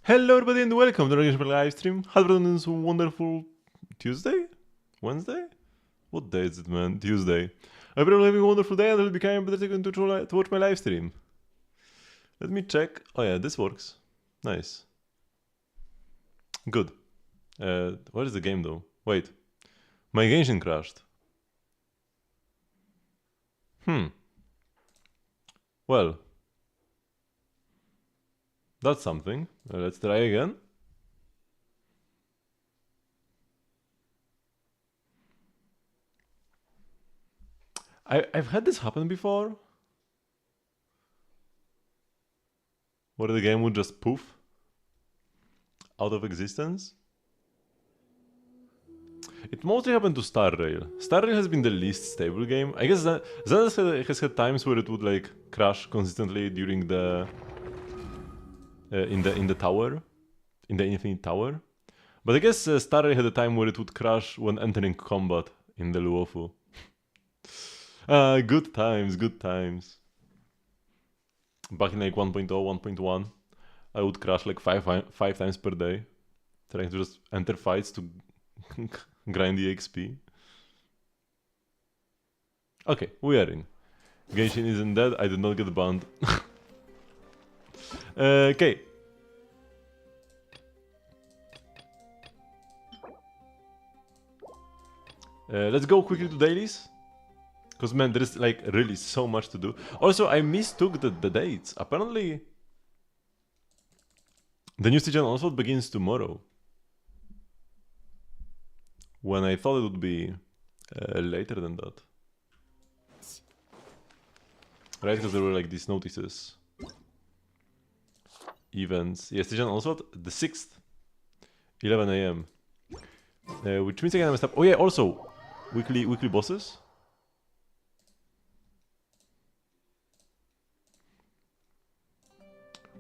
Hello everybody and welcome to the Genshin Impact live stream. How's everyone this wonderful Tuesday? Wednesday? What day is it, man? Tuesday. I hope you're having a wonderful day and it'll be kind of better to watch my live stream. Let me check. Oh yeah, this works. Nice. Good. What is the game though? Wait. My Genshin crashed. Well. That's something. Let's try again. I've had this happen before. Where the game would just poof out of existence. It mostly happened to Star Rail. Star Rail has been the least stable game. I guess Zen has had times where it would like crash consistently during the in the tower, in the Infinite Tower. But I guess Star Rail had a time where it would crash when entering combat in the Luofu. Good times, good times. Back in like 1.0, 1.1, I would crash like five times per day, trying to just enter fights to grind the XP. Okay, we are in. Genshin isn't dead, I did not get banned. Okay. Let's go quickly to dailies. Because man, there is like really so much to do. Also, I mistook the dates. Apparently, the new season also begins tomorrow. When I thought it would be later than that. Right, because there were like these notices. Events. Yes, season also the 6th, 11 AM. Which means I can mess up. Oh yeah, also weekly bosses.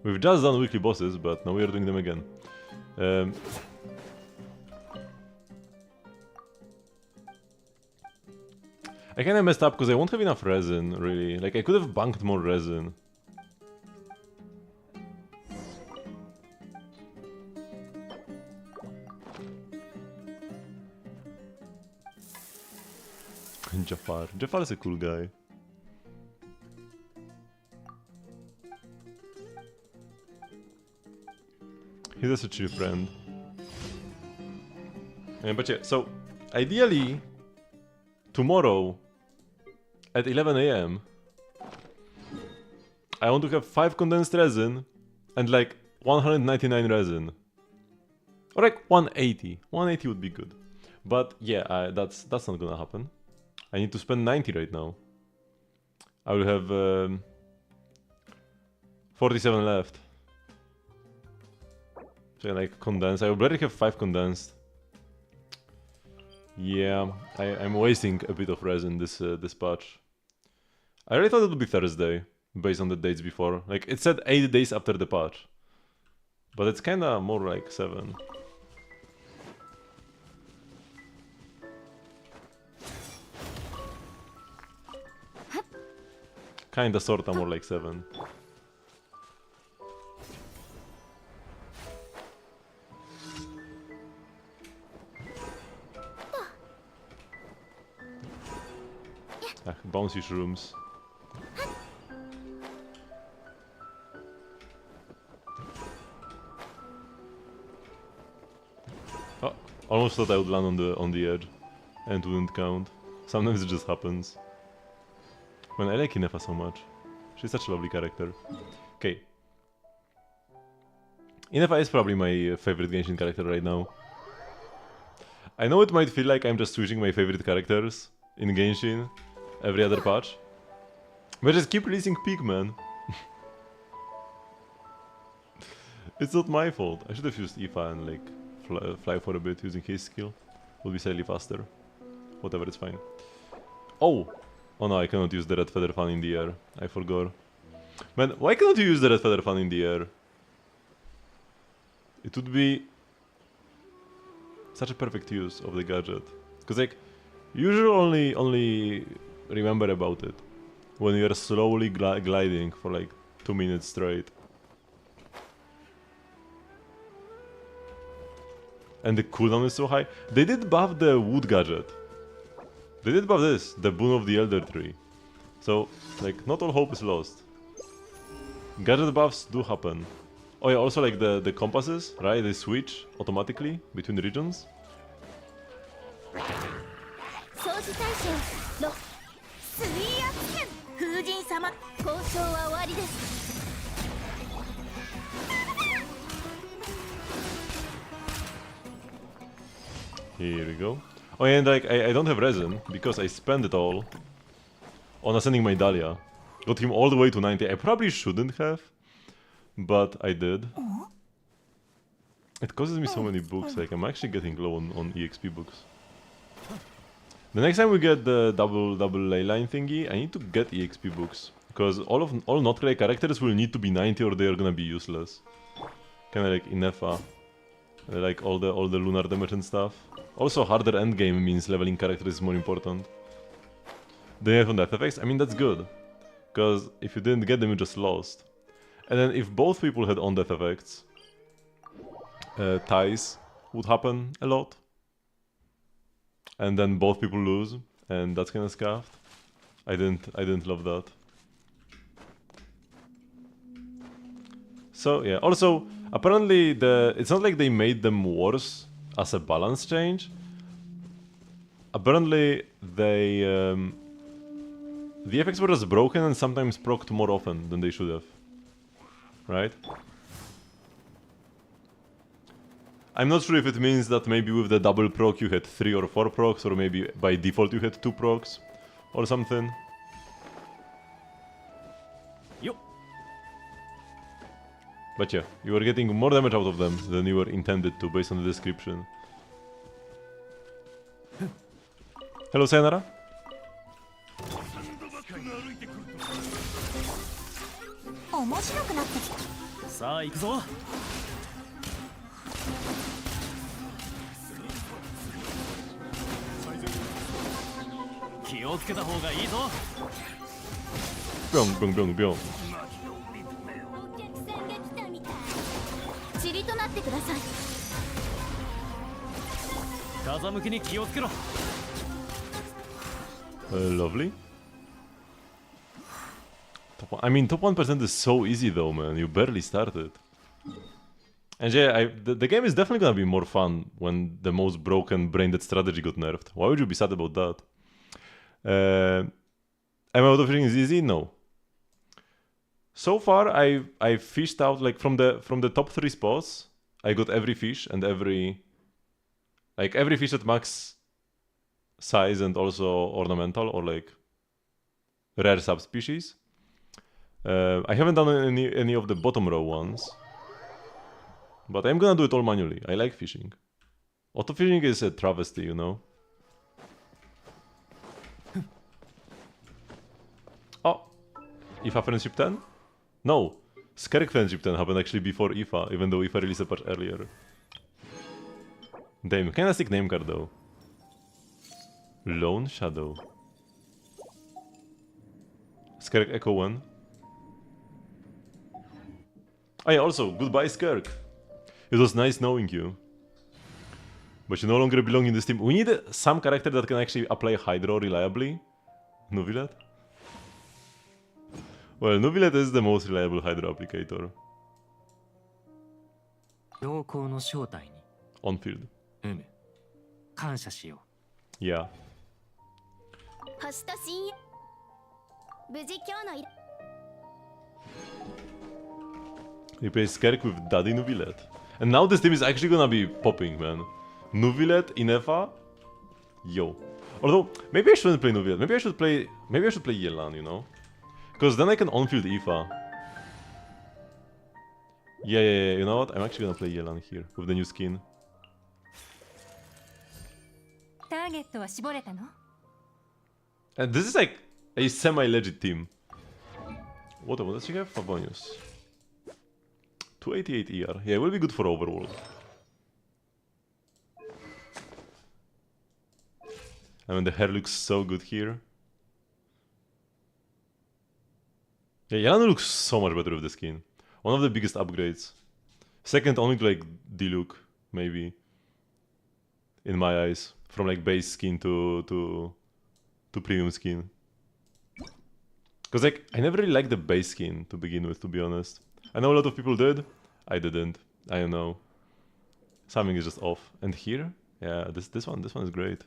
We've just done weekly bosses, but now we are doing them again. I kinda messed up because I won't have enough resin, really. Like, I could have banked more resin. Jafar. Jafar is a cool guy. He's just a chill friend. But yeah, so ideally, tomorrow at 11 AM, I want to have 5 condensed resin and like 199 resin. Or like 180. 180 would be good. But yeah, that's not gonna happen. I need to spend 90 right now. I will have 47 left. So like condensed. I will already have 5 condensed. Yeah, I'm wasting a bit of resin this patch. I really thought it would be Thursday, based on the dates before. Like it said 8 days after the patch, but it's kinda more like 7. Kinda sorta more like 7. Bouncy shrooms. Oh, almost thought I would land on the edge, and it wouldn't count. Sometimes it just happens. Man, I like Inefa so much. She's such a lovely character. Okay. Inefa is probably my favorite Genshin character right now. I know it might feel like I'm just switching my favorite characters in Genshin every other patch, but just keep releasing Peak, man. It's not my fault. I should have used Ifa and like fly for a bit using his skill. Would be slightly faster. Whatever, it's fine. Oh! Oh no, I cannot use the red feather fan in the air. I forgot. Man, why cannot you use the red feather fan in the air? It would be such a perfect use of the gadget. Because like, you usually only remember about it when you're slowly gliding for like 2 minutes straight. and the cooldown is so high. They did buff the wood gadget. They did buff this, the boon of the elder tree. So, like, not all hope is lost. Gadget buffs do happen. Oh yeah, also like the compasses, right? They switch automatically between the regions. Here we go. Oh yeah, and like, I don't have resin, because I spent it all on ascending my Dahlia. Got him all the way to 90. I probably shouldn't have, but I did. It causes me so many books, like I'm actually getting low on EXP books. The next time we get the double ley line thingy, I need to get EXP books. Because all not clay characters will need to be 90 or they are gonna be useless. Kinda like Inefa. Like all the lunar damage and stuff. Also harder endgame means leveling characters is more important. They have on death effects, I mean that's good. Because if you didn't get them you just lost. And then if both people had on death effects, ties would happen a lot. And then both people lose, and that's kinda scuffed. I didn't love that. So yeah, also apparently it's not like they made them worse as a balance change. Apparently they the effects were just broken and sometimes procced more often than they should have. Right? I'm not sure if it means that maybe with the double proc you had 3 or 4 procs, or maybe by default you had 2 procs, or something. Yo. But yeah, you were getting more damage out of them than you were intended to based on the description. Hello, Sayonara. 面白くなってきた。さあ行くぞ。気をつけた方がいいぞ。ビョンビョンビョンビョン。お客さんが来たみたい。塵となってください。風向きに気をつけろ。Lovely. I mean, top 1% is so easy though, man. You barely started. And yeah, the game is definitely gonna be more fun when the most broken brain-dead strategy got nerfed. Why would you be sad about that? Am I out of is easy? No. So far, I fished out like from the top 3 spots. I got every fish and every fish at max size and also ornamental or like rare subspecies. I haven't done any of the bottom row ones, but I'm gonna do it all manually. I like fishing. Auto fishing is a travesty, you know. Oh, IFA Friendship 10? No, Skerk Friendship 10 happened actually before IFA, even though IFA released a patch earlier. Damn, kinda sick name card though. Lone Shadow. Skerk Echo 1. Oh yeah, also, goodbye Skerk. It was nice knowing you. But you no longer belong in this team. We need some character that can actually apply Hydro reliably. Nuvilet? Well, Nuvilet is the most reliable Hydro applicator. 同行の正体に On field. 感謝しよ Yeah. 星と深夜。無事今日の依頼。 Replace Skerk with Daddy Nuvilet. And now this team is actually gonna be popping, man. Nuvilet, Inefa. Yo. Although, maybe I shouldn't play Nuvilet. Maybe I should play Yelan, you know? Because then I can on-field Ifa. Yeah, you know what? I'm actually gonna play Yelan here with the new skin. ターゲットは絞れたの？ And this is like a semi-legit team. What does she have? Favonius. 288 ER. Yeah, it will be good for Overworld. I mean, the hair looks so good here. Yeah, Yelena looks so much better with the skin. One of the biggest upgrades. Second only to like Diluc, maybe. in my eyes, from like base skin to premium skin. Cause like I never really liked the base skin to begin with, to be honest. I know a lot of people did. I didn't. I don't know. Something is just off. And here, yeah, this one is great.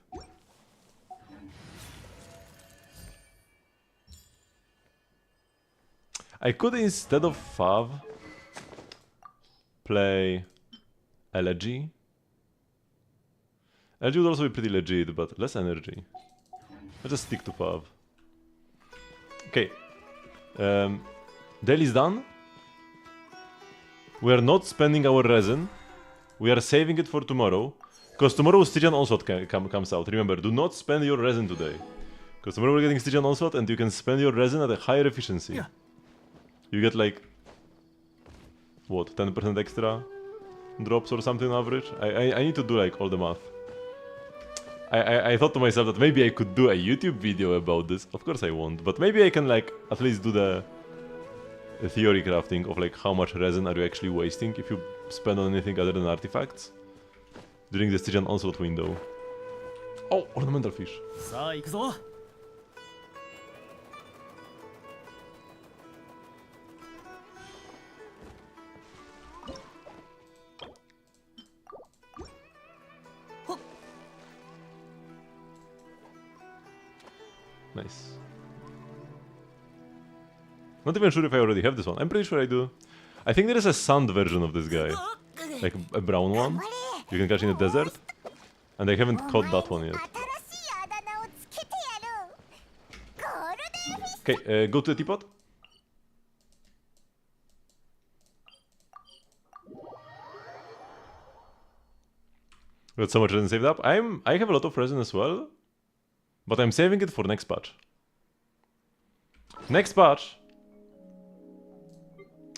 I could, instead of Fav, play Elegy. Elegy would also be pretty legit, but less energy. I'll just stick to Fav. Okay. Daily's done. We are not spending our resin. We are saving it for tomorrow. Because tomorrow Stygian Onslaught comes out. Remember, do not spend your resin today. Because tomorrow we're getting Stygian Onslaught and you can spend your resin at a higher efficiency. Yeah. You get like, what, 10% extra drops or something on average? I need to do like all the math. I thought to myself that maybe I could do a YouTube video about this. Of course I won't, but maybe I can like at least do the theory crafting of like how much resin are you actually wasting if you spend on anything other than artifacts during the Stygian Onslaught window. Oh, ornamental fish. Nice. Not even sure if I already have this one. I'm pretty sure I do. I think there is a sand version of this guy. Like a brown one. You can catch in the desert. And I haven't caught that one yet. Okay, go to the teapot. We got so much resin saved up. I have a lot of resin as well. But I'm saving it for next patch. Next patch,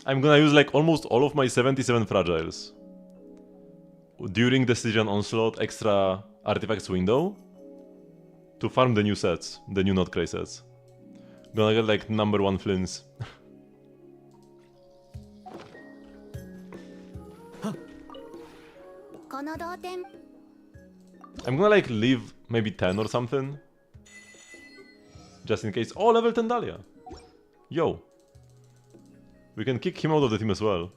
I'm gonna use like almost all of my 77 fragiles during the Stygian Onslaught extra artifacts window to farm the new sets, the new Notcray sets. Gonna get like #1 Flins. I'm gonna like leave maybe 10 or something. Just in case. Oh, level 10 Dahlia. Yo. We can kick him out of the team as well.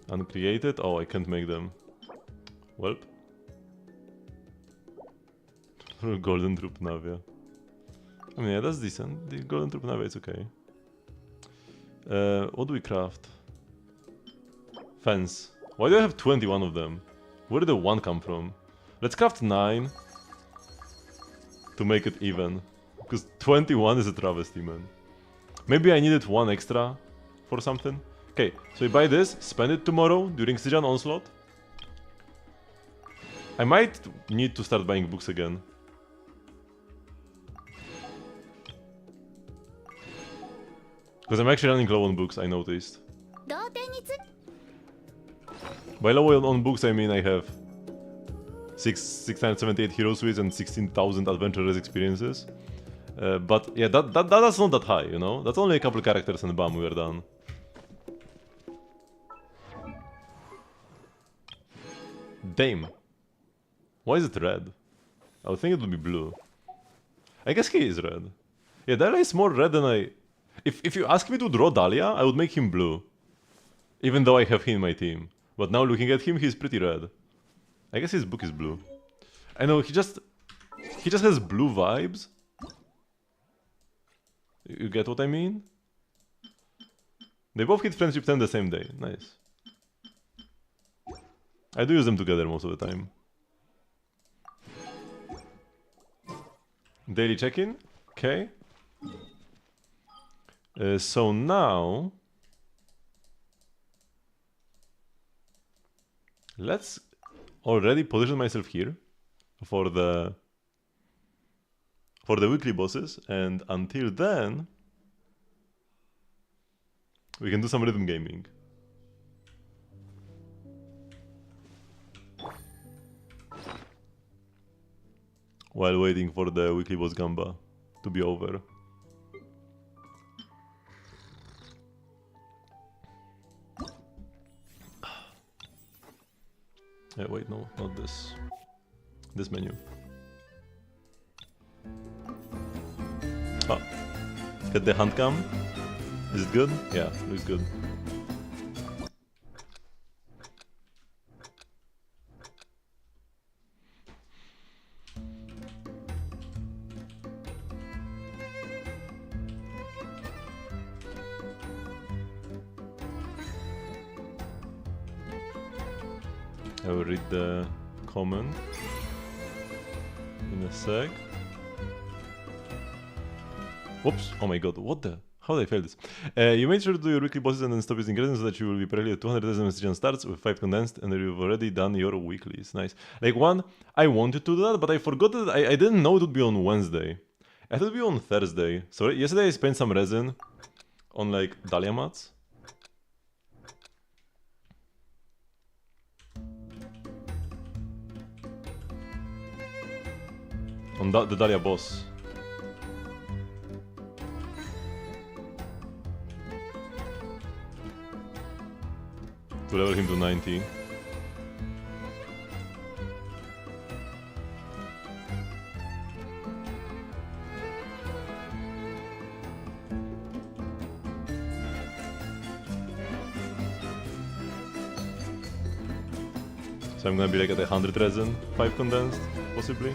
Uncreated? Oh, I can't make them. Welp. Golden Troop Navia. I mean, yeah, that's decent. The Golden Troop Navia is okay. What do we craft? Fence. Why do I have 21 of them? Where did the 1 come from? Let's craft 9. To make it even. Because 21 is a travesty, man. Maybe I needed 1 extra for something. Okay, so we buy this, spend it tomorrow during Stygian Onslaught. I might need to start buying books again. Because I'm actually running low on books, I noticed. By low on books, I mean I have 678 hero suites and 16,000 adventurers experiences. But yeah, that's not that high, you know? That's only a couple characters and bam, we're done. Dame. Why is it red? I would think it would be blue. I guess he is red. Yeah, Dahlia is more red than I... If you ask me to draw Dahlia, I would make him blue. Even though I have him in my team. But now looking at him, he's pretty red. I guess his book is blue. I know, he just has blue vibes. You get what I mean? They both hit Friendship 10 the same day. Nice. I do use them together most of the time. Daily check-in. Okay. So now... Let's already position myself here for the weekly bosses, and until then we can do some rhythm gaming. While waiting for the weekly boss Gamba to be over. Wait, no, not this. This menu. Oh. Get the hand cam. Is it good? Yeah, looks good. I will read the comment in a sec. Whoops! Oh my god, what the? How did I fail this? You made sure to do your weekly bosses and then stop using ingredients so that you will be practically at 200 SMSG starts with 5 condensed and you've already done your weeklies. Nice. Like one, I wanted to do that, but I forgot that I didn't know it would be on Wednesday. I thought it would be on Thursday. So yesterday I spent some resin on like Dahlia mats. On the Dahlia boss. To level him to 90. So I'm gonna be like at 100 resin, 5 condensed, possibly.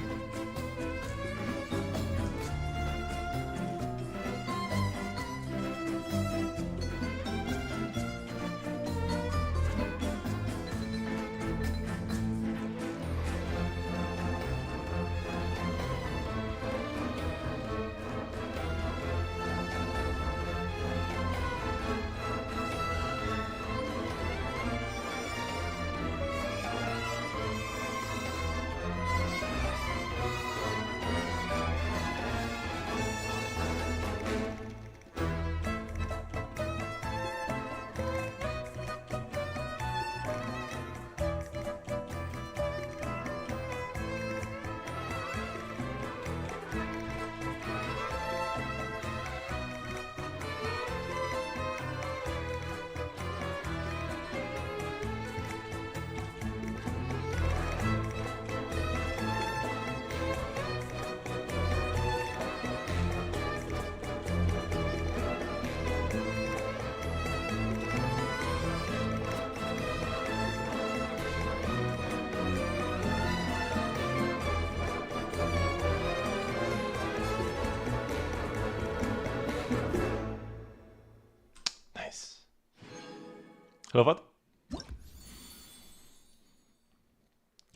Hello, what?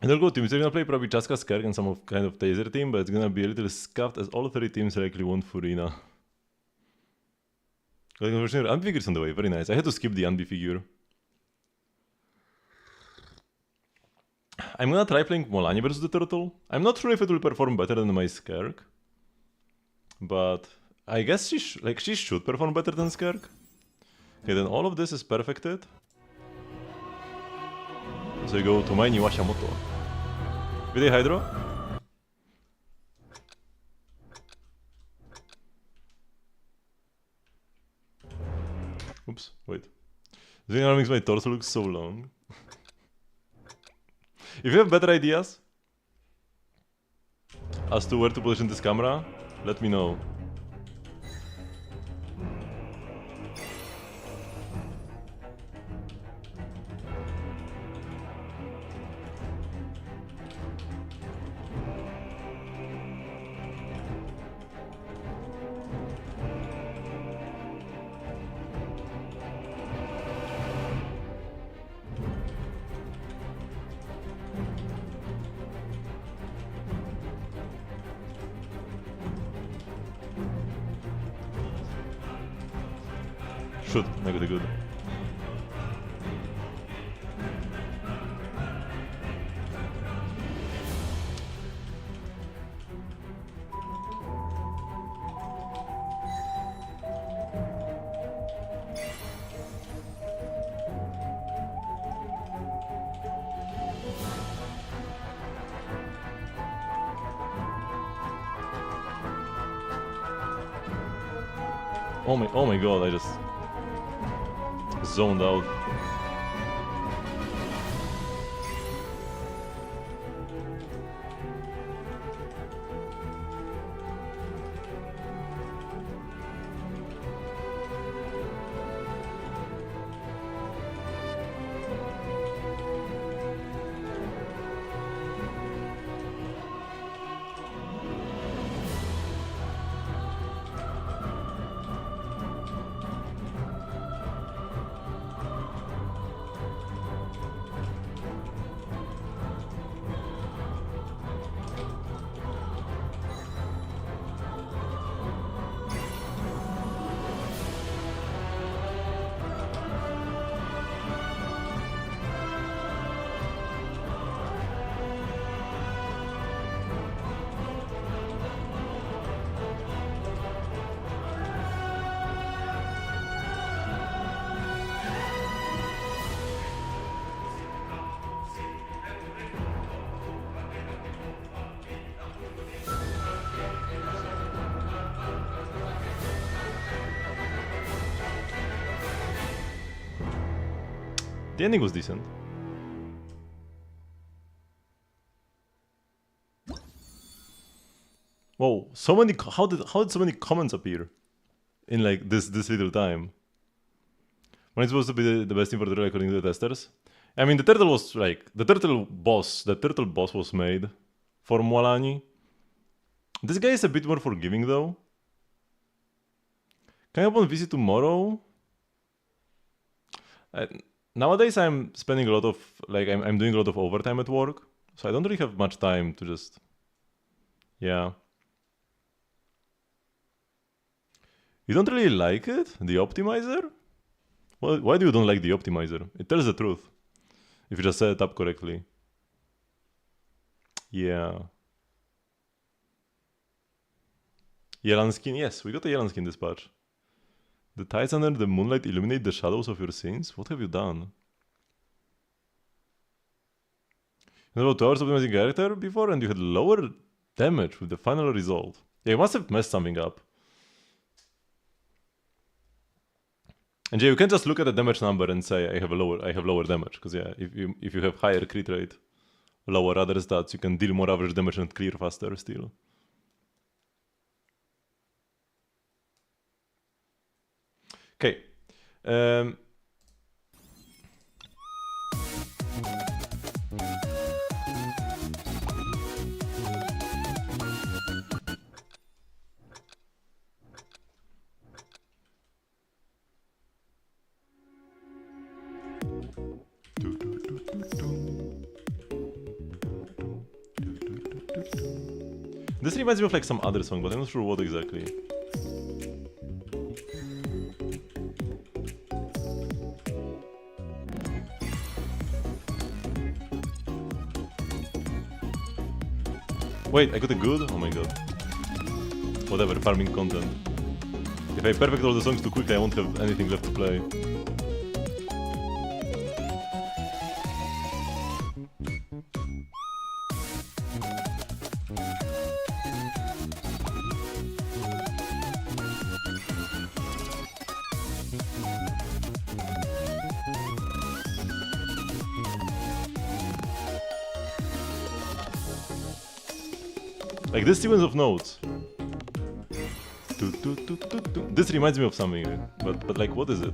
And I'll go teams. They're gonna play probably Chaska, Skerk, and some kind of Taser team, but it's gonna be a little scuffed as all 3 teams likely want Furina. Like, unfortunately, Anbi figure's on the way. Very nice. I had to skip the Anbi figure. I'm gonna try playing Molani versus the Turtle. I'm not sure if it will perform better than my Skerk, but I guess she should perform better than Skerk. Okay, then all of this is perfected. So you go to my Niwashamoto. Videy Hydro. Oops, wait. This thing makes my torso look so long. If you have better ideas as to where to position this camera, let me know. Should, negative good. Oh my god, I just zoned out. The ending was decent. Whoa, so many. How did so many comments appear in like this little time? When it's supposed to be the best thing for the role according to the testers. I mean, the turtle was like the turtle boss was made for Mwalani. This guy is a bit more forgiving though. Can I go on visit tomorrow? Nowadays I'm spending a lot of like I'm doing a lot of overtime at work, so I don't really have much time to just yeah. You don't really like it? The optimizer? Well, why do you don't like the optimizer? It tells the truth. If you just set it up correctly. Yeah. Yelan skin? Yes, we got a Yelan skin this patch. The tides under the moonlight illuminate the shadows of your sins? What have you done? You had about 2 hours optimizing character before and you had lower damage with the final result. Yeah, you must have messed something up. And Jay, you can't just look at the damage number and say I have lower damage, because yeah, if you have higher crit rate, lower other stats, you can deal more average damage and clear faster still. Okay. This reminds me of like some other song, but I'm not sure what exactly. Wait, I got a good? Oh my god. Whatever, farming content. If I perfect all the songs too quickly, I won't have anything left to play. Like this sequence of notes. This reminds me of something, but like what is it?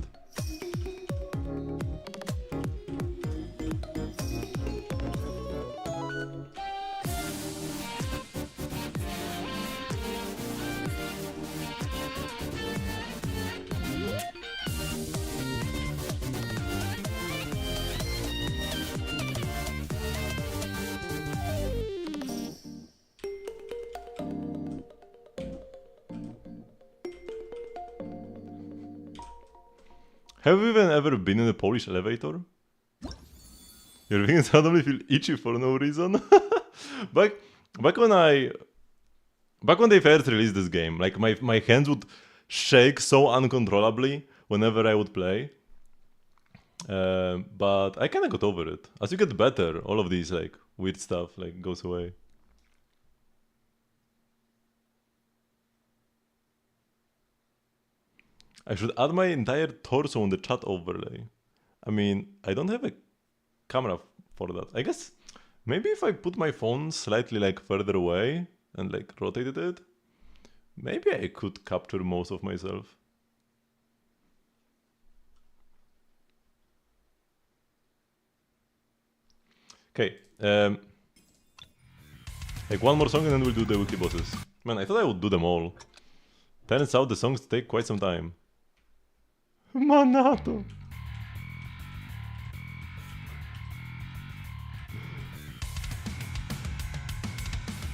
Have you even ever been in a Polish elevator? Your fingers suddenly feel itchy for no reason. back when they first released this game, like my hands would shake so uncontrollably whenever I would play. But I kinda got over it. As you get better, all of these like weird stuff like goes away. I should add my entire torso on the chat overlay. I mean, I don't have a camera for that. I guess maybe if I put my phone slightly like further away and like rotated it, maybe I could capture most of myself. Okay, like one more song and then we'll do the weekly bosses. Man, I thought I would do them all. Turns out the songs take quite some time. Manato!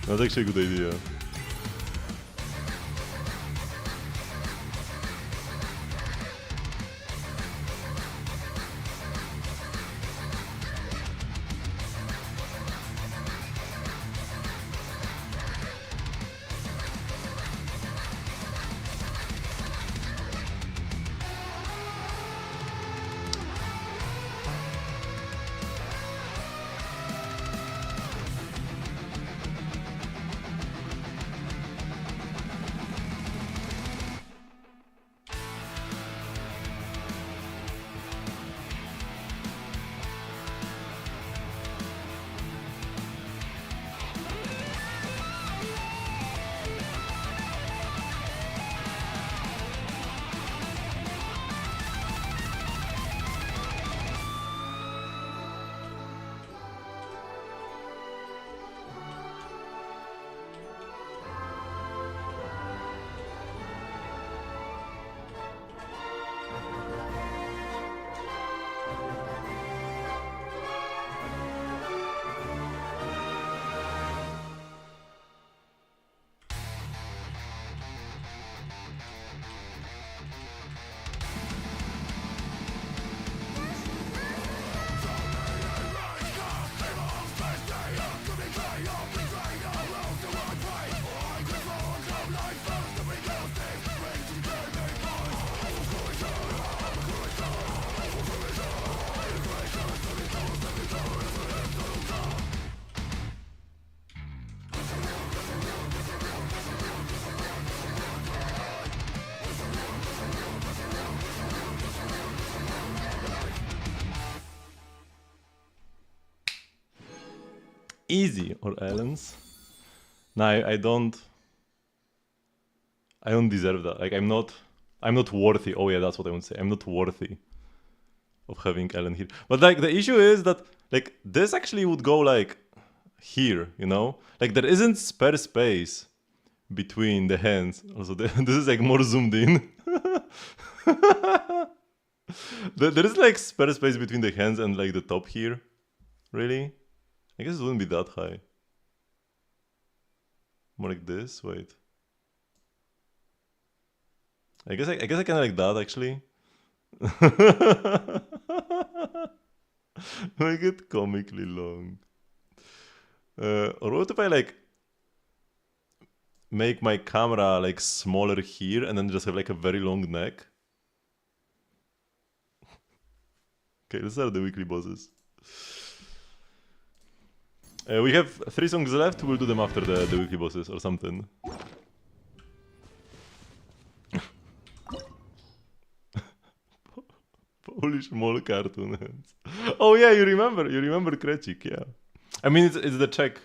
That's actually a good idea. Easy or Ellen's? No, I don't deserve that. Like I'm not worthy. Oh yeah, that's what I would say. I'm not worthy of having Ellen here. But like the issue is that like this actually would go like here, you know? Like there isn't spare space between the hands. Also this is like more zoomed in. There is like spare space between the hands and like the top here. Really? I guess it wouldn't be that high. More like this, wait. I guess I can like that actually. Make it comically long. Or what if I like make my camera like smaller here and then just have like a very long neck? Okay, these are the weekly bosses. We have 3 songs left, we'll do them after the weekly bosses or something. Polish mall cartoon hands. Oh yeah, you remember Krecik, yeah. I mean, it's the Czech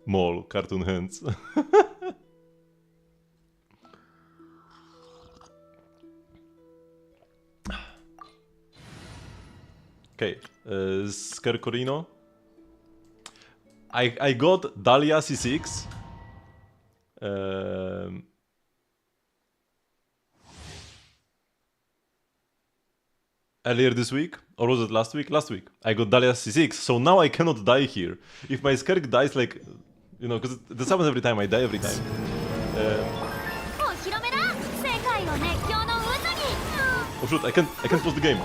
mall cartoon hands. Okay, Skerkorino. I got Dahlia C6. Earlier this week, or was it last week? Last week. I got Dahlia C6, so now I cannot die here. If my Skerk dies, like, you know, because this happens every time, I die every time. Oh shoot, I can't pause the game.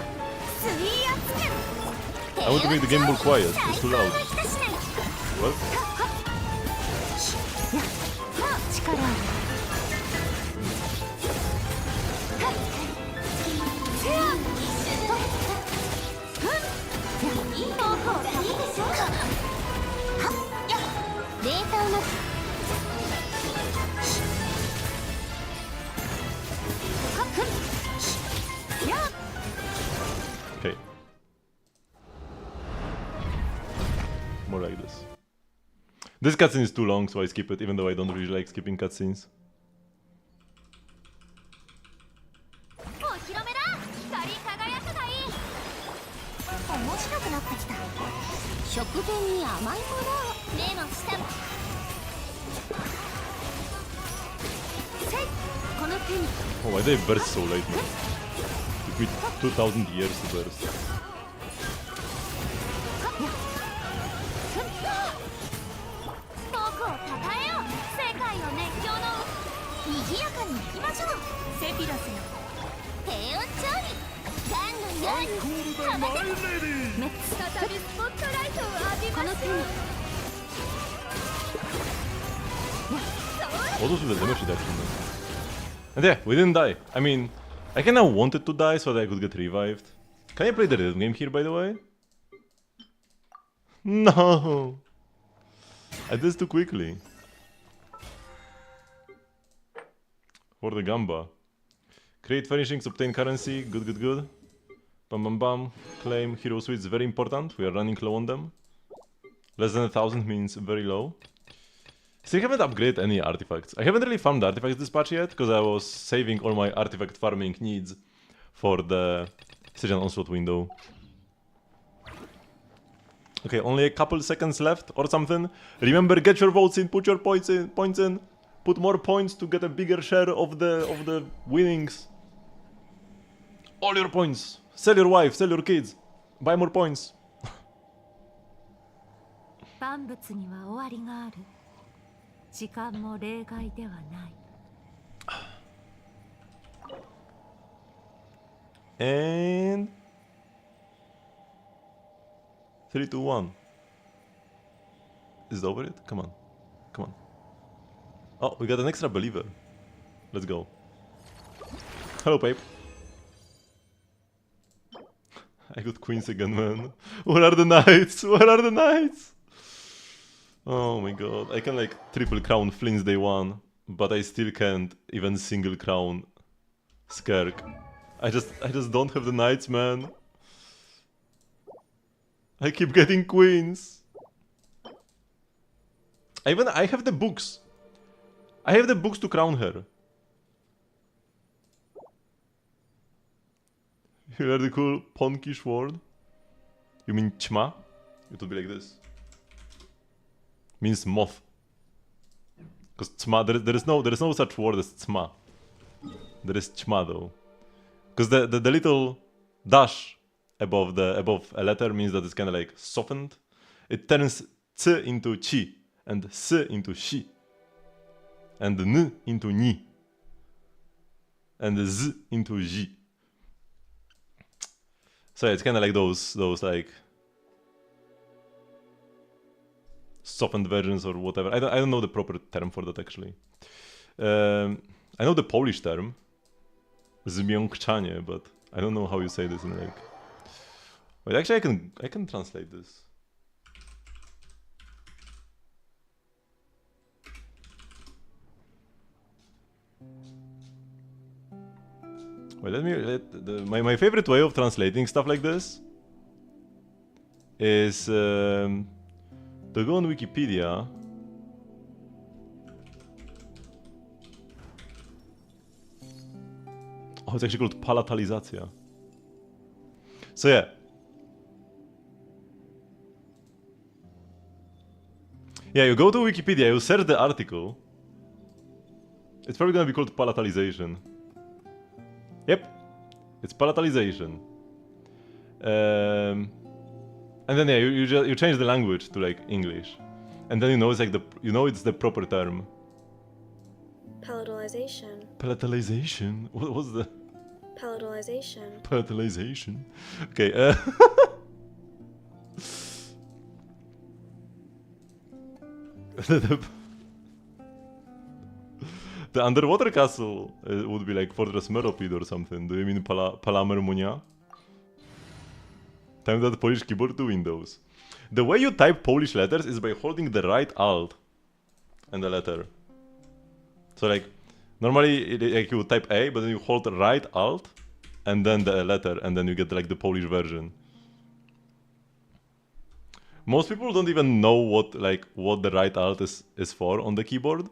I want to make the game more quiet, it's too loud. What? Okay. More like this. This cutscene is too long, so I skip it, even though I don't really like skipping cutscenes. Oh, why they burst so late, man? Took me 2000 years to burst. What was the damage reduction then? And yeah, we didn't die. I mean, I kinda wanted to die so that I could get revived. Can I play the rhythm game here, by the way? No! I did this too quickly. For the Gamba. Create furnishings, obtain currency. Good, good, good. Bam, bam, bam. Claim hero suites, very important. We are running low on them. Less than 1,000 means very low. Still haven't upgraded any artifacts. I haven't really farmed artifacts this patch yet, because I was saving all my artifact farming needs for the Stygian Onslaught window. Okay, only a couple seconds left or something. Remember, get your votes in, put your points in. Put more points to get a bigger share of the winnings. All your points. Sell your wife, sell your kids. Buy more points. And 3, 2, 1. Is it over it? Come on. Come on. Oh, we got an extra believer. Let's go. Hello, Pape. I got queens again, man. Where are the knights? Where are the knights? Oh my god. I can like triple crown Flynn's day 1, but I still can't even single crown Skerk. I just don't have the knights, man. I keep getting queens. I have the books. I have the books to crown her. You heard the cool Ponkish word? You mean chma? It would be like this. Means moth. Because chma, there is no such word as chma. There is chma though. Because the little dash above a letter means that it's kind of like softened. It turns c into chi, and s into shi, and n into ni, and z into ji. So yeah, it's kind of like those like softened versions or whatever. I don't know the proper term for that actually. I know the Polish term, zmiąkczanie, but I don't know how you say this in like. Wait, actually, I can translate this. Wait, my favorite way of translating stuff like this is to go on Wikipedia. Oh, it's actually called palatalizacja. So yeah. Yeah, you go to Wikipedia, you search the article. It's probably gonna be called palatalization. Yep, it's palatalization. And then yeah, you change the language to like English, and then you know it's like it's the proper term. Palatalization. Palatalization. What was the? Palatalization. Palatalization. Okay. The underwater castle would be like Fortress Meropid or something. Do you mean Palamermonia? Time that Polish keyboard to Windows. The way you type Polish letters is by holding the right alt and the letter. So like, normally like you would type A, but then you hold the right alt and then the letter, and then you get like the Polish version. Most people don't even know what the right alt is for on the keyboard,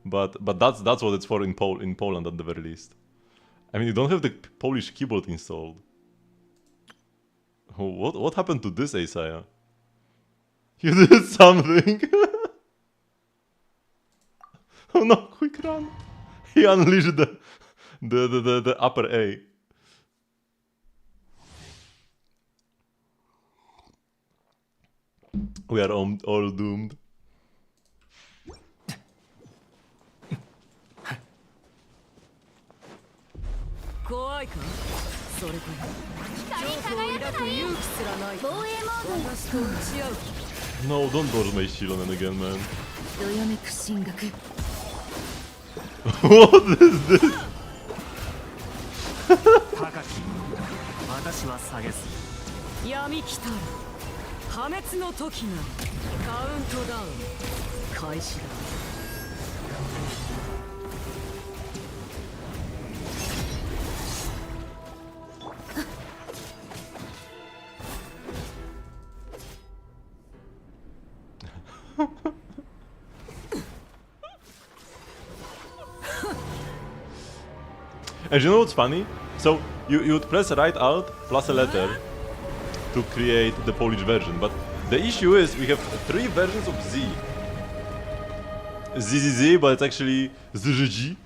but that's what it's for in Poland at the very least. I mean, you don't have the Polish keyboard installed. Oh, what happened to this, Isaiah? You did something. Oh no! Quick run! He unleashed the upper A. We are all doomed. No, don't burn my Shilonen again, man. What is this? 高き私は下げず闇来たる破滅の時がカウントダウン開始だ And you know what's funny? So you would press right alt plus a letter to create the Polish version, but the issue is we have 3 versions of Z. ZZZ, but it's actually ZZG.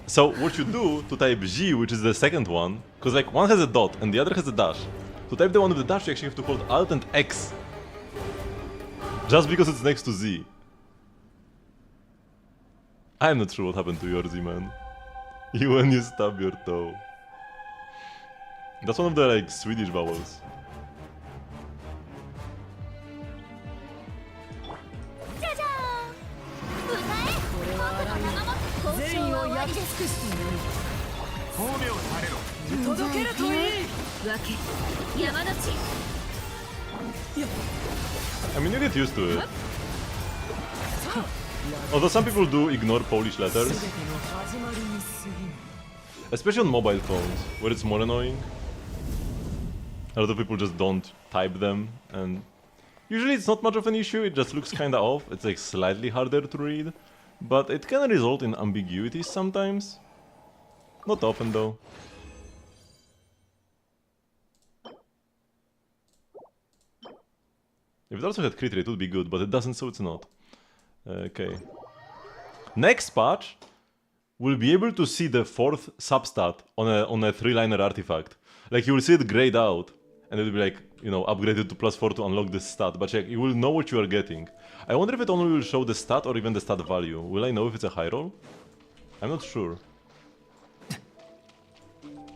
So what you do to type Z, which is the second one, because like one has a dot and the other has a dash. To type the one with the dash, you actually have to hold Alt and X, just because it's next to Z. I'm not sure what happened to your Z, man. You when you stub your toe. That's one of the like Swedish vowels. I mean, you get used to it. Although some people do ignore Polish letters, especially on mobile phones, where it's more annoying. A lot of people just don't type them, and usually it's not much of an issue, it just looks kinda off, it's like slightly harder to read, but it can result in ambiguities sometimes. Not often though. If it also had crit rate, it would be good, but it doesn't, so it's not. Okay. Next patch, we'll be able to see the 4th substat on a 3-liner artifact. Like, you will see it grayed out, and it will be like, you know, upgraded to +4 to unlock this stat, but like, you will know what you are getting. I wonder if it only will show the stat or even the stat value. Will I know if it's a high roll? I'm not sure.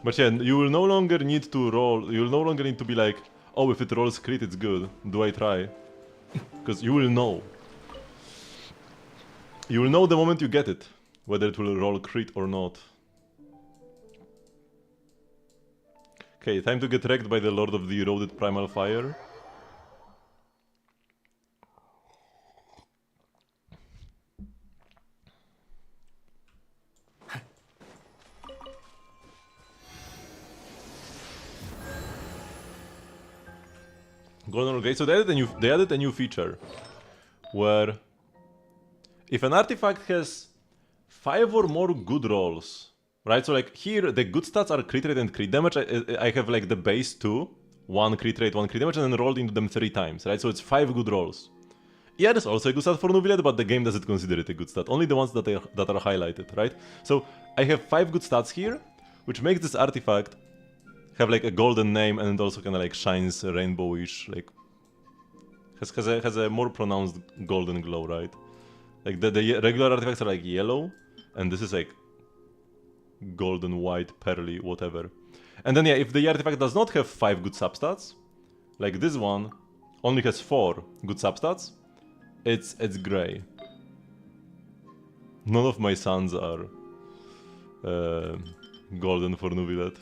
But yeah, you will no longer need to roll, you will no longer need to be like, oh, if it rolls crit, it's good. Do I try? Because you will know. You will know the moment you get it, whether it will roll crit or not. Okay, time to get wrecked by the Lord of the Eroded Primal Fire. Golden Orgate. So they added a new feature where if an artifact has 5 or more good rolls, right? So like here the good stats are crit rate and crit damage. I have like the base 2, 1 crit rate, 1 crit damage, and then rolled into them 3 times, right? So it's 5 good rolls. Yeah, there's also a good stat for Nuvilet, but the game doesn't consider it a good stat. Only the ones that are highlighted, right? So I have 5 good stats here, which makes this artifact have like a golden name, and it also kind of like shines rainbowish, like has a more pronounced golden glow, right? Like the regular artifacts are like yellow, and this is like golden, white, pearly, whatever. And then yeah, if the artifact does not have 5 good substats, like this one only has 4 good substats, it's gray. None of my sons are golden for Nuvilet.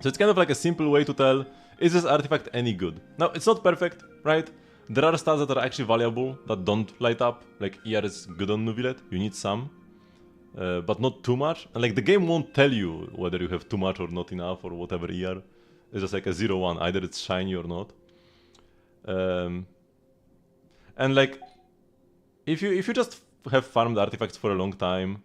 So it's kind of like a simple way to tell, is this artifact any good? Now, it's not perfect, right? There are stats that are actually valuable, that don't light up. Like, ER is good on Nuvilet, you need some. But not too much. And like, the game won't tell you whether you have too much or not enough or whatever ER. It's just like a 0-1, either it's shiny or not. And like, if you just have farmed artifacts for a long time,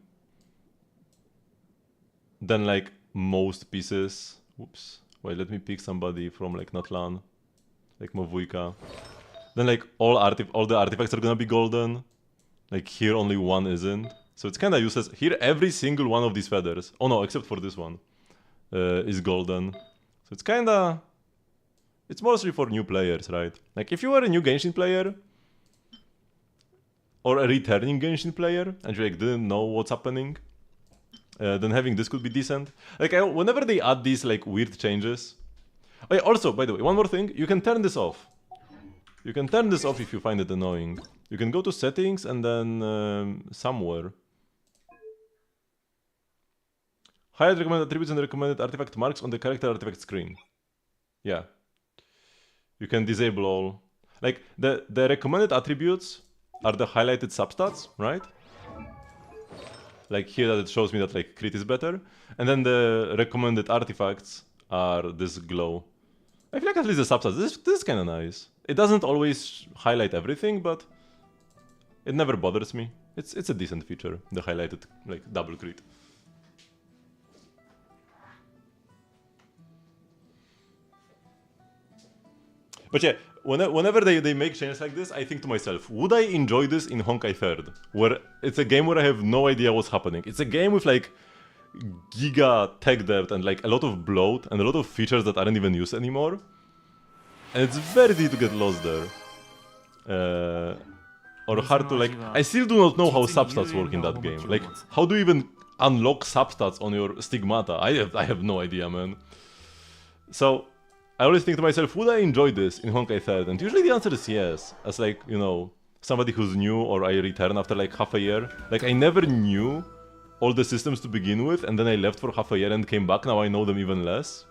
then like, most pieces... Whoops. Wait, let me pick somebody from like Natlan, like Mavujka. Then like all the artifacts are gonna be golden. Like here only one isn't. So it's kinda useless. Here every single one of these feathers, oh no, except for this one, is golden. So it's kinda... It's mostly for new players, right? Like if you were a new Genshin player, or a returning Genshin player, and you like didn't know what's happening, then having this could be decent. Like, whenever they add these, like, weird changes... Oh, yeah, also, by the way, one more thing, you can turn this off. You can turn this off if you find it annoying. You can go to settings and then somewhere. Highlight recommended attributes and recommended artifact marks on the character artifact screen. Yeah. You can disable all... Like, the recommended attributes are the highlighted substats, right? Like here that it shows me that like crit is better, and then the recommended artifacts are this glow. I feel like at least the substats, this is kind of nice. It doesn't always highlight everything, but it never bothers me. It's a decent feature, the highlighted like double crit. But yeah, whenever they make changes like this, I think to myself, would I enjoy this in Honkai 3rd? Where it's a game where I have no idea what's happening. It's a game with like giga tech debt and like a lot of bloat and a lot of features that aren't even used anymore. And it's very easy to get lost there. Or hard to like... I still do not know how substats work in that game. Like, how do you even unlock substats on your stigmata? I have no idea, man. So... I always think to myself, would I enjoy this in Honkai 3rd? And usually the answer is yes. As like, you know, somebody who's new or I return after like half a year. Like I never knew all the systems to begin with and then I left for half a year and came back, now I know them even less.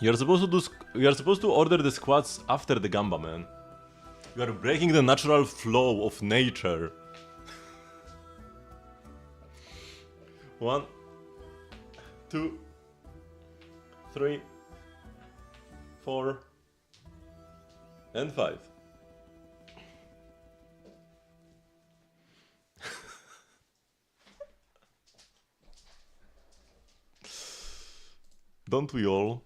You're supposed to order the squads after the Gamba, man. You are breaking the natural flow of nature. 1, 2, 3, 4, and 5. Don't we all?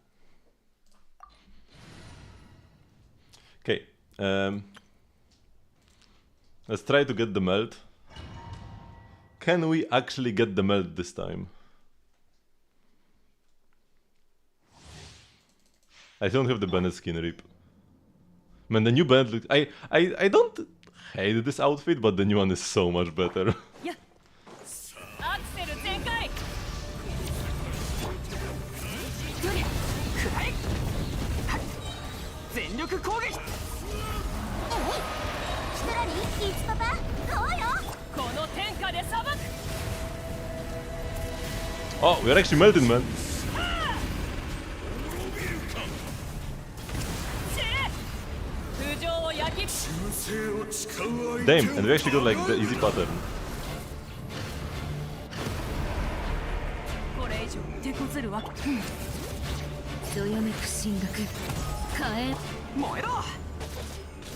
Okay, let's try to get the melt. Can we actually get the melt this time? I don't have the Bennett skin rip. Man, the new Bennett looks... I don't hate this outfit, but the new one is so much better. アクセル全開くらえ全力攻撃キトラリー、イチパパ、こうよ。この天下で裁く Oh, we're actually melting, man. 通常を焼き Damn, and we actually got like the easy pattern. これ以上手こずるわけどよめく進学変え燃えろ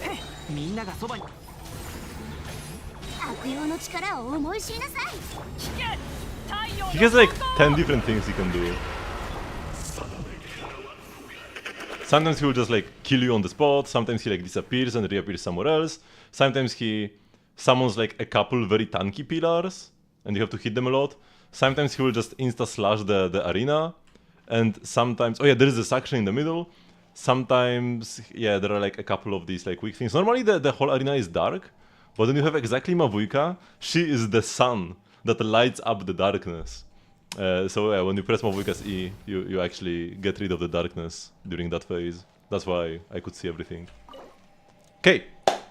へっみんながそばに悪用の力を思い知りなさい。聞け太陽の He has like 10 different things he can do. Sometimes he will just like kill you on the spot, sometimes he like disappears and reappears somewhere else, sometimes he summons like a couple very tanky pillars and you have to hit them a lot, sometimes he will just insta-slash the arena, and sometimes, oh yeah, there is a suction in the middle, sometimes, yeah, there are like a couple of these like weak things. Normally the whole arena is dark, but when you have exactly Mavuika, she is the sun that lights up the darkness. So yeah, when you press Mavuika's E, you actually get rid of the darkness during that phase. That's why I could see everything. Okay,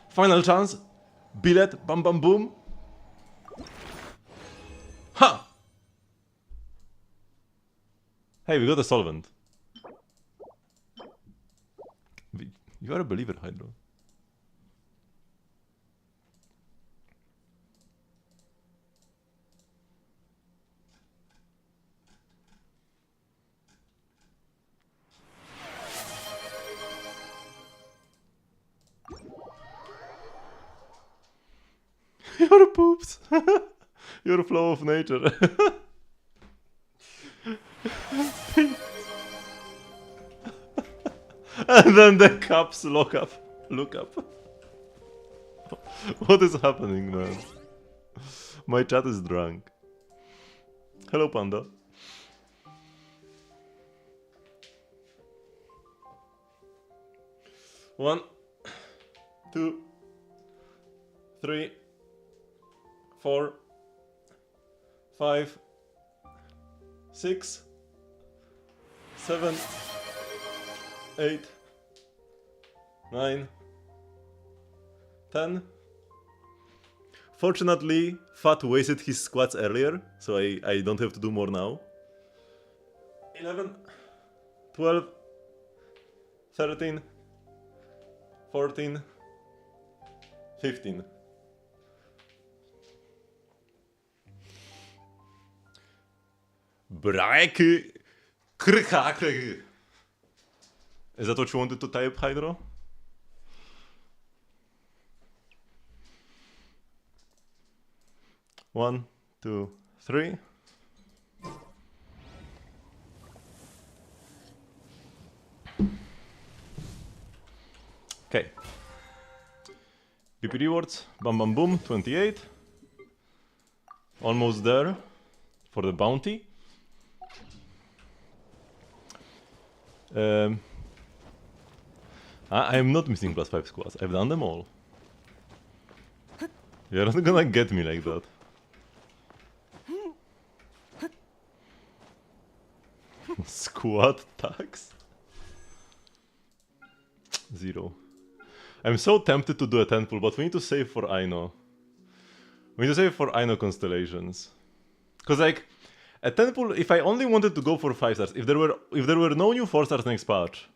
final chance. Billet, bam bam boom. Ha! Hey, we got a solvent. You are a believer, Hydro. You're poops. You're a flow of nature. And then the cups look up. What is happening, man? My chat is drunk. Hello, Panda. One, 2, 3, 4, 5, 6, 7, 8, 9, 10. Fortunately, Fat wasted his squats earlier, so I don't have to do more now. 11, 12, 13, 14, 15. Brake Krikake. Is that what you wanted to type, Hydro? One, 2, 3. Okay. BP rewards, bam bam boom, 28. Almost there for the bounty. I am not missing +5 squads. I've done them all. You're not gonna get me like that. Squad tax? 0. I'm so tempted to do a 10 pull, but we need to save for Aino. We need to save for Aino constellations. Cause like a 10 pull, if I only wanted to go for 5 stars, if there were no new 4 stars next patch,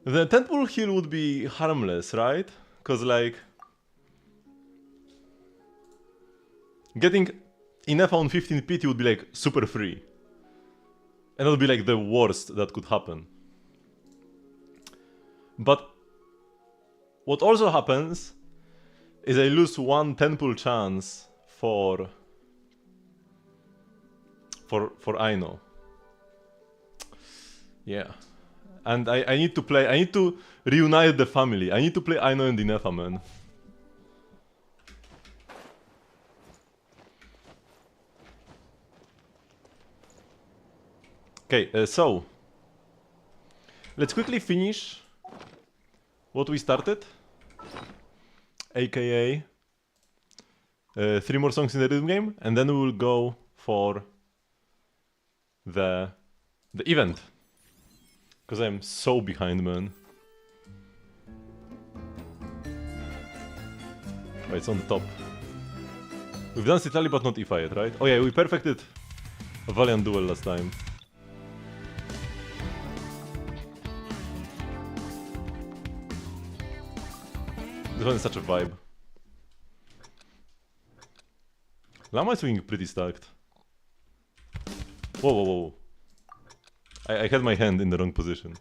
the 10 pull heal would be harmless, right? Cause like getting in F1 15PT would be like super free. And it would be like the worst that could happen. But what also happens is I lose one 10 pull chance for Aino. Yeah. And I need to play, I need to reunite the family. I need to play Aino and Inefa, man. Okay, so let's quickly finish what we started, aka 3 more songs in the rhythm game, and then we will go for the event, because I'm so behind, man. Wait, it's on the top. We've done Citali but not Ifa yet, right? Oh yeah, we perfected a Valiant Duel last time. This one is such a vibe. Lama is swinging pretty stacked. Whoa, whoa, whoa. I had my hand in the wrong position.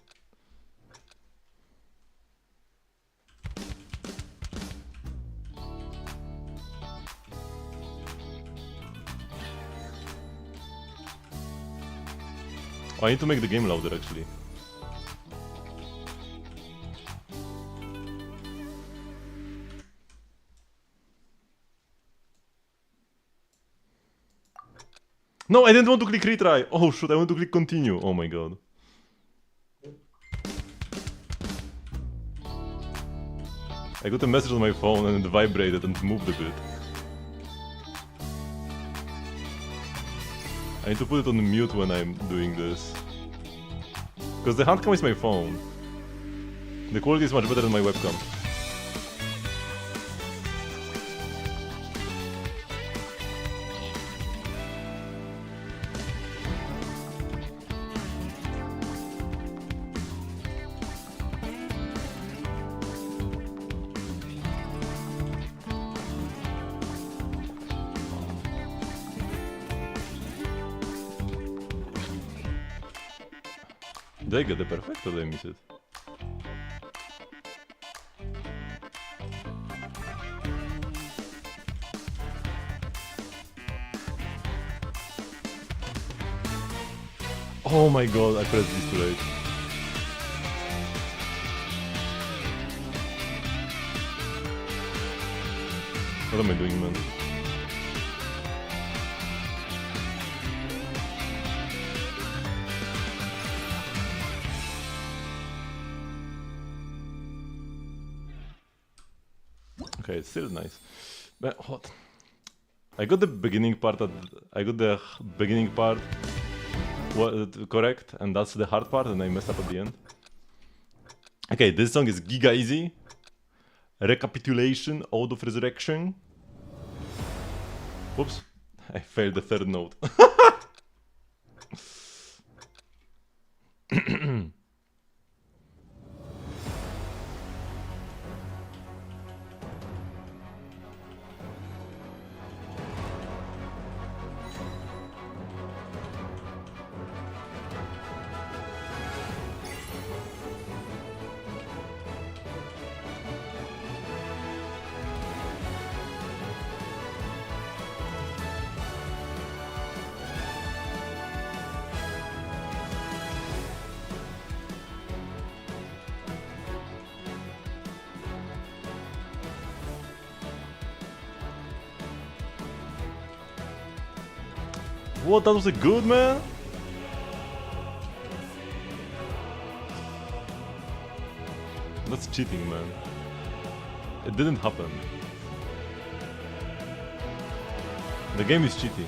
Oh, I need to make the game louder, actually. No, I didn't want to click retry. Oh shoot, I want to click continue. Oh my god. I got a message on my phone and it vibrated and moved a bit. I need to put it on mute when I'm doing this. Because the handcam is my phone. The quality is much better than my webcam. Did I get the perfect or did I miss it? Oh my god, I pressed this too late. What am I doing, man? Okay, it's still nice. But what? I got the beginning part correct, and that's the hard part, and I messed up at the end. Okay, this song is giga easy. Recapitulation, Ode of Resurrection. Whoops, I failed the third note. What? That was a good, man? That's cheating, man. It didn't happen. The game is cheating.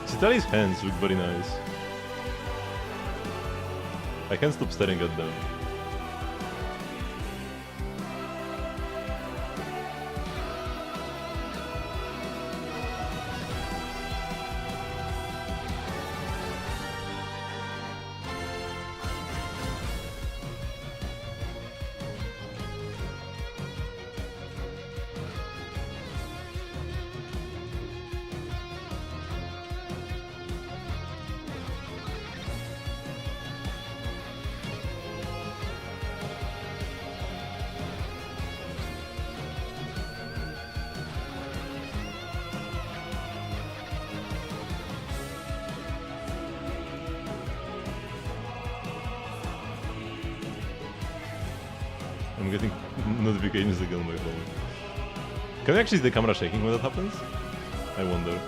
Citali's hands look very nice. I can't stop staring at them. I'm getting notifications again on my phone. Can you actually see the camera shaking when that happens? I wonder.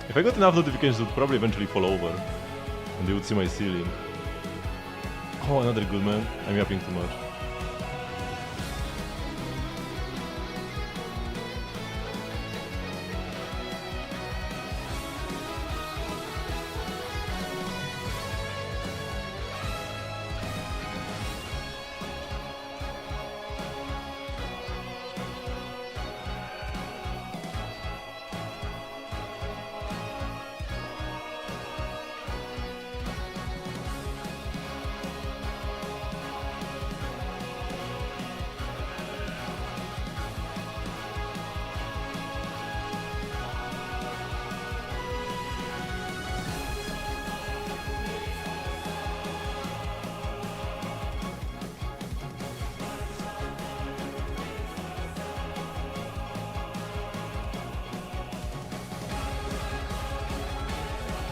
If I got enough notifications, it would probably eventually fall over. And they would see my ceiling. Oh, another good man. I'm yapping too much.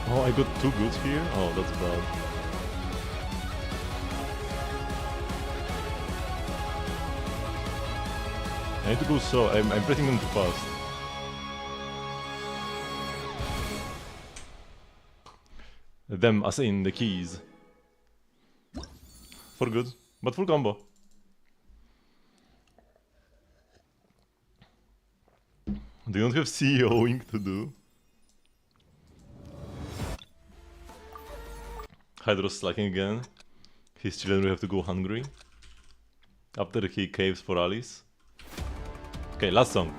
Oh, I got 2 goods here? Oh, that's bad. I need to go so. I'm pressing them too fast. Them, as in the keys. For good, but full combo. Do you not have CEOing to do? Hydro's slacking again. His children will have to go hungry. After he caves for Alice. Okay, last song.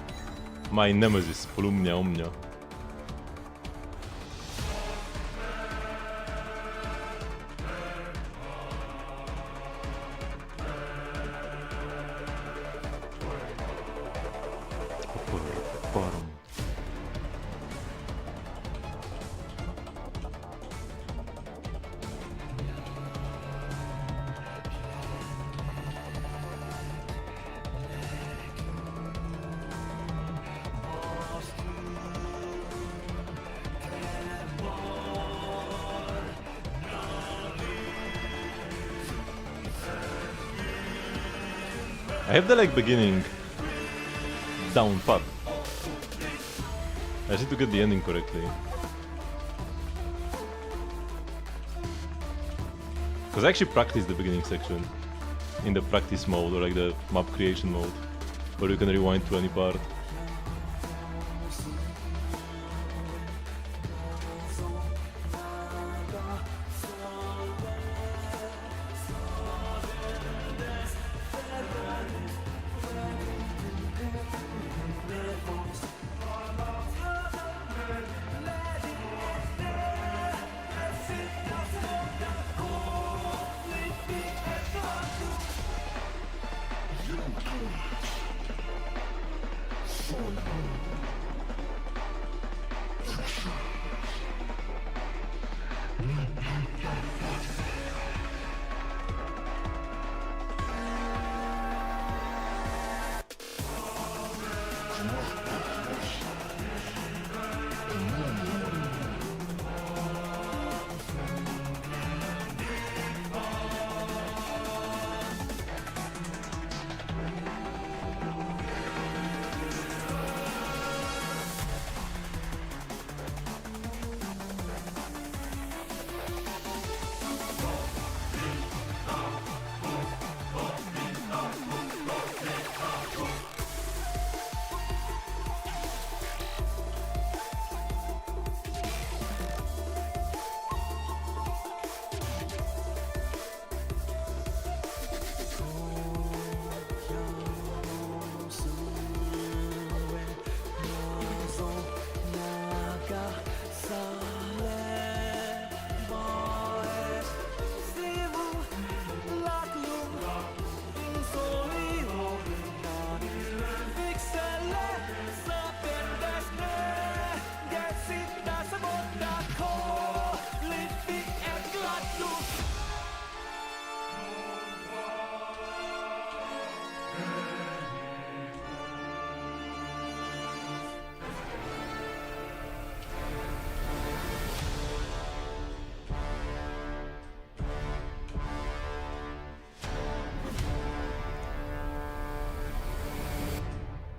My nemesis, Polumnia Omnia. I have the like beginning down pat. I just need to get the ending correctly. Because I actually practiced the beginning section in the practice mode or like the map creation mode where you can rewind to any part.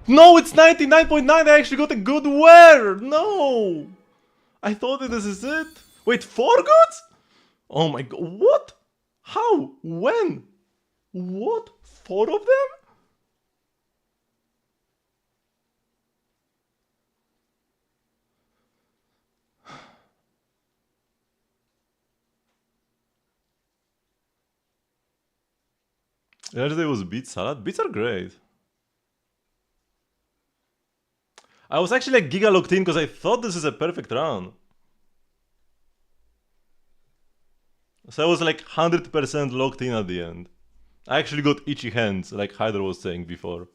No, it's 99.9. I actually got a good wear. No, I thought that this is it. Wait, 4 goods? Oh my god, what? How? When? What? 4 of them? Yesterday was beet salad. Beets are great. I was actually like giga locked in because I thought this is a perfect run. So I was like 100% locked in at the end. I actually got itchy hands, like Hydra was saying before.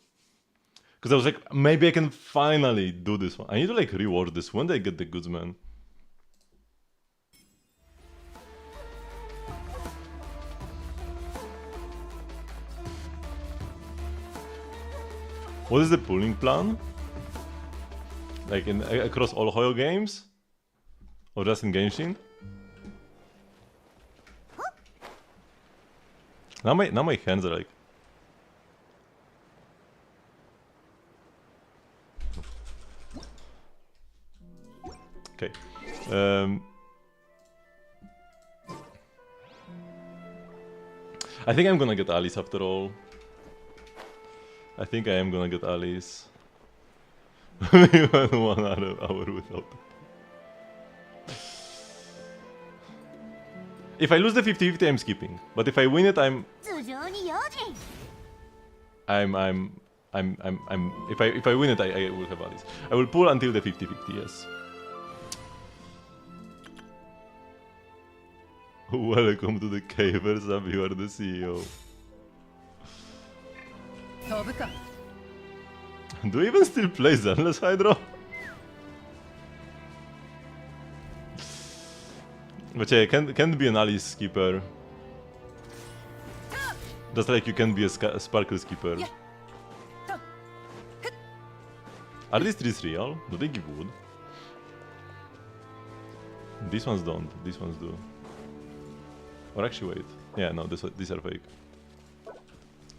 Because I was like, maybe I can finally do this one. I need to like rewatch this. When did I get the goods, man? What is the pooling plan? Like across all Hoyo games? Or just in Genshin? Now my hands are like... Okay. I think I'm gonna get Alice after all. I think I am gonna get Alice. We went 1 hour without it. If I lose the 50-50, I'm skipping. But if I win it, I'm... If I win it, I will have Alice. I will pull until the 50-50, yes. Welcome to the Cavers, you are the CEO. Do you even still play Zenless Hydro? But yeah, can't be an Alice skipper. Just like you can be a Sparkle skipper. Are these trees real? Do they give wood? These ones don't, these ones do. Or actually wait. Yeah, no, these are fake.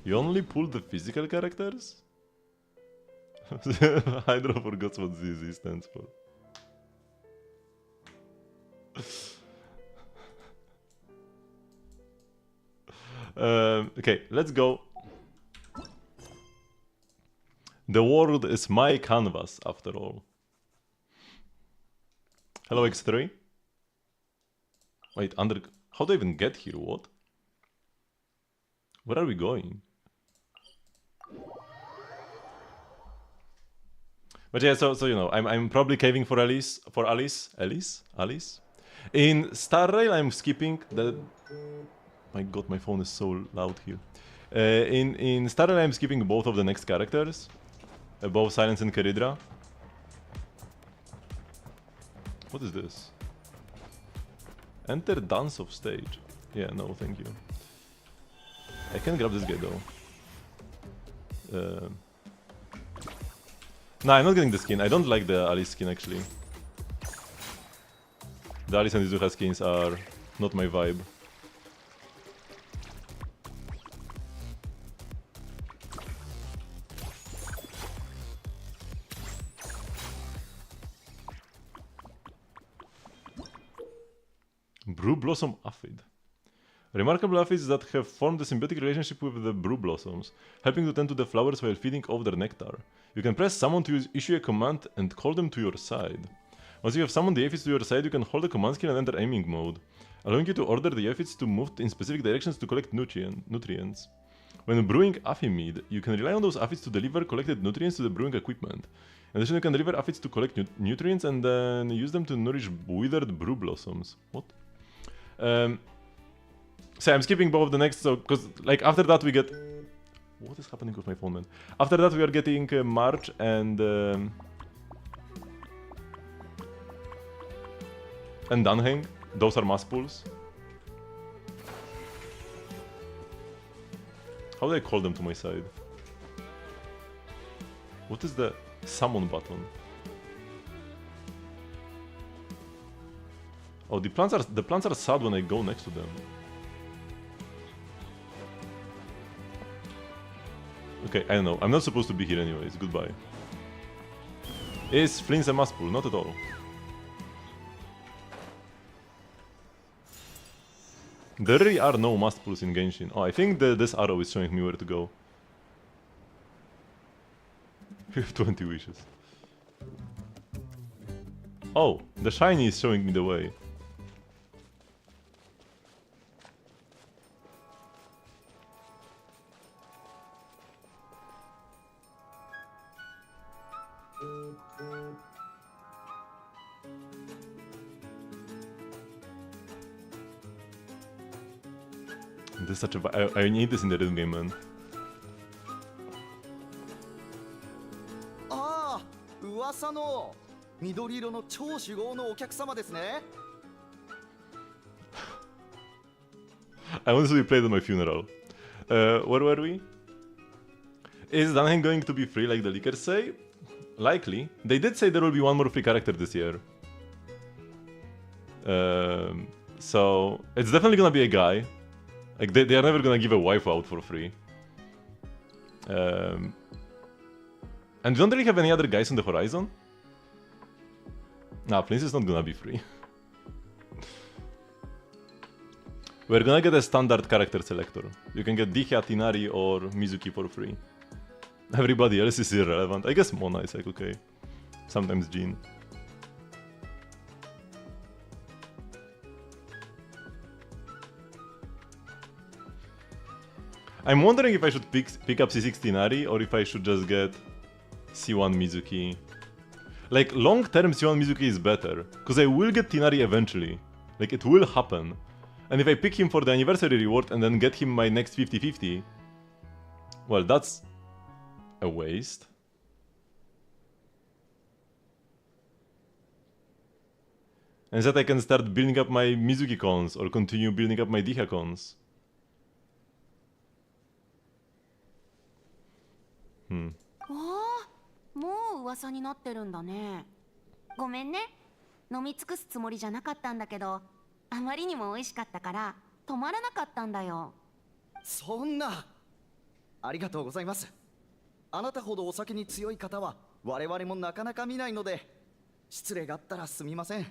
You only pull the physical characters? Hydro forgot what ZZ stands for. Okay, let's go. The world is my canvas, after all. Hello, X3. Wait, how do I even get here? What? Where are we going? But yeah, so you know, I'm probably caving for Alice. Alice. In Star Rail, I'm skipping the. My God, my phone is so loud here. In Star Rail, I'm skipping both of the next characters, both Silence and Keridra. What is this? Enter dance of stage. Yeah, no, thank you. I can grab this guy though. No, I'm not getting the skin. I don't like the Alice skin actually. The Alice and Izuha skins are not my vibe. Brew Blossom Aphid. Remarkable aphids that have formed a symbiotic relationship with the brew blossoms, helping to tend to the flowers while feeding off their nectar. You can press summon to issue a command and call them to your side. Once you have summoned the aphids to your side, you can hold the command skill and enter aiming mode, allowing you to order the aphids to move in specific directions to collect nutrients. When brewing Aphimid, you can rely on those aphids to deliver collected nutrients to the brewing equipment. In addition, you can deliver aphids to collect nutrients and then use them to nourish withered brew blossoms. What? So I'm skipping both of the next, so because like after that we get. What is happening with my phone, man? After that we are getting March and Danheng. Those are mass pools. How do I call them to my side? What is the summon button? Oh, the plants are sad when I go next to them. Okay, I don't know. I'm not supposed to be here anyways. Goodbye. Is Flynn's a must pull? Not at all. There really are no must pulls in Genshin. Oh, I think this arrow is showing me where to go. You have 20 wishes. Oh, the shiny is showing me the way. This is such a... I need this in the rhythm game, man. ああ、噂の緑色の超酒豪のお客様ですね。I honestly played at my funeral. Where were we? Is Danhen going to be free like the leakers say? Likely. They did say there will be one more free character this year. So it's definitely gonna be a guy. Like they are never gonna give a wife out for free. And we don't really have any other guys on the horizon. Nah, Prince is not gonna be free. We're gonna get a standard character selector. You can get Dihya, Tinari, or Mizuki for free. Everybody else is irrelevant. I guess Mona is like okay. Sometimes Jean. I'm wondering if I should pick up C6 Tinari or if I should just get C1 Mizuki. Like, long term C1 Mizuki is better, because I will get Tinari eventually. Like, it will happen. And if I pick him for the anniversary reward and then get him my next 50-50, well, that's a waste. And that I can start building up my Mizuki cons or continue building up my Dihya cons. Hmm. もう噂になってるんだね。ごめんね。飲み尽くすつもりじゃなかったんだけど、あまりにも美味しかったから止まらなかったんだよ。そんな。ありがとうございます。あなたほどお酒に強い方は我々もなかなか見ないので、失礼があったらすみません。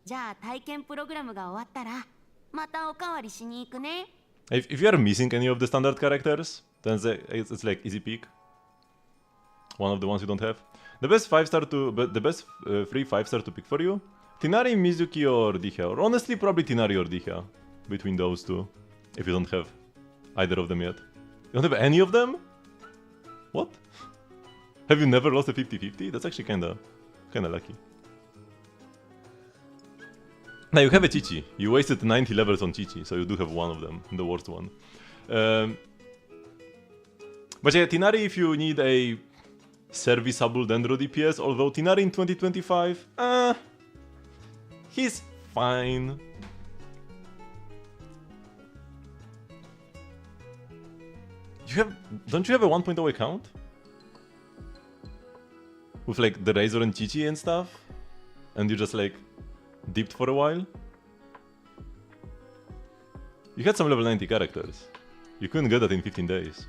じゃあ体験プログラムが終わったらまたおかわりしに行くね。If you are missing any of the standard characters, then it's like easy pick. One of the ones you don't have. The best 5-star to, but the best free 5-star to pick for you: Tinari, Mizuki, or Dihya. Or honestly, probably Tinari or Dihya. Between those two, if you don't have either of them yet. You don't have any of them? What? Have you never lost a 50-50? That's actually kinda lucky. Now you have a Chichi. You wasted 90 levels on Chichi, so you do have one of them, the worst one. But yeah, Tinari if you need a serviceable Dendro DPS, although Tinari in 2025, he's fine. Don't you have a 1.0 account? With like the Razor and Chichi and stuff? And you just like dipped for a while? You had some level 90 characters. You couldn't get that in 15 days.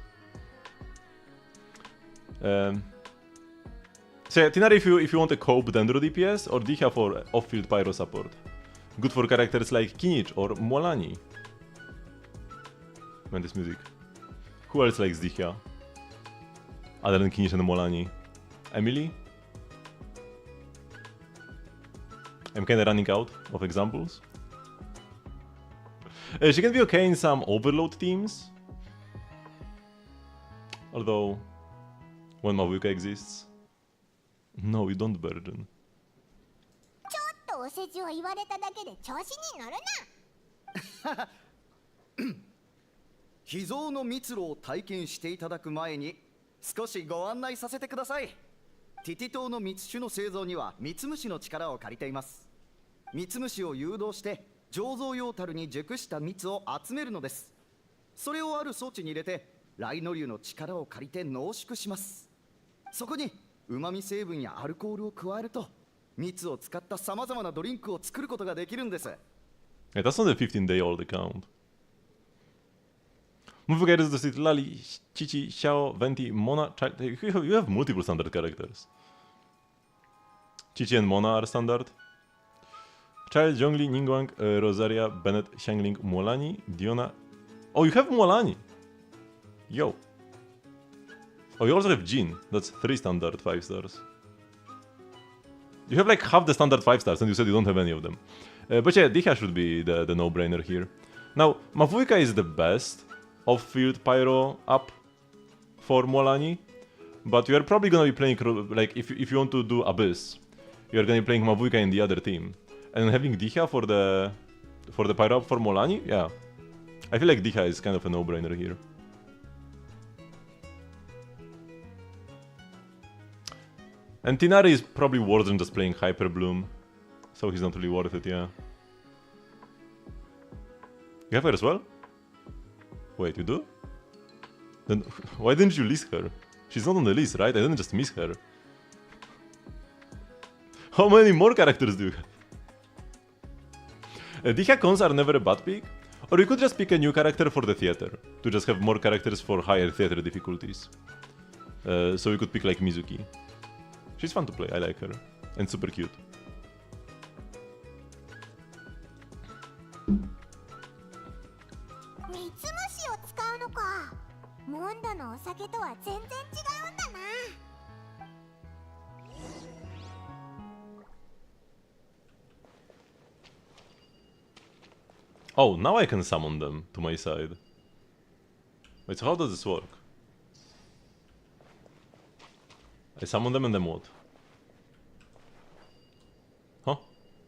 So yeah, Tinari if you want a cope Dendro DPS, or Dihya for off-field pyro support. Good for characters like Kinich or Molani. Man, this music. Who else likes Dihya? Other than Kinich and Molani? Emily? I'm kinda running out of examples. She can be okay in some overload teams. Although, when Mavuka exists. No, you don't, Virgin. ちょっとお世辞を言われただけで調子に乗るな。秘蔵の蜜蝋を体験していただく前に少しご案内させてください。ティティ島の蜜酒の製造には蜜虫の力を借りています。蜜虫を誘導して醸造用樽に熟した蜜を集めるのです。それをある装置に入れてライノリュウの力を借りて濃縮します。そこに旨味成分やアルコールを加えると蜜を使ったさまざまなドリンクを作ることができるんです。Yeah, that's not a 15-day-old account. Mavuka is Lali, Chichi, Xiao, Venti, Mona, Child. You have multiple standard characters. Chichi and Mona are standard. Child, Zhongli, Ningguang, Rosaria, Bennett, Xiangling, Mualani, Diona. Oh, you have Mualani! Yo. Oh, you also have Jin. That's 3 standard 5 stars. You have like half the standard 5 stars, and you said you don't have any of them. But yeah, Dihya should be the no-brainer here. Now, Mavuika is the best off-field pyro up for Mualani, but you are probably gonna be playing, like, if you want to do Abyss, you are gonna be playing Mavuika in the other team. And having Dihya for the pyro up for Mualani, yeah. I feel like Dihya is kind of a no-brainer here. And Tinari is probably worse than just playing Hyper Bloom, so he's not really worth it, yeah. You have her as well? Wait, you do? Then why didn't you list her? She's not on the list, right? I didn't just miss her. How many more characters do you have? Dihya cons are never a bad pick, or you could just pick a new character for the theater, to just have more characters for higher theater difficulties. So you could pick like Mizuki. She's fun to play, I like her. And super cute. ミツムシを使うのか。モンドのお酒とは全然違うんだな。Oh, now I can summon them to my side. Wait, so how does this work? I summon them and then what? Huh?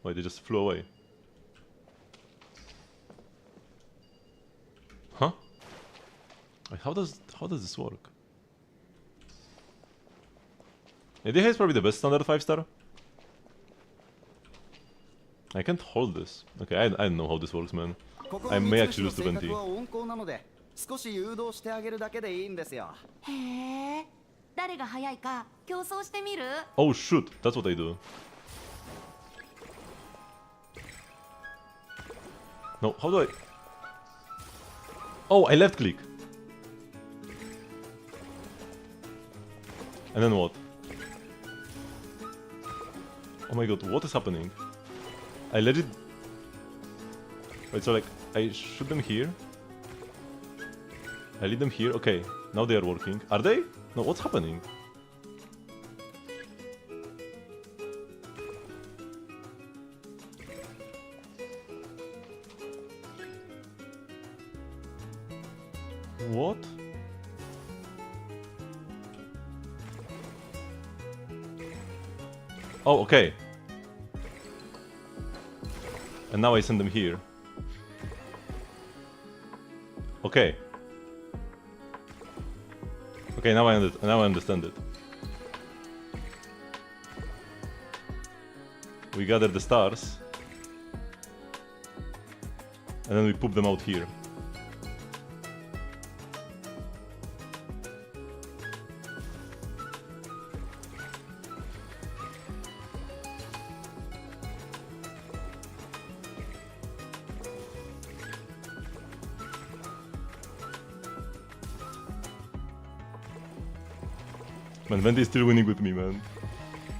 Wait, they just flew away. Huh? Wait, how does this work? Dihya is probably the best standard 5-star. I can't hold this. Okay, I don't know how this works, man. I may actually lose to Venti. 少し誘導してあげるだけでいいんですよ。へえ。誰が早いか競争してみる？ Oh shoot, that's what I do. No, how do I... Oh, I left click. And then what? Oh my god, what is happening? I legit... Wait, so like, I shoot them here. I lead them here. Okay, now they are working. Are they? No, what's happening? What? Oh, okay. And now I send them here. Okay. Okay, now I understand it. We gather the stars. And then we poop them out here. Man, Venti is still winning with me, man.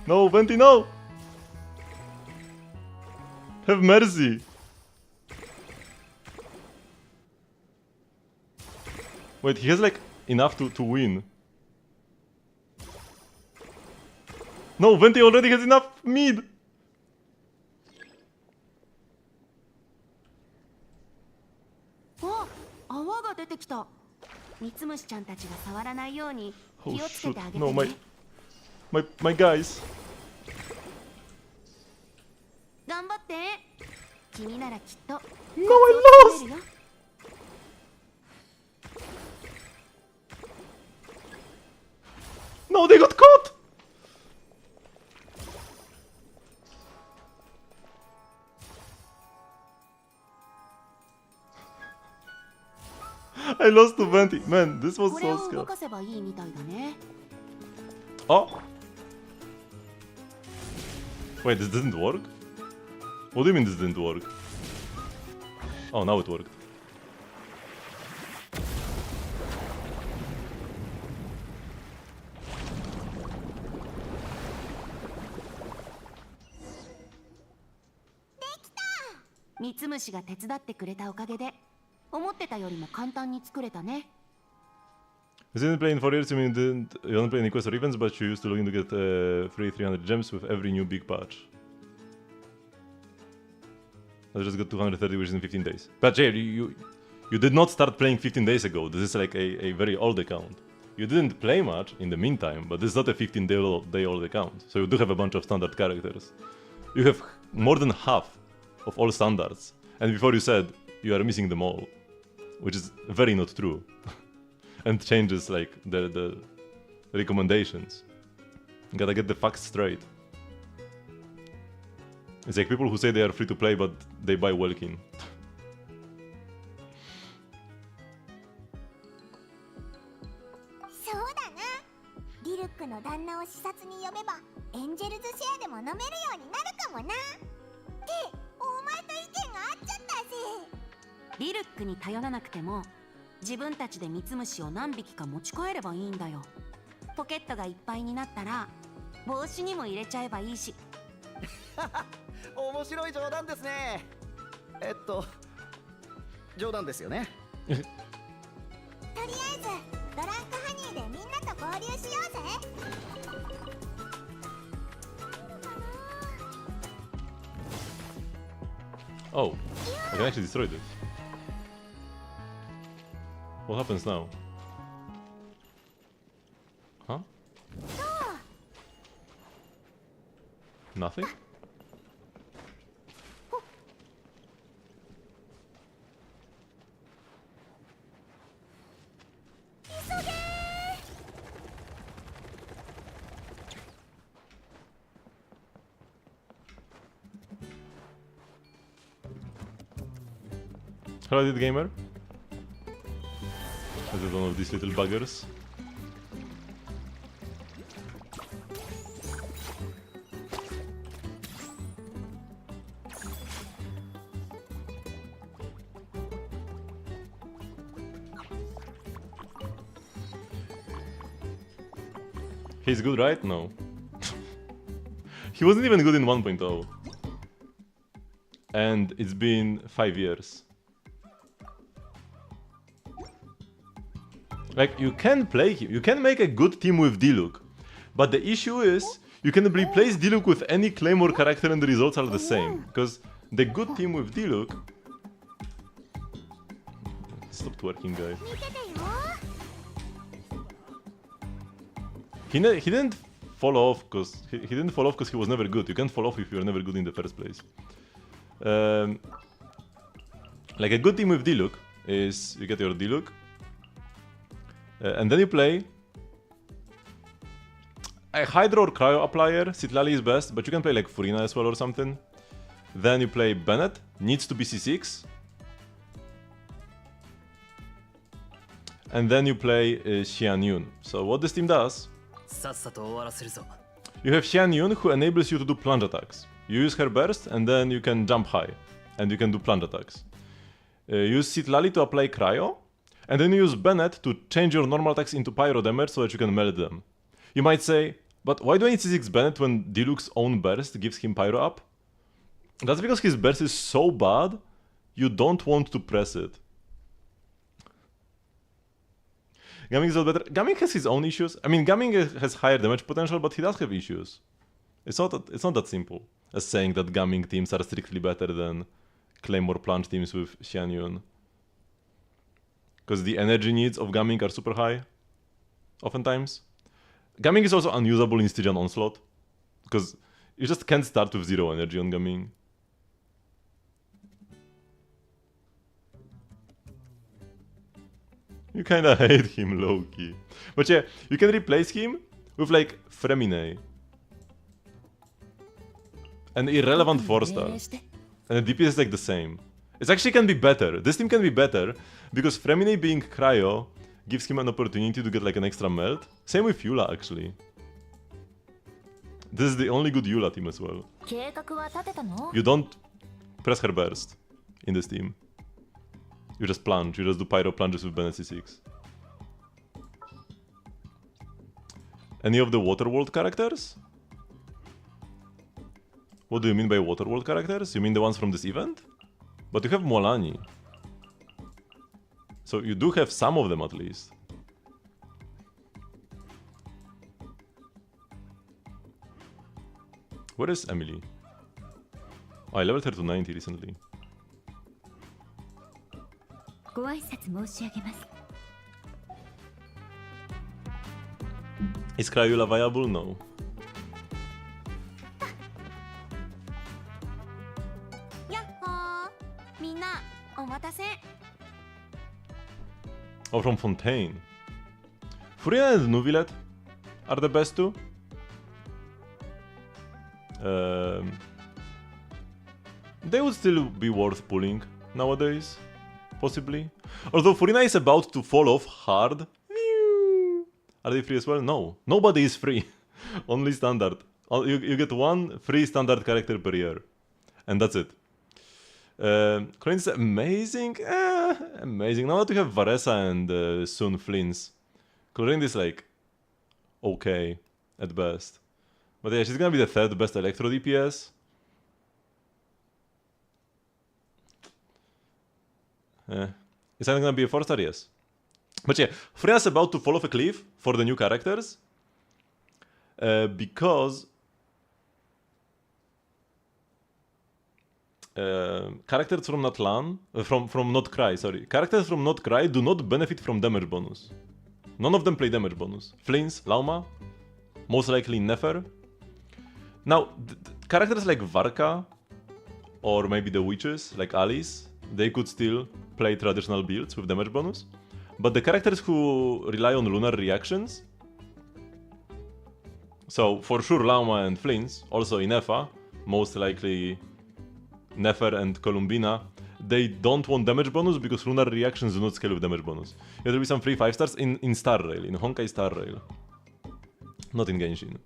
No, Venti, no! Have mercy! Wait, he has like enough to win. No, Venti already has enough mid! Oh, 泡が出てきた。ミツムシちゃんたちが触らないように Oh 気をつけ shoot, てあげて no, ね。 my guys. 頑張って。君ならきっと。 No, I lost! No, they got caught! I lost to Venti. Man, this was これ so を動 scary. かせばいいみたいだね。 Oh! Wait, this didn't work? What do you mean this didn't work? Oh, now it worked. ミツムシが手伝ってくれたおかげで思ってたよりも簡単に作れたね。 You didn't play in 4 years, you don't play any quests or events, but you used to looking to get free 300 gems with every new big patch. I just got 230 wishes in 15 days. But Jay, you did not start playing 15 days ago. This is like a very old account. You didn't play much in the meantime, but this is not a 15-day old account. So you do have a bunch of standard characters. You have more than half of all standards. And before you said you are missing them all, which is very not true. And changes like the recommendations. You gotta get the facts straight. It's like people who say they are free to play, but they buy Welkin. そうだな。リルックの旦那を視察に呼べばエンジェルズシェアでも飲めるようになるかもな。ってお前と意見が合っちゃったぜ。リルックに頼らなくても自分たちでミツムシを何匹か持ち帰ればいいんだよ。ポケットがいっぱいになったら帽子にも入れちゃえばいいし。面白い冗談ですね。冗談ですよね。とりあえずドランクハニーでみんなと合流しようぜ。 Oh, I can actually destroy this. What happens now? Huh? Nothing? Hello, gamer. This is one of these little buggers. He's good, right? No. He wasn't even good in 1.0. And it's been 5 years. Like, you can play him, you can make a good team with Diluc, but the issue is, you can replace Diluc with any Claymore character and the results are the same, because the good team with Diluc... Stop twerking, guy. He didn't fall off because he didn't fall off because he was never good. You can't fall off if you're never good in the first place. Like a good team with Diluc is you get your Diluc, and then you play a Hydro or Cryo Applier. Citlali is best, but you can play like Furina as well or something. Then you play Bennett, needs to be C6. And then you play Xian Yun. So what this team does, you have Xian Yun who enables you to do plunge attacks. You use her burst and then you can jump high and you can do plunge attacks. Use Citlali to apply Cryo, and then you use Bennett to change your normal attacks into pyro damage so that you can melt them. You might say, but why do I need C6 Bennett when Diluc's own burst gives him pyro up? That's because his burst is so bad, you don't want to press it. Gaming is a lot better. Gaming has his own issues. I mean, Gaming has higher damage potential, but he does have issues. It's not that simple as saying that Gaming teams are strictly better than Claymore Plunge teams with Xian Yun. Because the energy needs of Gaming are super high, oftentimes. Gaming is also unusable in Stygian Onslaught, because you just can't start with 0 energy on Gaming. You kinda hate him low-key. But yeah, you can replace him with like Fremine. An irrelevant 4-star. And the DPS is like the same. It actually can be better. This team can be better because Fremine being Cryo gives him an opportunity to get like an extra melt. Same with Eula actually. This is the only good Eula team as well. You don't press her burst in this team. You just plunge, you just do pyro plunges with Bennett C6. Any of the Waterworld characters? What do you mean by Waterworld characters? You mean the ones from this event? But you have Mualani. So you do have some of them at least. Where is Emily? Oh, I leveled her to 90 recently. ご挨拶申し上げます。 Is Cryula viable? No. やっほー、みんなお待たせ。 Oh, from Fontaine. Furina and Nuvilet are the best two. They would still be worth pulling nowadays, possibly. Although Furina is about to fall off hard. Are they free as well? No. Nobody is free. Only standard. You get one free standard character per year. And that's it. Colin is amazing. Amazing. Now that we have Varesa and soon Flins, Chlorine is like okay at best. But yeah, she's gonna be the third best Electro DPS. Is that gonna be a 4-star? Yes. But yeah, Freya's about to fall off a cliff for the new characters. Because characters from Natlan, from Not Cry, sorry. Characters from Not Cry do not benefit from damage bonus. None of them play damage bonus. Flins, Lauma, most likely Nefer. Now, characters like Varka, or maybe the witches, like Alice, they could still play traditional builds with damage bonus. But the characters who rely on lunar reactions, so for sure Lauma and Flins, also Inefa, most likely Nefer and Columbina, they don't want damage bonus because lunar reactions do not scale with damage bonus. There will be some free 5-stars in Star Rail, in Honkai Star Rail. Not in Genshin.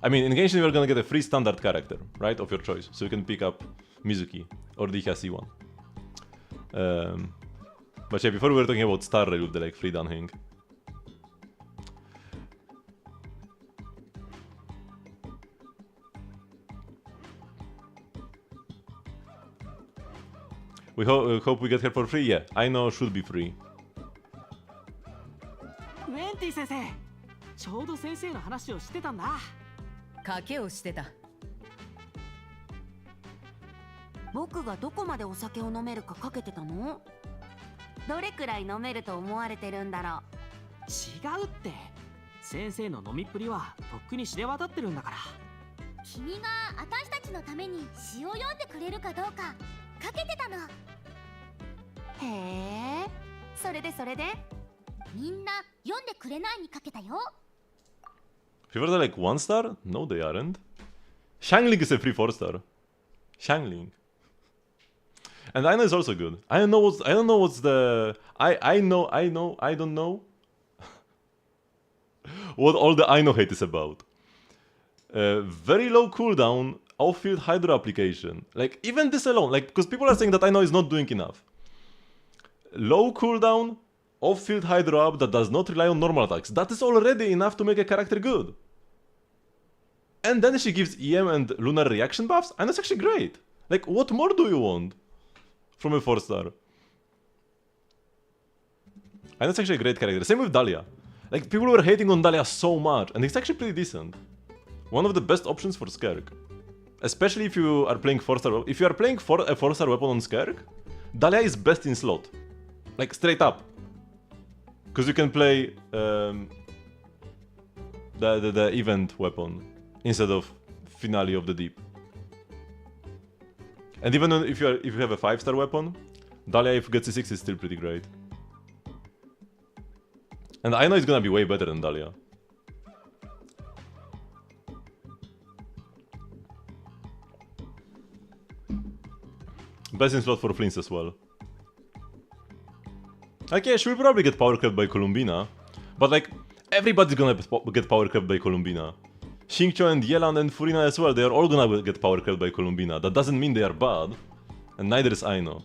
I mean, in Genshin you're gonna get a free standard character, right, of your choice. So you can pick up Mizuki or the C1. But yeah, before we were talking about Star Rail with the like free Dunhing. We hope we get her for free. Yeah, I know should be free. ウェンティ先生、ちょうど先生の話をしてたんだ。賭けをしてた。僕がどこまでお酒を飲めるかかけてたの？どれくらい飲めると思われてるんだろう？違うって。先生の飲みっぷりはとっくに知れ渡ってるんだから。君が私たちのために詩を読んでくれるかどうかかけてたの。へえ、それでみんな読んでくれないにかけたよ。Fevers are like 1-star? No, they aren't. Xiangling is a free 4-star. Xiangling. And Aino is also good. I don't know what's the I don't know what all the Aino hate is about. Very low cooldown off-field Hydro application. Like even this alone, like because people are saying that Aino is not doing enough. Low cooldown off-field Hydro up that does not rely on normal attacks. That is already enough to make a character good. And then she gives EM and lunar reaction buffs, and that's actually great. Like, what more do you want from a 4-star? And that's actually a great character. Same with Dahlia. Like, people were hating on Dahlia so much, and it's actually pretty decent. One of the best options for Skerk. Especially if you are playing 4-star. If you are playing a 4-star weapon on Skerk, Dahlia is best in slot. Like, straight up. Because you can play the event weapon instead of Finale of the Deep. And even if you have a 5-star weapon, Dahlia if you get C6 is still pretty great. And I know it's gonna be way better than Dahlia. Best in slot for Flins as well. Like, yeah, she will probably get power crept by Columbina, but like, everybody's gonna get power crept by Columbina. Xingqiu and Yelan and Furina as well, they are all gonna get power crept by Columbina. That doesn't mean they are bad, and neither is Aino.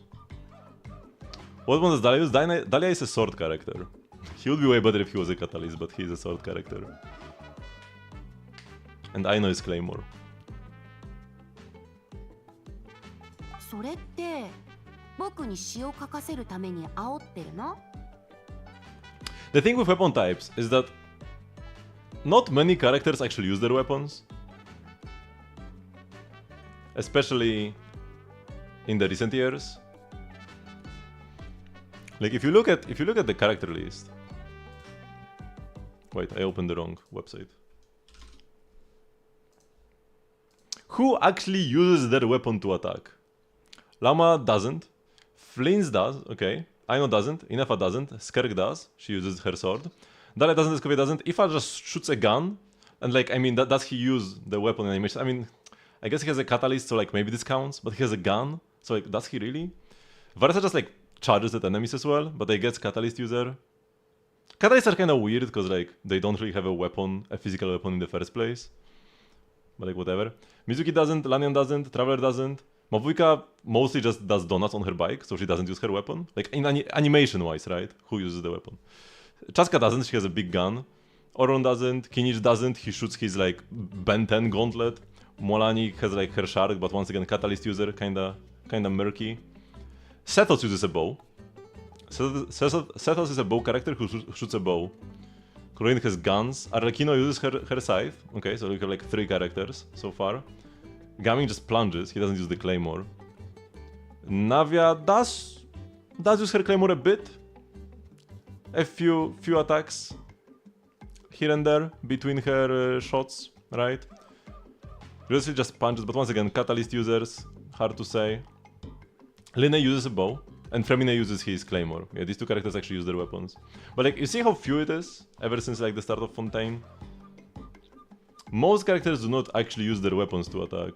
What one does Dahlia use? Dahlia is a sword character. He would be way better if he was a catalyst, but he's a sword character. And Aino is Claymore. それって僕に詩を書かせるために煽ってるの？ The thing with weapon types is that not many characters actually use their weapons. Especially in the recent years. Like if you look at the character list. Wait, I opened the wrong website. Who actually uses their weapon to attack? Llama doesn't. Flins does, okay. Aino doesn't. Inefa doesn't. Skerk does. She uses her sword. Dale doesn't. Escovia doesn't. Ifa just shoots a gun. And like, I mean, does he use the weapon animation? I mean, I guess he has a catalyst, so like maybe this counts. But he has a gun, so like, does he really? Varesa just like charges at enemies as well, but I guess catalyst user. Catalysts are kind of weird because like they don't really have a weapon, a physical weapon in the first place. But like whatever. Mizuki doesn't, Lanyan doesn't, Traveler doesn't. Mavuika mostly just does donuts on her bike, so she doesn't use her weapon. Like in animation-wise, right? Who uses the weapon? Chaska doesn't, she has a big gun. Oron doesn't, Kinich doesn't, he shoots his like Ben 10 gauntlet. Molani has like her shark, but once again catalyst user, kinda murky. Sethos uses a bow. Sethos is a bow character who shoots a bow. Kuroin has guns. Arlecchino uses her scythe. Okay, so we have like 3 characters so far. Gaming just plunges, he doesn't use the claymore. Navia does use her claymore a bit. A few attacks here and there between her shots, right? Usually just punches, but once again, catalyst users, hard to say. Line uses a bow, and Fremine uses his claymore. Yeah, these 2 characters actually use their weapons. But like, you see how few it is, ever since like the start of Fontaine? Most characters do not actually use their weapons to attack.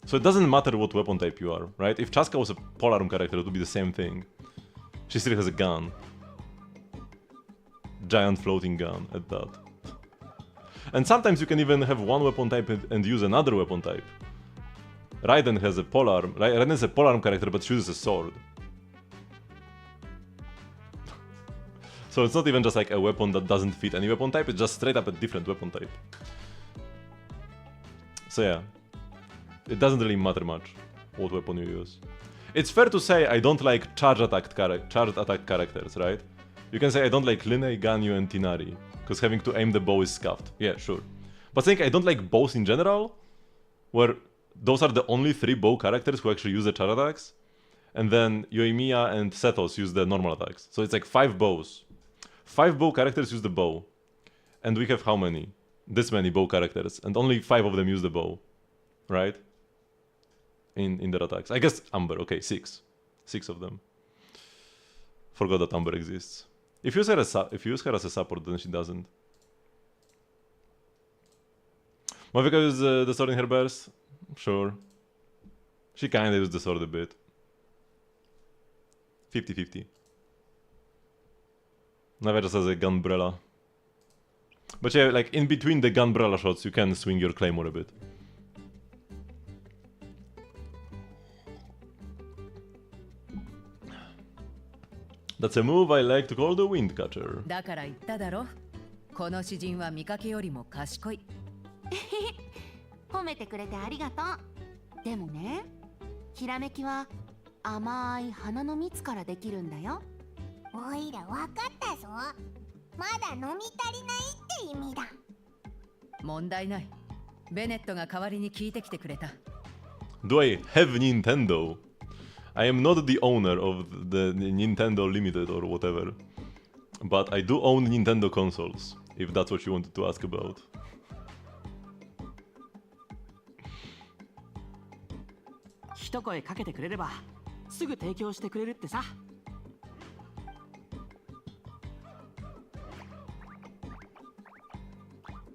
So it doesn't matter what weapon type you are, right? If Chaska was a polearm character, it would be the same thing. She still has a gun. Giant floating gun at that. And sometimes you can even have one weapon type and use another weapon type. Raiden has a polearm. Raiden is a polearm character, but she uses a sword. So it's not even just like a weapon that doesn't fit any weapon type, it's just straight up a different weapon type. So yeah, it doesn't really matter much what weapon you use. It's fair to say I don't like charged attack characters, right? You can say I don't like Line, Ganyu, and Tinari, because having to aim the bow is scuffed. Yeah, sure. But saying I don't like bows in general, where those are the only 3 bow characters who actually use the charge attacks, and then Yoimiya and Sethos use the normal attacks. So it's like 5 bows. 5 bow characters use the bow. And we have how many? This many bow characters, and only 5 of them use the bow. Right? In their attacks. I guess Amber, okay, 6. 6 of them. Forgot that Amber exists. If you use her as a support, then she doesn't. Mavica uses the sword in her burst? Sure. She kinda used the sword a bit. 50-50. Navia just has a gunbrella. But yeah, like in between the gunbrella shots, you can swing your claymore a bit. That's a move I like to call the Windcatcher. だから言っただろ。この詩人は見かけよりも賢い。褒めてくれてありがとう。でもね、ひらめきは甘い花の蜜からできるんだよ。おいらわかったぞ。まだ飲み足りないって意味だ。問題ない。ベネットが代わりに聞いてきてくれた。Do I have Nintendo? I am not the owner of the Nintendo Limited or whatever. But I do own Nintendo consoles, if that's what you wanted to ask about. 一声かけてくれればすぐ提供してくれるってさ。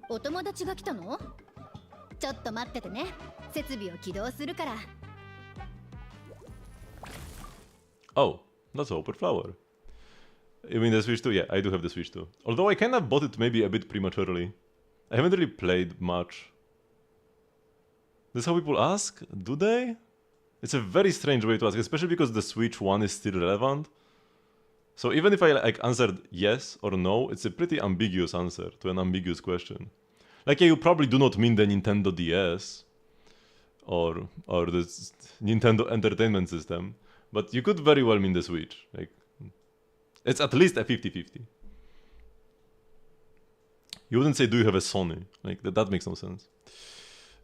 お友達が来たの？ちょっと待っててね。設備を起動するから。Oh, that's a Hopper Flower. You mean the Switch 2? Yeah, I do have the Switch 2. Although I kinda bought it maybe a bit prematurely. I haven't really played much. That's how people ask? Do they? It's a very strange way to ask, especially because the Switch 1 is still relevant. So even if I like answered yes or no, it's a pretty ambiguous answer to an ambiguous question. Like, yeah, you probably do not mean the Nintendo DS or the Nintendo Entertainment System, But you could very well mean the Switch. Like, it's at least a 50-50. You wouldn't say, do you have a Sony? Like, that makes no sense.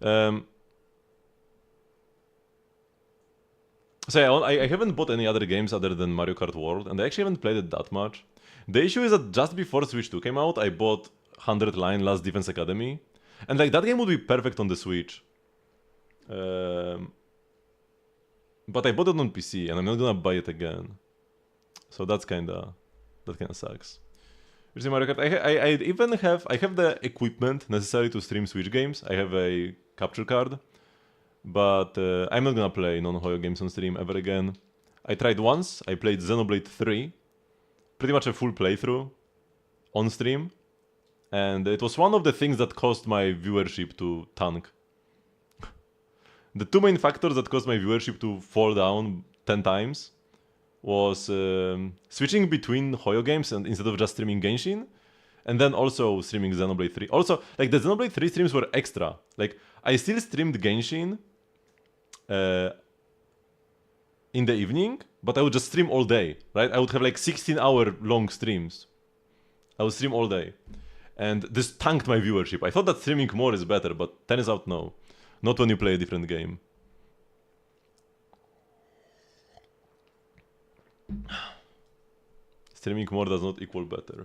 So I haven't bought any other games other than Mario Kart World, and I actually haven't played it that much. The issue is that just before Switch 2 came out, I bought 100 Line Last Defense Academy, and like that game would be perfect on the Switch. But I bought it on PC, and I'm not gonna buy it again. So that kinda sucks. Mario Kart. I have the equipment necessary to stream Switch games. I have a capture card, but I'm not gonna play non-Hoyo games on stream ever again. I tried once. I played Xenoblade 3, pretty much a full playthrough on stream, and it was one of the things that caused my viewership to tank. The two main factors that caused my viewership to fall down 10 times was switching between Hoyo games and instead of just streaming Genshin, and then also streaming Xenoblade 3. Also, like the Xenoblade 3 streams were extra. Like, I still streamed Genshin in the evening, but I would just stream all day, right? I would have like 16-hour long streams. I would stream all day. And this tanked my viewership. I thought that streaming more is better, but turns out no. Not when you play a different game. Streaming more does not equal better. トリッ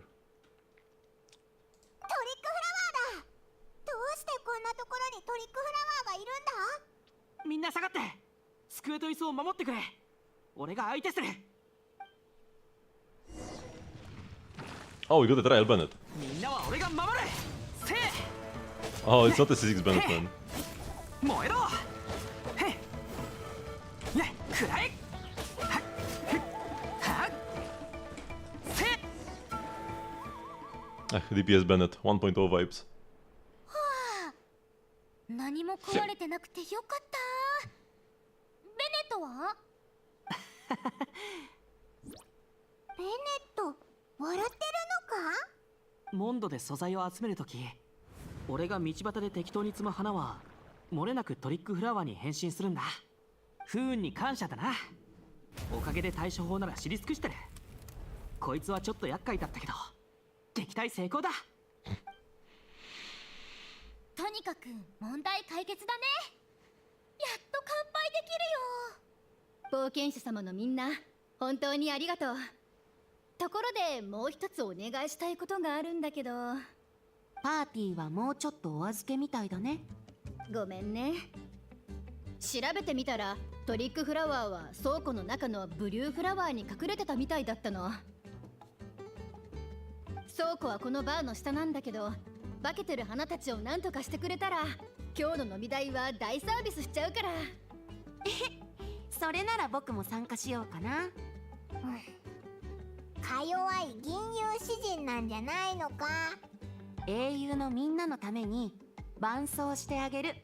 クフラワーだ。どうしてこんなところにトリックフラワーがいるんだ？みんな下がって。机と椅子を守ってくれ。俺が相手する。Oh, we got a trial Bennett. みんなは俺が守る。せー。Oh, it's not a 6 Bennett then. 燃えろ。へっ。ね、くらえ。はっ。はっ。せー。DPS Bennett, 1.0 vibes. 何も壊れてなくてよかった。ベネットは？ベネット、笑ってるのか？モンドで素材を集めるとき、俺が道端で適当に摘む花は漏れなくトリックフラワーに変身するんだ。不運に感謝だな。おかげで対処法なら知り尽くしてる。こいつはちょっと厄介だったけど撃退成功だ。とにかく問題解決だね。やっと乾杯できるよ。冒険者様のみんな、本当にありがとう。ところでもう一つお願いしたいことがあるんだけど。パーティーはもうちょっとお預けみたいだね。ごめんね。調べてみたらトリックフラワーは倉庫の中のブリューフラワーに隠れてたみたいだったの。倉庫はこのバーの下なんだけど、化けてる花たちを何とかしてくれたら今日の飲み代は大サービスしちゃうから。それなら僕も参加しようかな。か弱い銀融詩人なんじゃないのか。英雄のみんなのために伴走してあげる。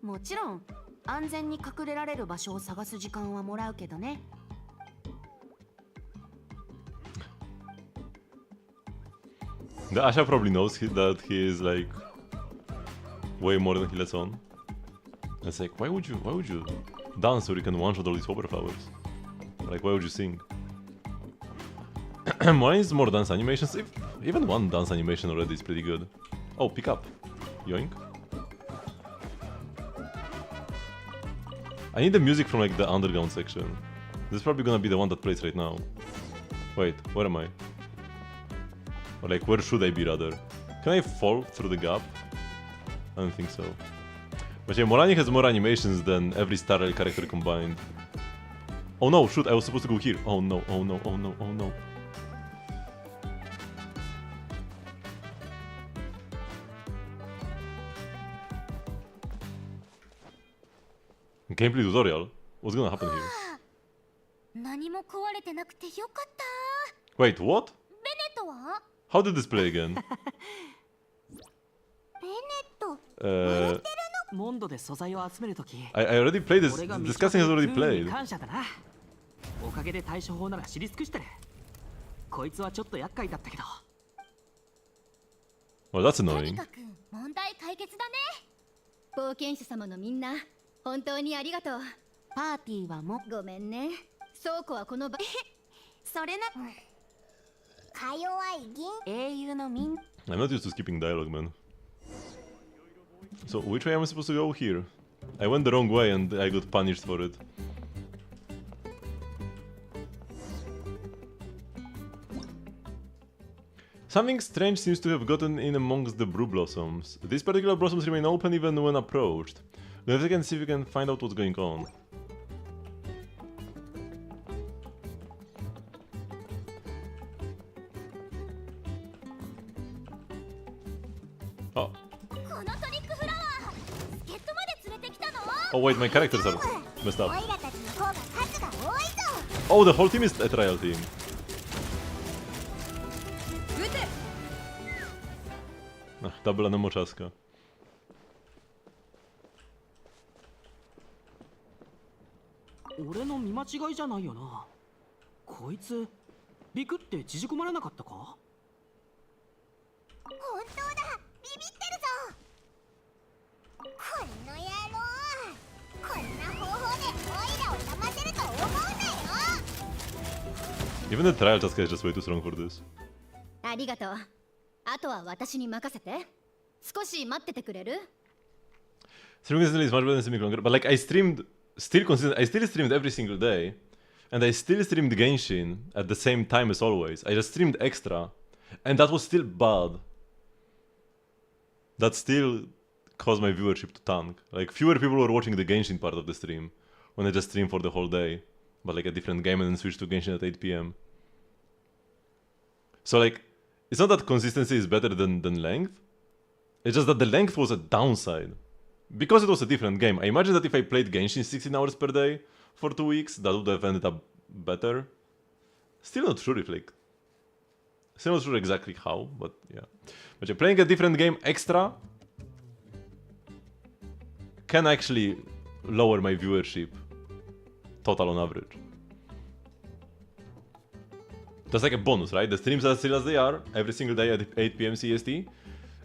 もちろん安全に隠れられる場所を探す時間はもらうけどね。The Asha probably knows that he is like way more than he lets on. It's like, why would you dance so you can one-shot all these hover flowers? Like, why would you sing? Why is more dance animations? Even one dance animation already is pretty good. Oh, pick up. Yoink. I need the music from like the underground section. This is probably gonna be the one that plays right now. Wait, where am I? Or like, where should I be rather? Can I fall through the gap? I don't think so. But yeah, Morani has more animations than every Star Rail character combined. Oh no, shoot, I was supposed to go here. Oh no, oh no, oh no, oh no. Gameplay tutorial? What's gonna happen here? 何も壊れてなくてよかった。 Wait, what? ベネットは？ How did this play again? ベネット。モンドで素材を集めるとき、 I already played this. 俺が Discussing has already 不運に played. 感謝だな。おかげで対処法なら知り尽くしてる。こいつはちょっと厄介だったけど。Well, that's とに annoying. かく問題解決だね。冒険者様のみんな、本当にありがとう。パーティーはもうごめんね。倉庫はこの場それなか弱い銀英雄の民 I'm not used to skipping dialogue, man. So, which way am I supposed to go here? I went the wrong way and I got punished for it. Something strange seems to have gotten in amongst the brew blossoms. These particular blossoms remain open even when approached. Let's again see if we can find out what's going on. Oh. このトリックフラワー助っ人まで連れてきたの Oh wait, my characters are messed オ up. イラたちの方が数が多いぞ Oh, the whole team is a trial team. 撃て Ach, ta była namoczaska. 俺の見間違いじゃないよな。こいつビクって縮こまらなかったか？本当だビビってるぞこの野郎こんな方法でオイラを騙せると思うなよ Even the trial task is just way too strong for this. ありがとう。あとは私に任せて。少し待っててくれる？ Streaming consistently is much better than streaming longer, but like I streamed still consistent. I still streamed every single day, and I still streamed Genshin at the same time as always. I just streamed extra, and that was still bad. That still caused my viewership to tank. Like fewer people were watching the Genshin part of the stream when I just streamed for the whole day, but like a different game and then switched to Genshin at 8 p.m. So like, it's not that consistency is better than length. It's just that the length was a downside. Because it was a different game. I imagine that if I played Genshin 16 hours per day for 2 weeks, that would have ended up better. Still not sure if like... Still not sure exactly how, but yeah. But yeah, playing a different game extra can actually lower my viewership total on average. That's like a bonus, right? The streams are still as they are, every single day at 8 p.m. CST.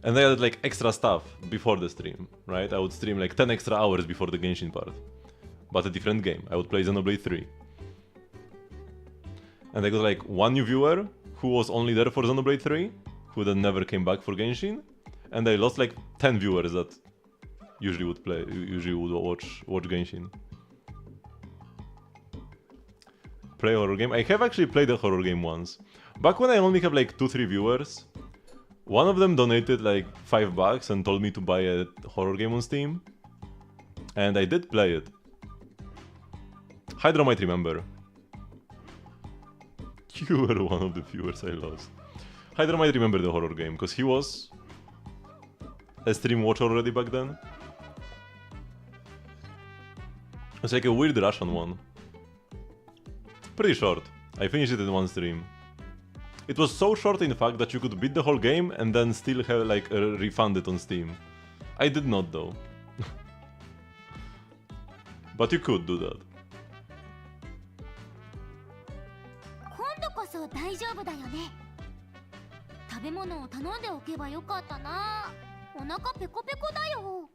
And I added like extra stuff before the stream, right? I would stream like 10 extra hours before the Genshin part. But a different game. I would play Xenoblade 3. And I got like one new viewer who was only there for Xenoblade 3, who then never came back for Genshin. And I lost like 10 viewers that usually would watch Genshin. Play a horror game. I have actually played a horror game once. Back when I only have like 2-3 viewers. One of them donated like $5 and told me to buy a horror game on Steam. And I did play it. Hydra might remember. You were one of the viewers I lost. Hydra might remember the horror game, because he was a stream watcher already back then. It's like a weird Russian one. Pretty short. I finished it in one stream. It was so short in fact that you could beat the whole game and then still have like refund it on Steam. I did not though. But you could do that. 今度こそ大丈夫だよね食べ物を頼んでおけばよかったなお腹ペコペコだよ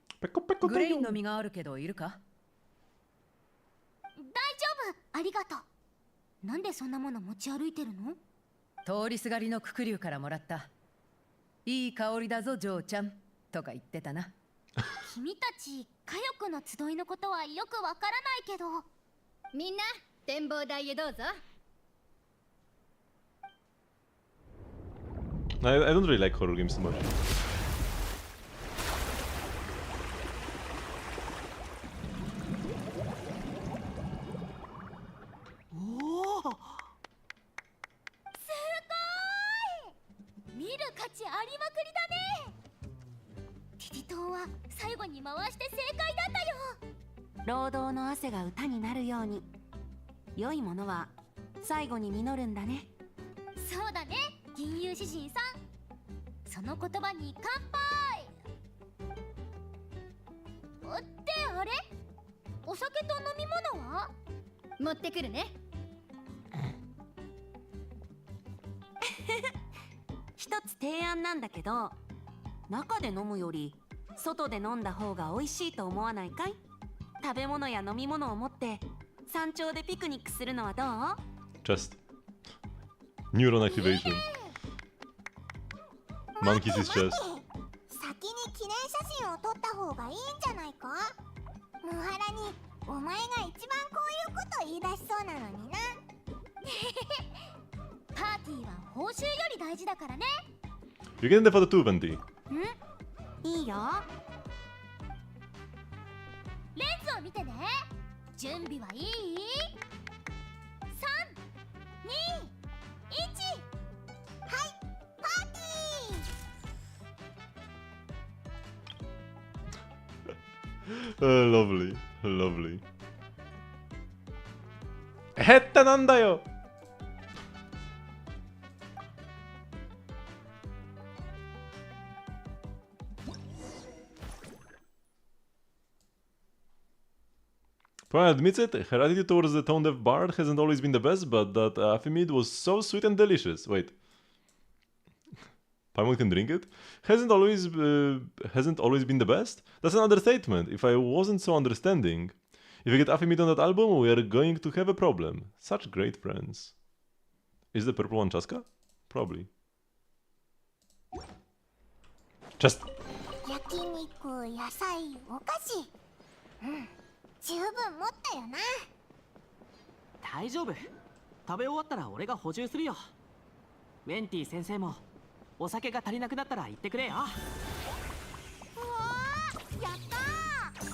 グレインの実があるけどいるか？大丈夫ありがとうなんでそんなもの持ち歩いてるの通りすがりのククリュウからもらった。いい香りだぞジョーちゃんとか言ってたな。君たち火力の集いのことはよくわからないけどみんな展望台へどうぞ。I don't really like horror games too much. Oh! 見る価値ありまくりだねティティ島は最後に回して正解だったよ労働の汗が歌になるように良いものは最後に実るんだねそうだね銀融詩人さんその言葉に乾杯ってあれお酒と飲み物は持ってくるね。一つ提案なんだけど中で飲むより外で飲んだ方が美味しいと思わないかい食べ物や飲み物を持って山頂でピクニックするのはどう？ Chest. Neuron activation. Monkey sees chest. 先に記念写真を撮った方がいいんじゃないか？野原にお前が一番こういうこと言い出しそうなのにな。パーティーは報酬より大事だからね。 You get in there for the 220. いいよ。レンズを見てね。準備はいい？ 3、2、1。はい、パーティー。Lovely. Lovely. ってなんだよ。Prime admits it, her attitude towards the tone-deaf bard hasn't always been the best, but that Afimid was so sweet and delicious. Wait. Paimon can drink it? Hasn't always been the best? That's an understatement. If I wasn't so understanding. If we get Afimid on that album, we are going to have a problem. Such great friends. Is the purple one Chaska? Probably. Just. 焼肉、野菜、お菓子。十分持ったよな。大丈夫。食べ終わったら俺が補充するよ。ウェンティ先生もお酒が足りなくなったら言ってくれよ。うわー、やったー。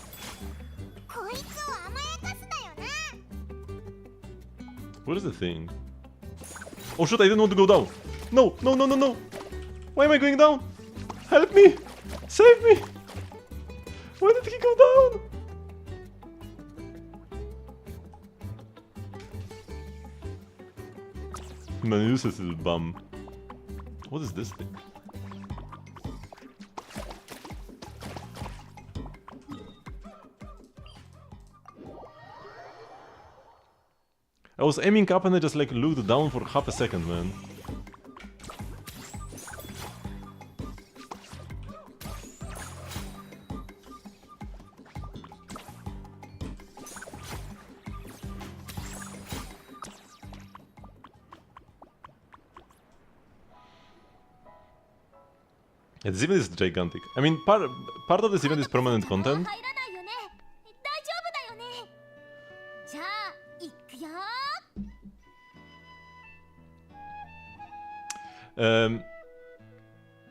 こいつを甘やかすなよな。 What is the thing? Oh shit, I didn't want to go down. No, no, no, no, no. Why am I going down? Help me! Save me! Why did he go down? Man, useless little bum. What is this thing? I was aiming up and I just like looked down for half a second, man. Yeah, this event is gigantic. I mean, part of this event is permanent content. 入らないよね。大丈夫だよね。じゃあ、行くよ。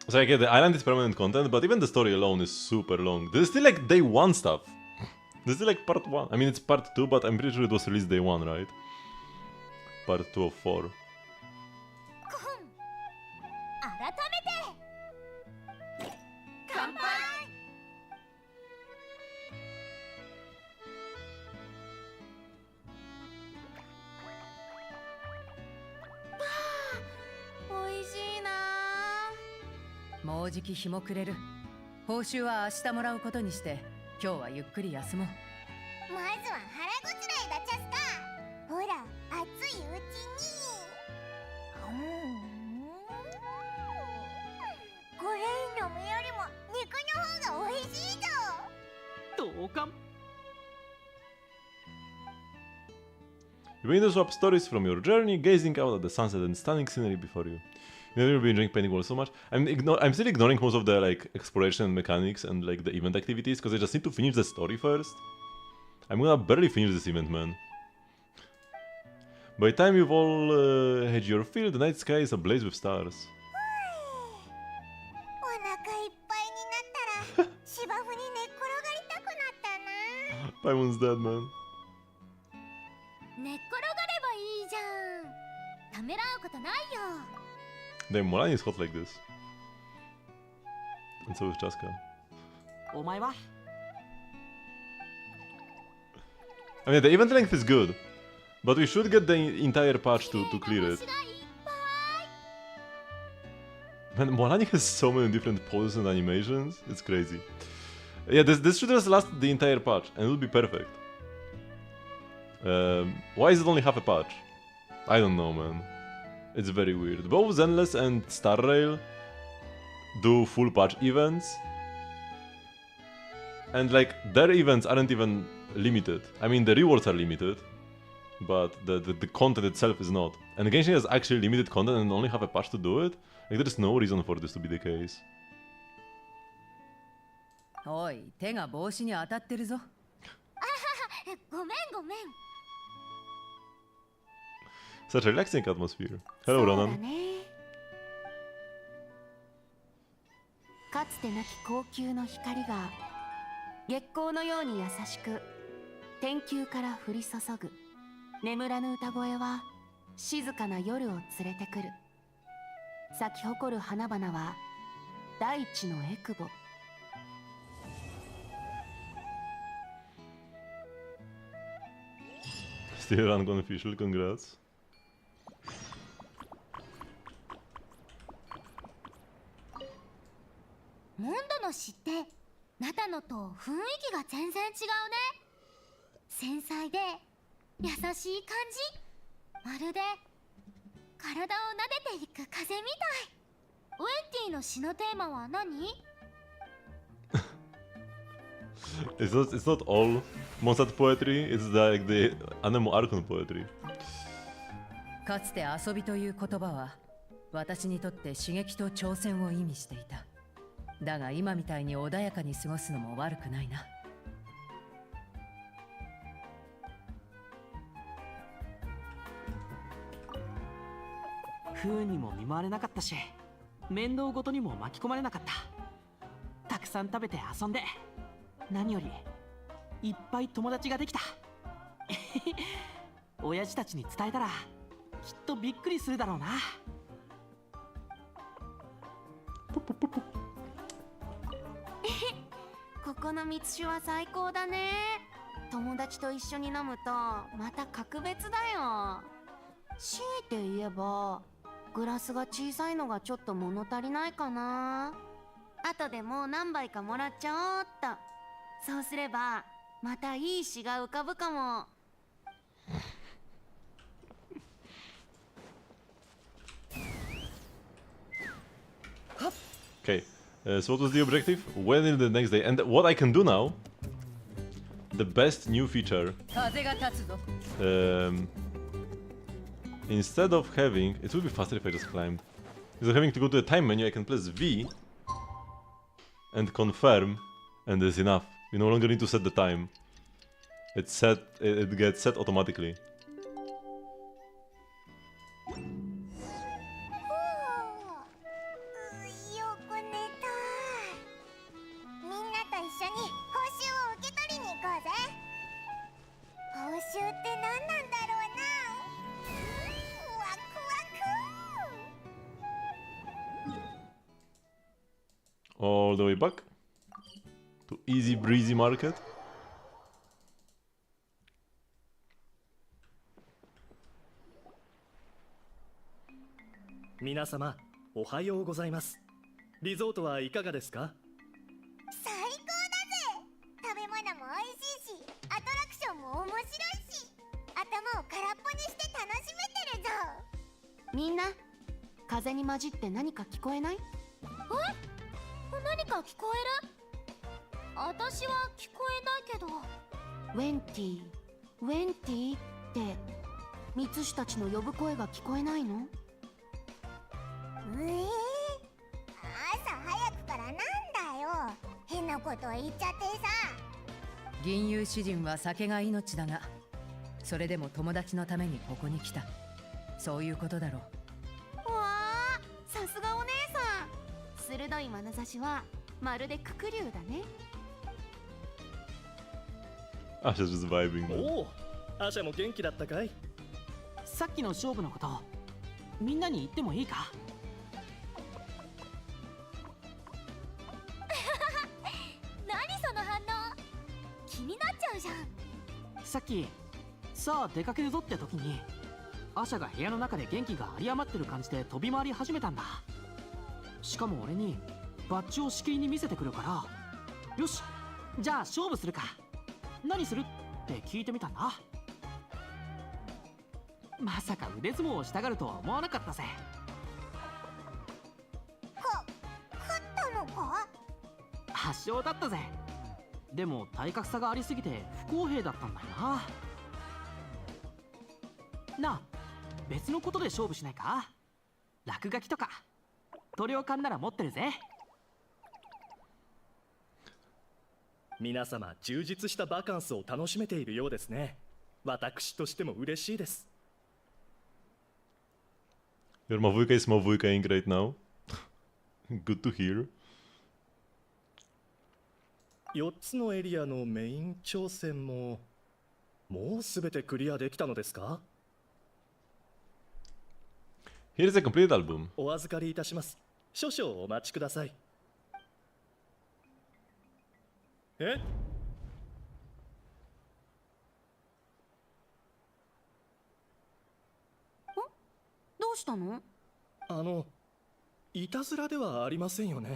So I get the island is permanent content, but even the story alone is super long. This is still like day 1 stuff. This is still like part 1. I mean, it's part 2, but I'm pretty sure it was released day 1, right? Part 2 of 4. 改めて。乾杯。おいしいな。もうじき日も暮れる。報酬は明日もらうことにして、今日はゆっくり休もう。まずは腹ごしらえだ、チャスカ。ほら、熱いうちに。これ飲むよりも肉の方が美味しいぞ。同感。 You may swap stories from your journey, gazing out at the sunset and stunning scenery before you. You never been enjoying painting walls so much. I'm still ignoring most of the like exploration mechanics and like the event activities because I just need to finish the story first. I'm gonna barely finish this event, man. By the time you've all had your fill, the night sky is ablaze with stars. お腹いっぱいになったら芝生に寝っ転がりたくなったな。 Paimon's dead, man. 寝っ転がればいいじゃん。ためらうことないよ。 Damn, Molani is hot like this. And so is Chaska. お前は I mean, the event length is good, but we should get the entire patch to clear it. 星がいっぱい。 Man, Molani has so many different poses and animations. It's crazy. Yeah, this should just last the entire patch, and it will be perfect. Why is it only half a patch? I don't know, man. It's very weird. Both Zenless and Star Rail do full patch events. And like, their events aren't even limited. I mean, the rewards are limited. but the content itself is not. And Genshin has actually limited content and only have a patch to do it. Like there is no reason for this to be the case. おい、手が帽子に当たってるぞ。ごめんごめん。 Such a relaxing atmosphere. Hello, そうだ Ronan. ね。かつてなき高級の光が月光のように優しく天空から降り注ぐ眠らぬ歌声は静かな夜を連れてくる。咲き誇る花々は大地のエクボ。Still unofficial, congrats. モンドの詩ってナタノと雰囲気が全然違うね。繊細で優しい感じ。まるで体を撫でていく風みたい。ウェンティの詩のテーマは何？ It's not all Mozart poetry, it's like the Anemo Archon poetry. かつて遊びという言葉は私にとって刺激と挑戦を意味していた。だが今みたいに穏やかに過ごすのも悪くないな。不運にも見舞われなかったし、面倒ごとにも巻き込まれなかった。たくさん食べて遊んで、何よりいっぱい友達ができた。親父たちに伝えたらきっとびっくりするだろうな。ここの蜜酒は最高だね。友達と一緒に飲むとまた格別だよ。強いて言えばグラスが小さいのがちょっと物足りないかな。後でもう何杯かもらっちゃおうっと。そうすればまたいい詩が浮かぶかも。Okay, so what was the objective? When in the next day? And what I can do now, the best new feature, 風が立つぞ。 instead of having, it would be faster if I just climbed. Instead of having to go to the time menu, I can press V and confirm, and that's enough. You no longer need to set the time. It's set, it gets set automatically. よく寝た。みんなと一緒に報酬を受け取りに行こうぜ。報酬って何なんだろうな。ワクワク。 All the way back to Easy Breezy Market. 皆様おはようございます。リゾートはいかがですか？最高だぜ。食べ物も美味しいし、アトラクションも面白いし、頭を空っぽにして楽しめてるぞ。みんな風に混じって何か聞こえない？え？何か聞こえる？私は聞こえないけど。ウェンティウェンティって蜜酒たちの呼ぶ声が聞こえないの？朝早くからなんだよ。変なこと言っちゃってさ。銀融詩人は酒が命だが、それでも友達のためにここに来た。そういうことだろう。わあ、さすがお姉さん。鋭い眼差しはまるで黒龍だね。Asha's just vibing. Man. おお、アシャも元気だったかい？さっきの勝負のことみんなに言ってもいいか？何その反応。気になっちゃうじゃん。さっきさあ出かけるぞって時にアシャが部屋の中で元気が有り余ってる感じで飛び回り始めたんだ。しかも俺にバッジをしきりに見せてくるから、よしじゃあ勝負するか、何するって聞いてみたんだ。まさか腕相撲をしたがるとは思わなかったぜ。勝ったのか？圧勝だったぜ。でも体格差がありすぎて不公平だったんだよな。なあ、別のことで勝負しないか？落書きとか塗料缶なら持ってるぜ。皆様充実したバカンスを楽しめているようですね。私としても嬉しいです。 Your Mavuika is Mavuikaing right now. Good to hear. 4つのエリアのメイン挑戦ももうすべてクリアできたのですか？ Here is a complete album. お預かりいたします。少々お待ちください。え？どうしたの？いたずらではありませんよね。ど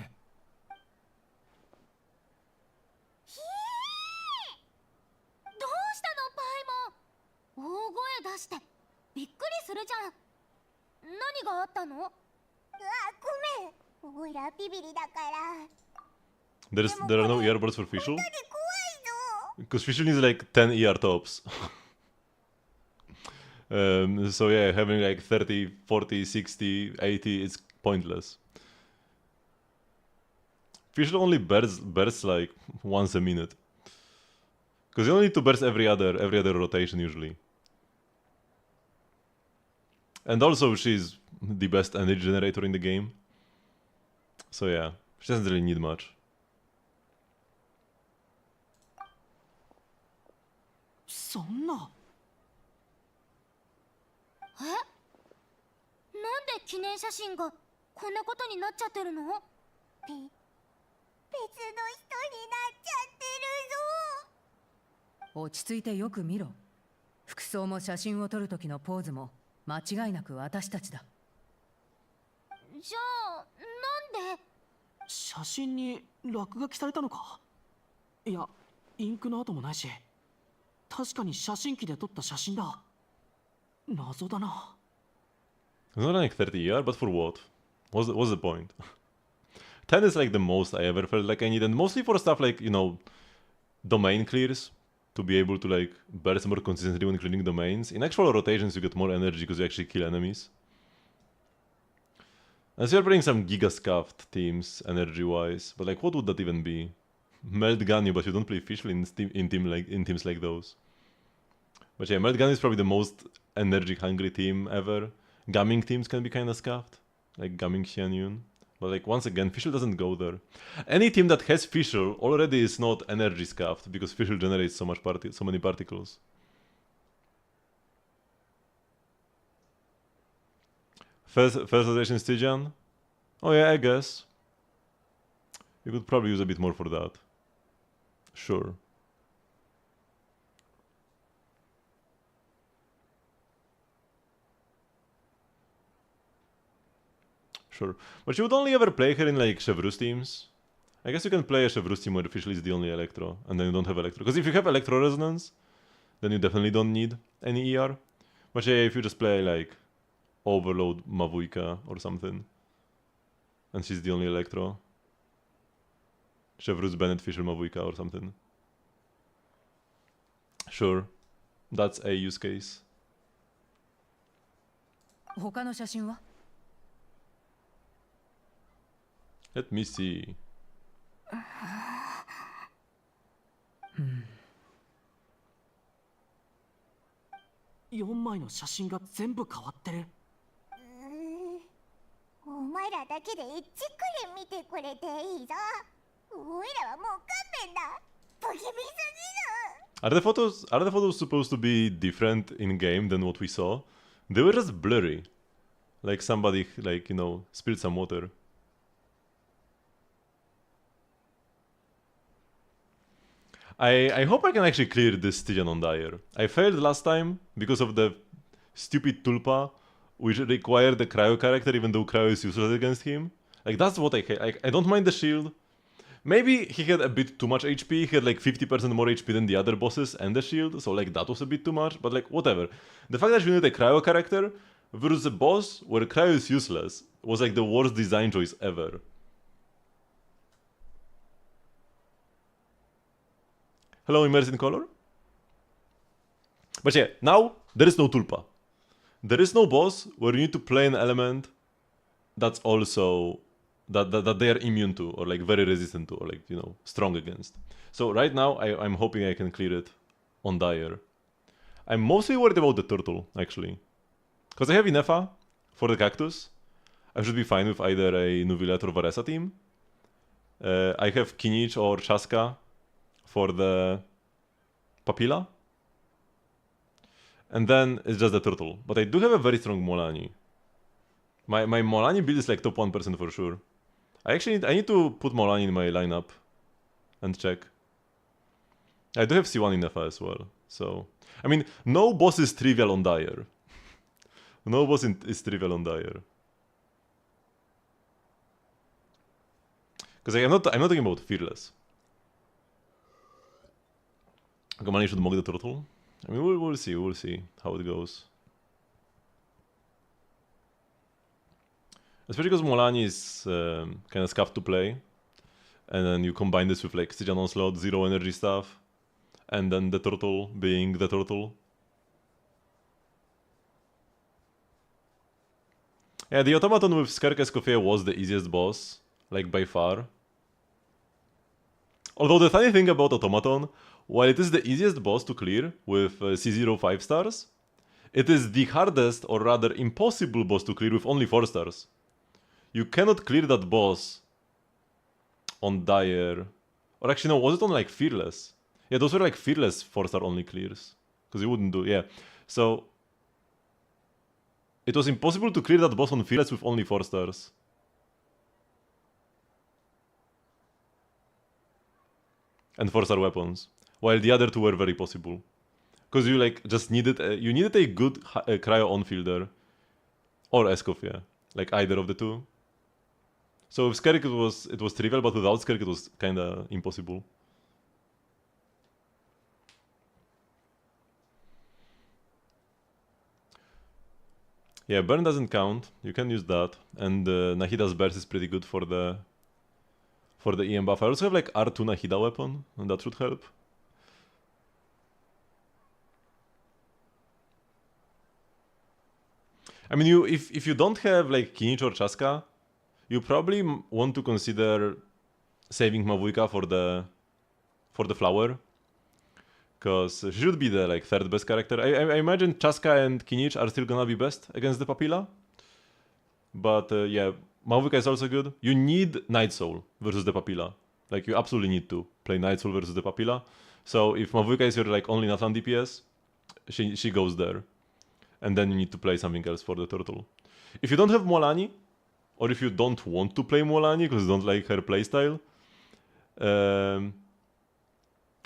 うしたのパイモン。大声出してびっくりするじゃん。何があったの？うわ、ごめん。オイラビビリだから。There are no earbuds for Fischl? Because Fischl needs like 10 ear tops. So yeah, having like 30, 40, 60, 80 is pointless. Fischl only bursts like once a minute. Because you only need to burst every other rotation usually. And also she's the best energy generator in the game. So yeah, she doesn't really need much. そんな。え？なんで記念写真がこんなことになっちゃってるの？別の人になっちゃってるぞ。落ち着いてよく見ろ。服装も写真を撮る時のポーズも間違いなく私たちだ。じゃあなんで？写真に落書きされたのか？いや、インクの跡もないし、確かに写真機で撮った写真だ。謎だな。It's not like 30 ER, but for what? What's the point? 10 is like the most I ever felt like I need, and mostly for stuff like, you know, domain clears, to be able to like burst more consistently when clearing domains. In actual rotations you get more energy because you actually kill enemies. And so you're playing some giga-scuffed teams, energy-wise, but like what would that even be? Melt gun you, but you don't play Fischl in teams like those. But yeah, Melt gun is probably the most energy-hungry team ever. Gaming teams can be kinda scuffed, like Gaming Xianyun. But like once again, Fischl doesn't go there. Any team that has Fischl already is not energy scuffed because Fischl generates so many particles. First rotation Stygian? Oh yeah, I guess. You could probably use a bit more for that. Sure. Sure. But you would only ever play her in like Chevrus teams. I guess you can play a Chevrus team where Fischl is the only Electro, and then you don't have Electro. Because if you have Electro Resonance, then you definitely don't need any ER. But yeah, if you just play like Overload Mavuika or something, and she's the only Electro. Chevrus Bennett Fischl Mavuika or something. Sure. That's a use case. 他の写真は？ Let me see. 4枚の写真が全部変わってる。お前らだけでじっくり見てくれていいぞ。おいらはもう勘弁だ。不気味すぎる。 Are the photos supposed to be different in game than what we saw? They were just blurry. Like somebody like, you know, spilled some water. I hope I can actually clear this Stygian on Dire. I failed last time because of the stupid Tulpa, which required the Cryo character even though Cryo is useless against him. Like that's what I hate. I don't mind the shield. Maybe he had a bit too much HP, he had like 50% more HP than the other bosses and the shield, so like that was a bit too much, but like whatever. The fact that you need a Cryo character versus a boss where Cryo is useless was like the worst design choice ever. Hello, Immersed in Color? But yeah, now there is no Tulpa. There is no boss where you need to play an element that's also that they are immune to, or like very resistant to, or like, you know, strong against. So right now I'm hoping I can clear it on Dire. I'm mostly worried about the turtle, actually. Because I have Inefa for the cactus. I should be fine with either a Nuvilet or Varesa team. I have Kinich or Chaska for the Papilla. And then it's just the turtle. But I do have a very strong Molani. My Molani build is like top 1% for sure. I need to put Molani in my lineup and check. I do have C1 Inefa as well, so... I mean, no boss is trivial on Dire. No boss is trivial on Dire. Because I'm not talking about Fearless. Komani should mock the turtle. I mean, we'll see how it goes. Especially because Molani is kind of scuffed to play. And then you combine this with like Stygian Onslaught, zero energy stuff. And then the turtle being the turtle. Yeah, the automaton with Skerk Escoffier was the easiest boss, like by far. Although the funny thing about automaton, while it is the easiest boss to clear with C0 5 stars, it is the hardest, or rather impossible boss to clear with only 4 stars. You cannot clear that boss on Dire. Or actually no, was it on like Fearless? Yeah, those were like Fearless 4-star only clears. Because you wouldn't do, yeah. So... it was impossible to clear that boss on Fearless with only 4 stars. And 4-star weapons. While the other two were very possible. Because you like just needed a good cryo on-fielder. Or Escoff, yeah. Like either of the two. So with Skerk it was trivial, but without Skerk it was kinda impossible. Yeah, burn doesn't count. You can use that, and Nahida's burst is pretty good for the EM buff. I also have like R2 Nahida weapon, and that should help. I mean, if you don't have like Kinich or Chaska, you probably want to consider saving Mavuika for the flower. Because she should be the like third best character. I imagine Chaska and Kinich are still gonna be best against the Papilla. But yeah, Mavuika is also good. You need Night Soul versus the Papilla. Like you absolutely need to play Night Soul versus the Papilla. So if Mavuika is your like only Nathan DPS, she goes there. And then you need to play something else for the turtle. If you don't have Molani, or if you don't want to play Molani because you don't like her playstyle,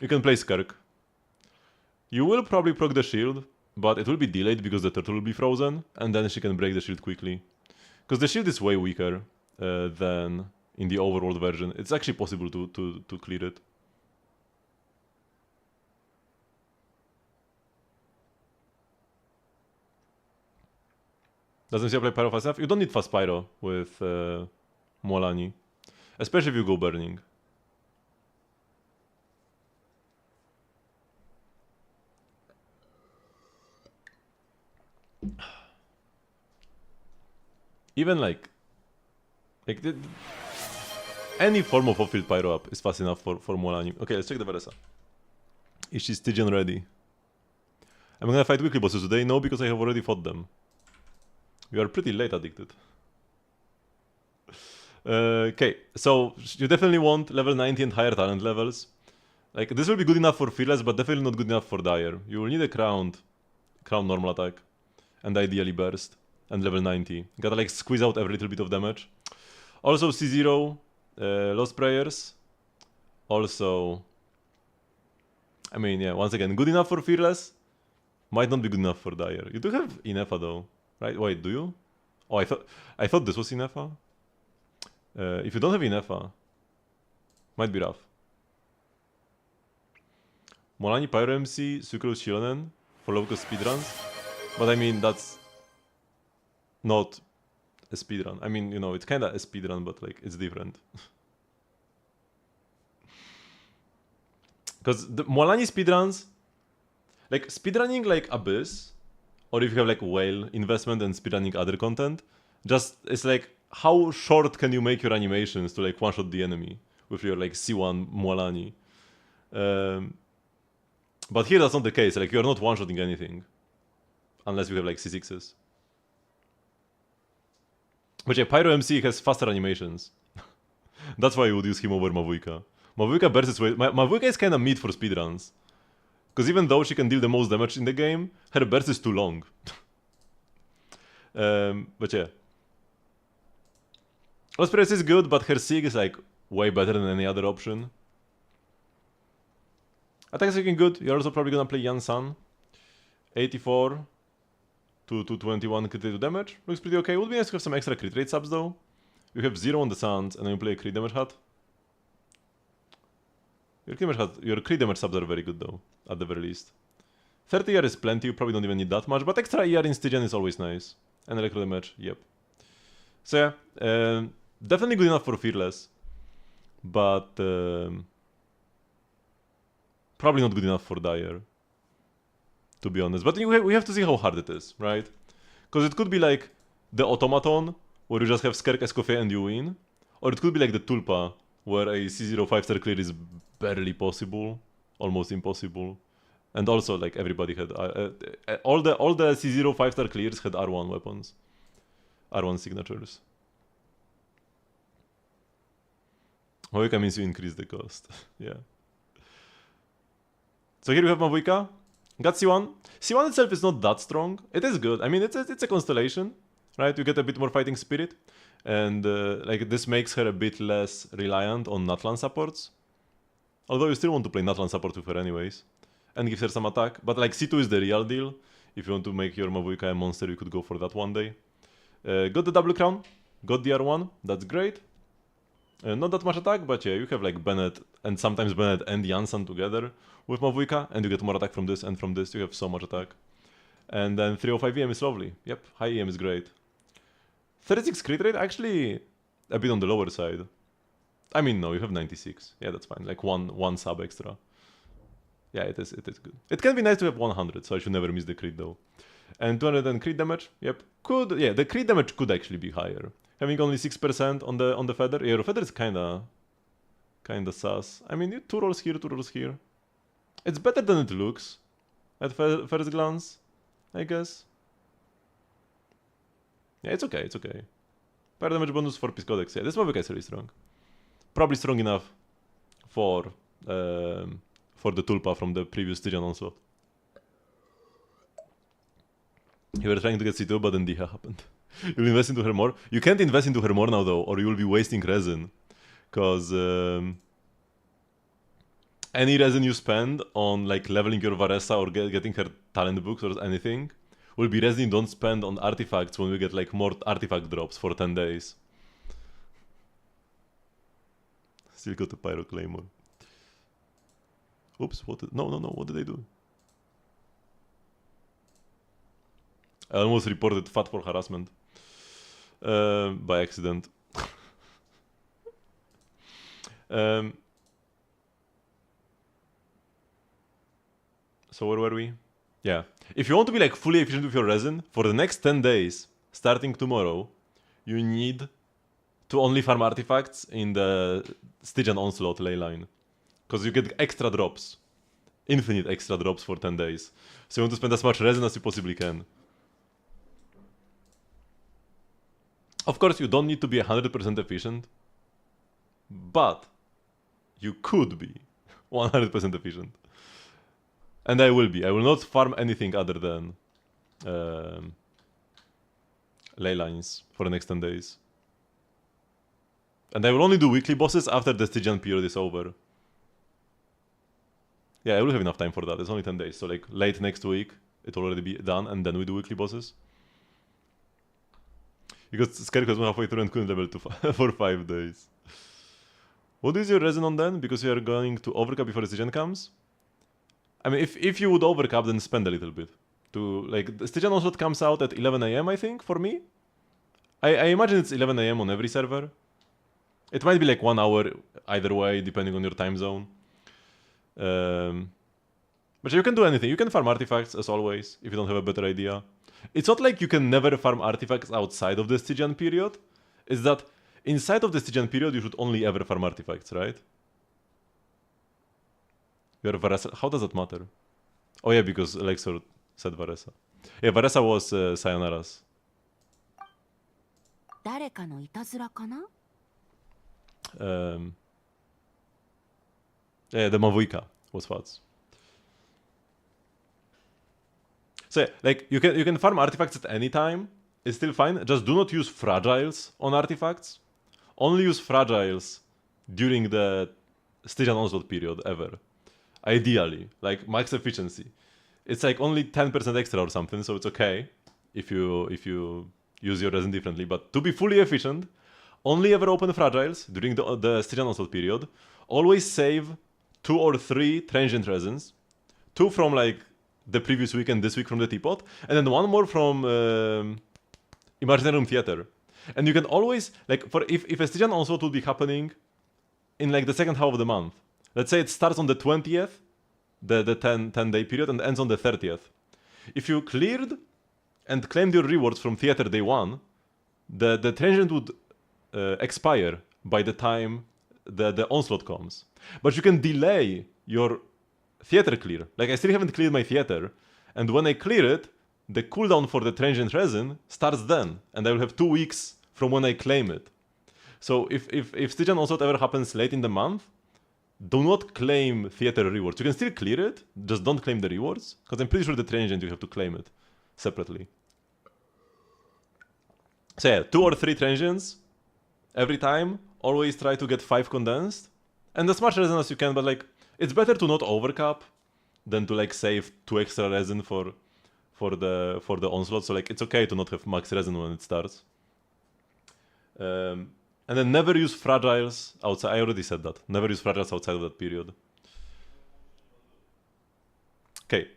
you can play Skerk. You will probably proc the shield, but it will be delayed because the turtle will be frozen, and then she can break the shield quickly. Because the shield is way weaker than in the overworld version. It's actually possible to clear it. Doesn't she play Pyro fast enough? You don't need fast Pyro with Molani. Especially if you go burning. Even like any form of off-field pyro up is fast enough for Molani. Okay, let's check the Varesa. Is she Stygian ready? I'm gonna fight weekly bosses today? No, because I have already fought them. We are pretty late addicted. Okay, so you definitely want level 90 and higher talent levels. Like, this will be good enough for Fearless, but definitely not good enough for Dire. You will need a crown normal attack, and ideally burst, and level 90. Gotta like squeeze out every little bit of damage. Also C0, Lost Prayers. Also, I mean, yeah, once again, good enough for Fearless. Might not be good enough for Dire. You do have Inefa though, right? Wait, do you? Oh, I thought this was Inefa. If you don't have Inefa, might be rough. Molani Pyro MC, Sucrose Shilonen for local speedruns. But I mean, that's not a speedrun. I mean, you know, it's kinda a speedrun, but like, it's different. Because the Molani speedruns, like speedrunning like Abyss or if you have like whale investment and speedrunning other content, just it's like how short can you make your animations to like one-shot the enemy with your like C1 Mualani. But here that's not the case, like you're not one-shotting anything. Unless you have like C6s. But yeah, Pyro MC has faster animations. That's why I would use him over Mavuika. Mavuika burst is Mavuika is kinda mid for speedruns. Because even though she can deal the most damage in the game, her burst is too long. But yeah. Osprey is good, but her Sig is like way better than any other option. Attack is looking good. You're also probably gonna play Yan San. 84 to 221 crit rate to damage. Looks pretty okay. Would be nice to have some extra crit rate subs though. You have 0 on the Suns and then you play a crit damage hat. Your crit damage subs are very good though, at the very least. 30 ER is plenty, you probably don't even need that much, but extra ER in Stygian is always nice. And electro damage, yep. So yeah, definitely good enough for Fearless. But probably not good enough for Dire. To be honest, but we have to see how hard it is, right? Because it could be like the Automaton, where you just have Skerk Escoffier and you win. Or it could be like the Tulpa, where a C0 5-star clear is barely possible, almost impossible. And also, like, everybody had... all the C0 5-star clears had R1 weapons. R1 signatures. Mavuika means you increase the cost. Yeah. So here we have Mavuika. Got C1. C1 itself is not that strong. It is good. I mean, it's a constellation, right? You get a bit more fighting spirit. And like this makes her a bit less reliant on Natlan supports. Although you still want to play Natlan support with her anyways. And gives her some attack. But like C2 is the real deal. If you want to make your Mavuika a monster, you could go for that one day. Got the double crown. Got the R1. That's great. Not that much attack, but yeah, you have like Bennett and sometimes Bennett and Janssen together with Mavuika, and you get more attack from this and from this. You have so much attack. And then 305 EM is lovely. Yep, high EM is great. 36 crit rate, actually a bit on the lower side. I mean, no, you have 96. Yeah, that's fine. Like one sub extra. Yeah, it is good. It can be nice to have 100, so I should never miss the crit though. And 200 crit damage, yep, could, yeah, the crit damage could actually be higher. Having only 6% on the feather, yeah, your feather is kinda sus. I mean, 2 rolls here, 2 rolls here. It's better than it looks at first glance, I guess. Yeah, it's okay, it's okay. Fire damage bonus for Piscodex, yeah, this Mavuika is really strong. Probably strong enough for the Tulpa from the previous Stygian Onslaught. You were trying to get C2, but then Diha happened. You'll invest into her more. You can't invest into her more now though, or you will be wasting resin. Because any resin you spend on like leveling your Varessa or getting her talent books or anything will be resin you don't spend on artifacts when we get like more artifact drops for 10 days. Still got a Pyro Claymore. Oops, what did... No, what did I do? I almost reported FAT for harassment. By accident. So where were we? Yeah. If you want to be like fully efficient with your resin, for the next 10 days, starting tomorrow, you need to only farm artifacts in the Stygian Onslaught ley line. Because you get extra drops. Infinite extra drops for 10 days. So you want to spend as much resin as you possibly can. Of course, you don't need to be 100% efficient. But you could be 100% efficient. And I will be. I will not farm anything other than ley lines for the next 10 days. And I will only do weekly bosses after the Stygian period is over. Yeah, I will have enough time for that. It's only 10 days. So like late next week, it will already be done, and then we do weekly bosses. Because Skerk was halfway through and couldn't level to for 5 days. What is your resin on then? Because you are going to overcap before the Stygian comes? I mean, if you would overcap, then spend a little bit. Like, the Stygian Onslaught comes out at 11 AM, I think, for me. I imagine it's 11 AM on every server. It might be like 1 hour either way, depending on your time zone. But you can do anything. You can farm artifacts, as always, if you don't have a better idea. it's not like you can never farm artifacts outside of the Stygian period. It's that inside of the Stygian period, you should only ever farm artifacts, right? You're Varesa. How does that matter? Oh yeah, because Alexor said Varesa. Yeah, Varesa was Sayonara's. 誰かのいたずらかな？ Yeah, the Mavuika was Fats. So yeah, like you can farm artifacts at any time. It's still fine. Just do not use fragiles on artifacts. Only use fragiles during the Stygian Onslaught period ever. Ideally, like max efficiency. It's like only 10% extra or something, so it's okay if you use your resin differently. But to be fully efficient, only ever open fragiles during the Stygian Onslaught period. Always save 2 or 3 transient resins. 2 from like the previous week and this week from the teapot, and then 1 more from Imaginarium Theater. And you can always, like, for if a Stygian Onslaught will be happening in like the second half of the month. Let's say it starts on the 20th, the 10-day period, and ends on the 30th. If you cleared and claimed your rewards from Theater day 1, the transient would expire by the time the Onslaught comes. But you can delay your Theater clear. Like, I still haven't cleared my Theater, and when I clear it, the cooldown for the transient resin starts then, and I will have 2 weeks from when I claim it. So if Stygian Onslaught ever happens late in the month, do not claim Theater rewards. You can still clear it, just don't claim the rewards, because I'm pretty sure the transient you have to claim it separately. So yeah, 2 or 3 transients every time. Always try to get 5 condensed, and as much resin as you can. But like, it's better to not overcap than to like save 2 extra resin for the Onslaught. So like, it's okay to not have max resin when it starts. And then never use fragiles outside. I already said that. Never use fragiles outside of that period. Okay.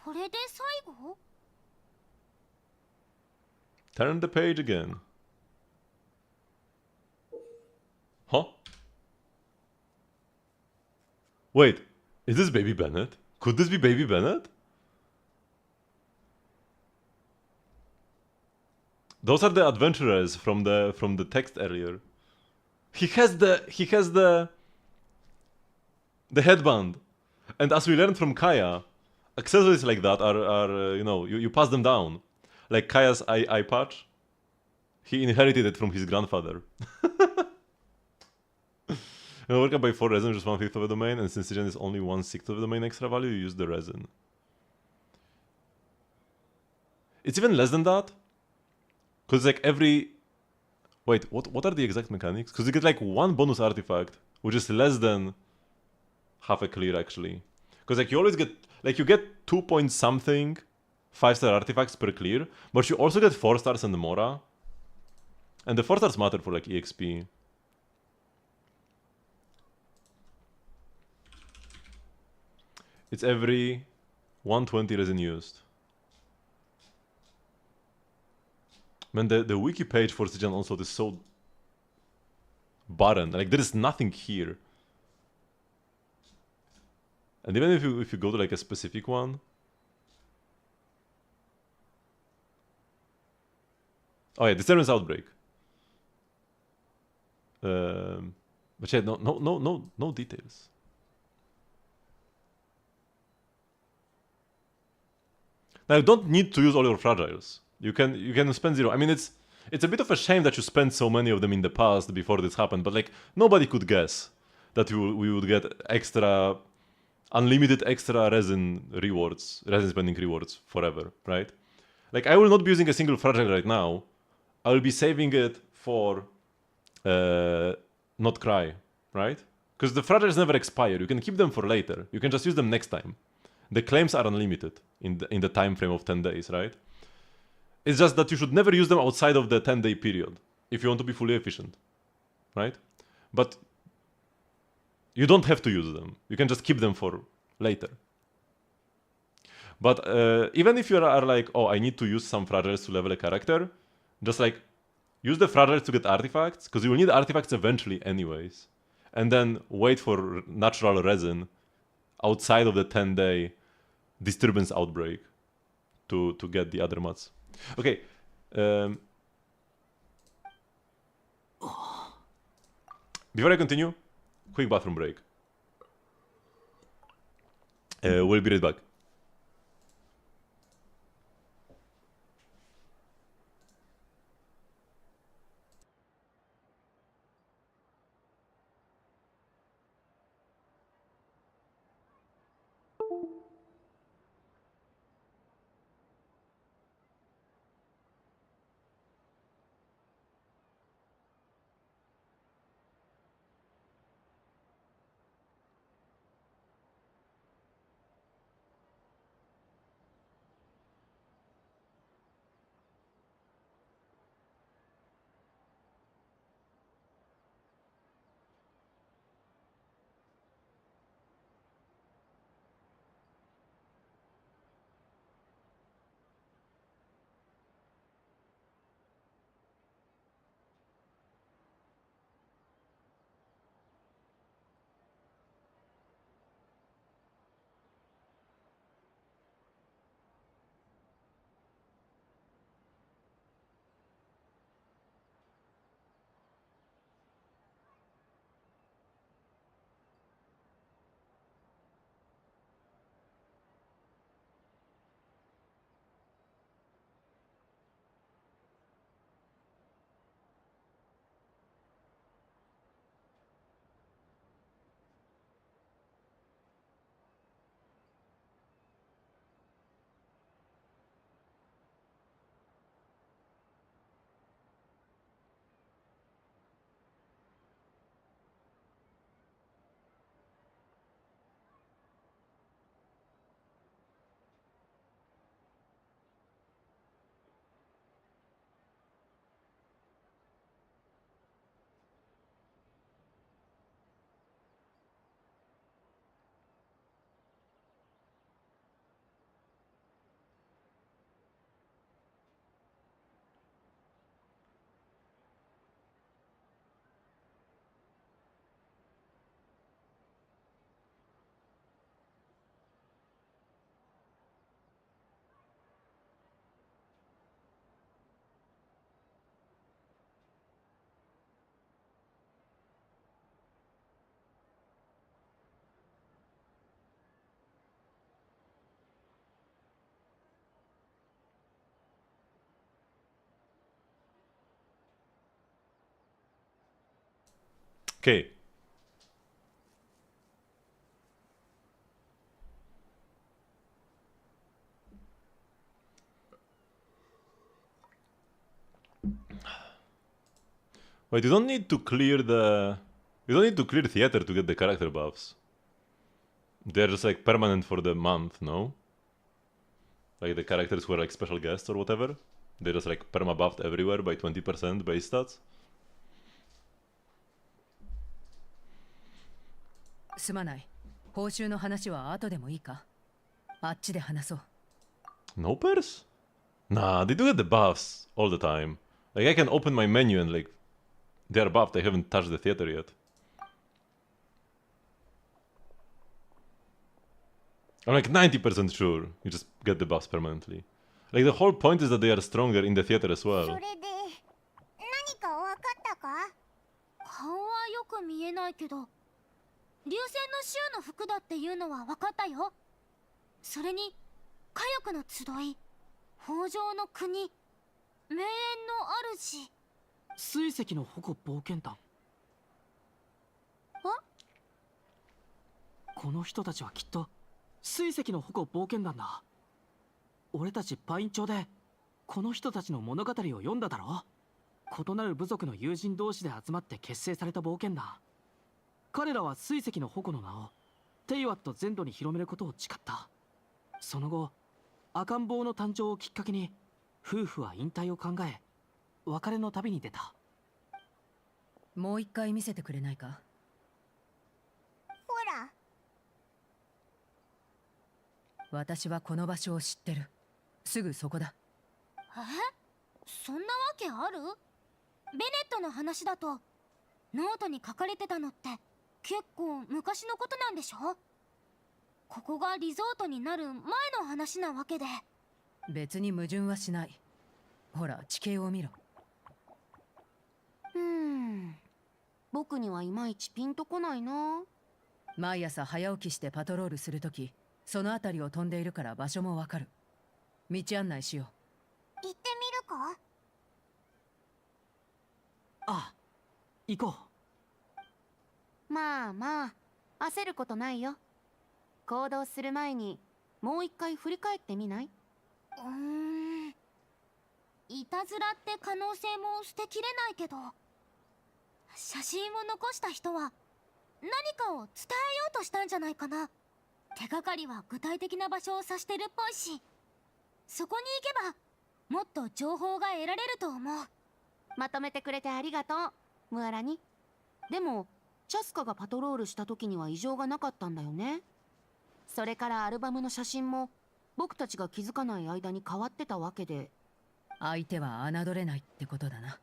これで最後？ Turn the page again. Huh? Wait, is this Baby Bennett? Could this be Baby Bennett? Those are the adventurers from the text earlier. He has the headband, and as we learned from Kaya, accessories like that are you know, you pass them down. Like Kaya's eye patch, he inherited it from his grandfather. You work up by 4 resin, just 1/5 of the domain, and since Stygian is only 1/6 of the domain extra value, you use the resin. It's even less than that. Because like every... Wait, what are the exact mechanics? Because you get like 1 bonus artifact, which is less than half a clear actually. Because like you always get... Like you get 2 point something 5-star artifacts per clear, but you also get 4 stars and Mora. And the 4 stars matter for like EXP. It's every 120 resin used. Man, the wiki page for Stygian Onslaught is so barren. Like, there is nothing here. And even if you go to like a specific one... Oh yeah, Disturbance Outbreak. But yeah, no details. Now, you don't need to use all your fragiles. You can spend 0. I mean, it's a bit of a shame that you spent so many of them in the past before this happened, but like, nobody could guess that we would get extra, unlimited extra resin rewards, resin spending rewards forever, right? Like, I will not be using a single fragile right now. I will be saving it for Not Cry, right? Because the fragiles never expire. You can keep them for later. You can just use them next time. The claims are unlimited in the time frame of 10 days, right? It's just that you should never use them outside of the 10-day period if you want to be fully efficient, right? But you don't have to use them. You can just keep them for later. But even if you are like, oh, I need to use some fragiles to level a character, just like use the fragiles to get artifacts, because you will need artifacts eventually anyways. And then wait for natural resin outside of the 10-day disturbance outbreak to get the other mods. Okay. Before I continue, quick bathroom break. We'll be right back. Okay. Wait, you don't need to clear the... You don't need to clear theater to get the character buffs. They're just like permanent for the month, no? Like the characters who are like special guests or whatever. They're just like perma buffed everywhere by 20% base stats. すまない。報酬の話は後でもいいか？あっちで話そう。No pairs? Nah, they do get the buffs all the time. Like I can open my menu and like they're buffed. I haven't touched the theater yet. I'm like 90% sure you just get the buffs permanently. Like the whole point is that they are stronger in the theater as そ well. れで何か分かったか？顔はよく見えないけど流星の衆の服だっていうのは分かったよ。それに火力の集い、北条の国、名園の主。水石の矛冒険団。この人たちはきっと水石の矛冒険団だ。俺たちパイン町でこの人たちの物語を読んだだろ。異なる部族の友人同士で集まって結成された冒険団。彼らは水石の矛の名をテイワット全土に広めることを誓った。その後赤ん坊の誕生をきっかけに夫婦は引退を考え別れの旅に出た。もう一回見せてくれないか？ほら。私はこの場所を知ってる。すぐそこだ。そんなわけある？ベネットの話だとノートに書かれてたのって結構昔のことなんでしょ？ここがリゾートになる前の話なわけで。別に矛盾はしない。ほら地形を見ろ。僕にはいまいちピンとこないな。毎朝早起きしてパトロールするとき、その辺りを飛んでいるから場所もわかる。道案内しよ行ってみるか？ああ、行こまあまあ、焦ることないよ。行動する前にもう一回振り返ってみない？いたずらって可能性も捨てきれないけど、写真を残した人は何かを伝えようとしたんじゃないかな。手がかりは具体的な場所を指してるっぽいし、そこに行けばもっと情報が得られると思う。まとめてくれてありがとう、ムアラニ。でもチャスカがパトロールした時には異常がなかったんだよね。それからアルバムの写真も僕たちが気づかない間に変わってたわけで。相手は侮れないってことだな。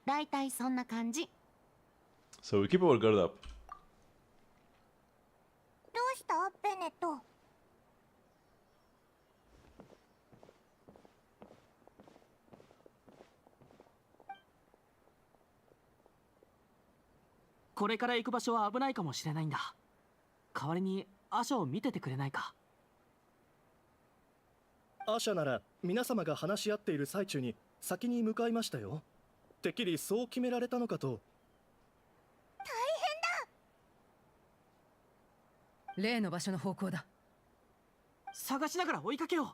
だいたいそんな感じ。 So we keep our guard up. どうしたベネット？これから行く場所は危ないかもしれないんだ。代わりにアシャを見ててくれないか？アシャなら皆様が話し合っている最中に先に向かいましたよ。てっきりそう決められたのかと。例の場所の方向だ。探しながら追いかけよう。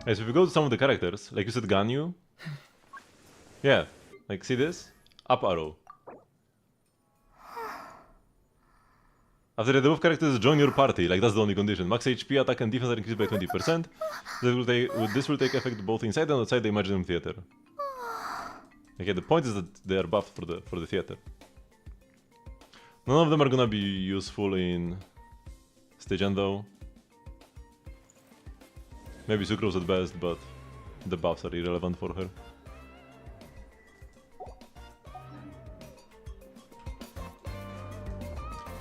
Okay, so if we go to some of the characters, like you said Ganyu. Yeah, like see this? Up arrow. After the above characters join your party, like that's the only condition. Max HP, attack and defense are increased by 20%. This will take effect both inside and outside the Imaginum Theater. Okay, the point is that they are buffed for the theater. None of them are gonna be useful in Stage End though. Maybe Sucrose at best, but the buffs are irrelevant for her.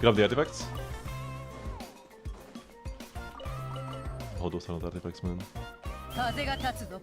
Grab the artifacts. Oh, those are not artifacts, man. 風が立つぞ。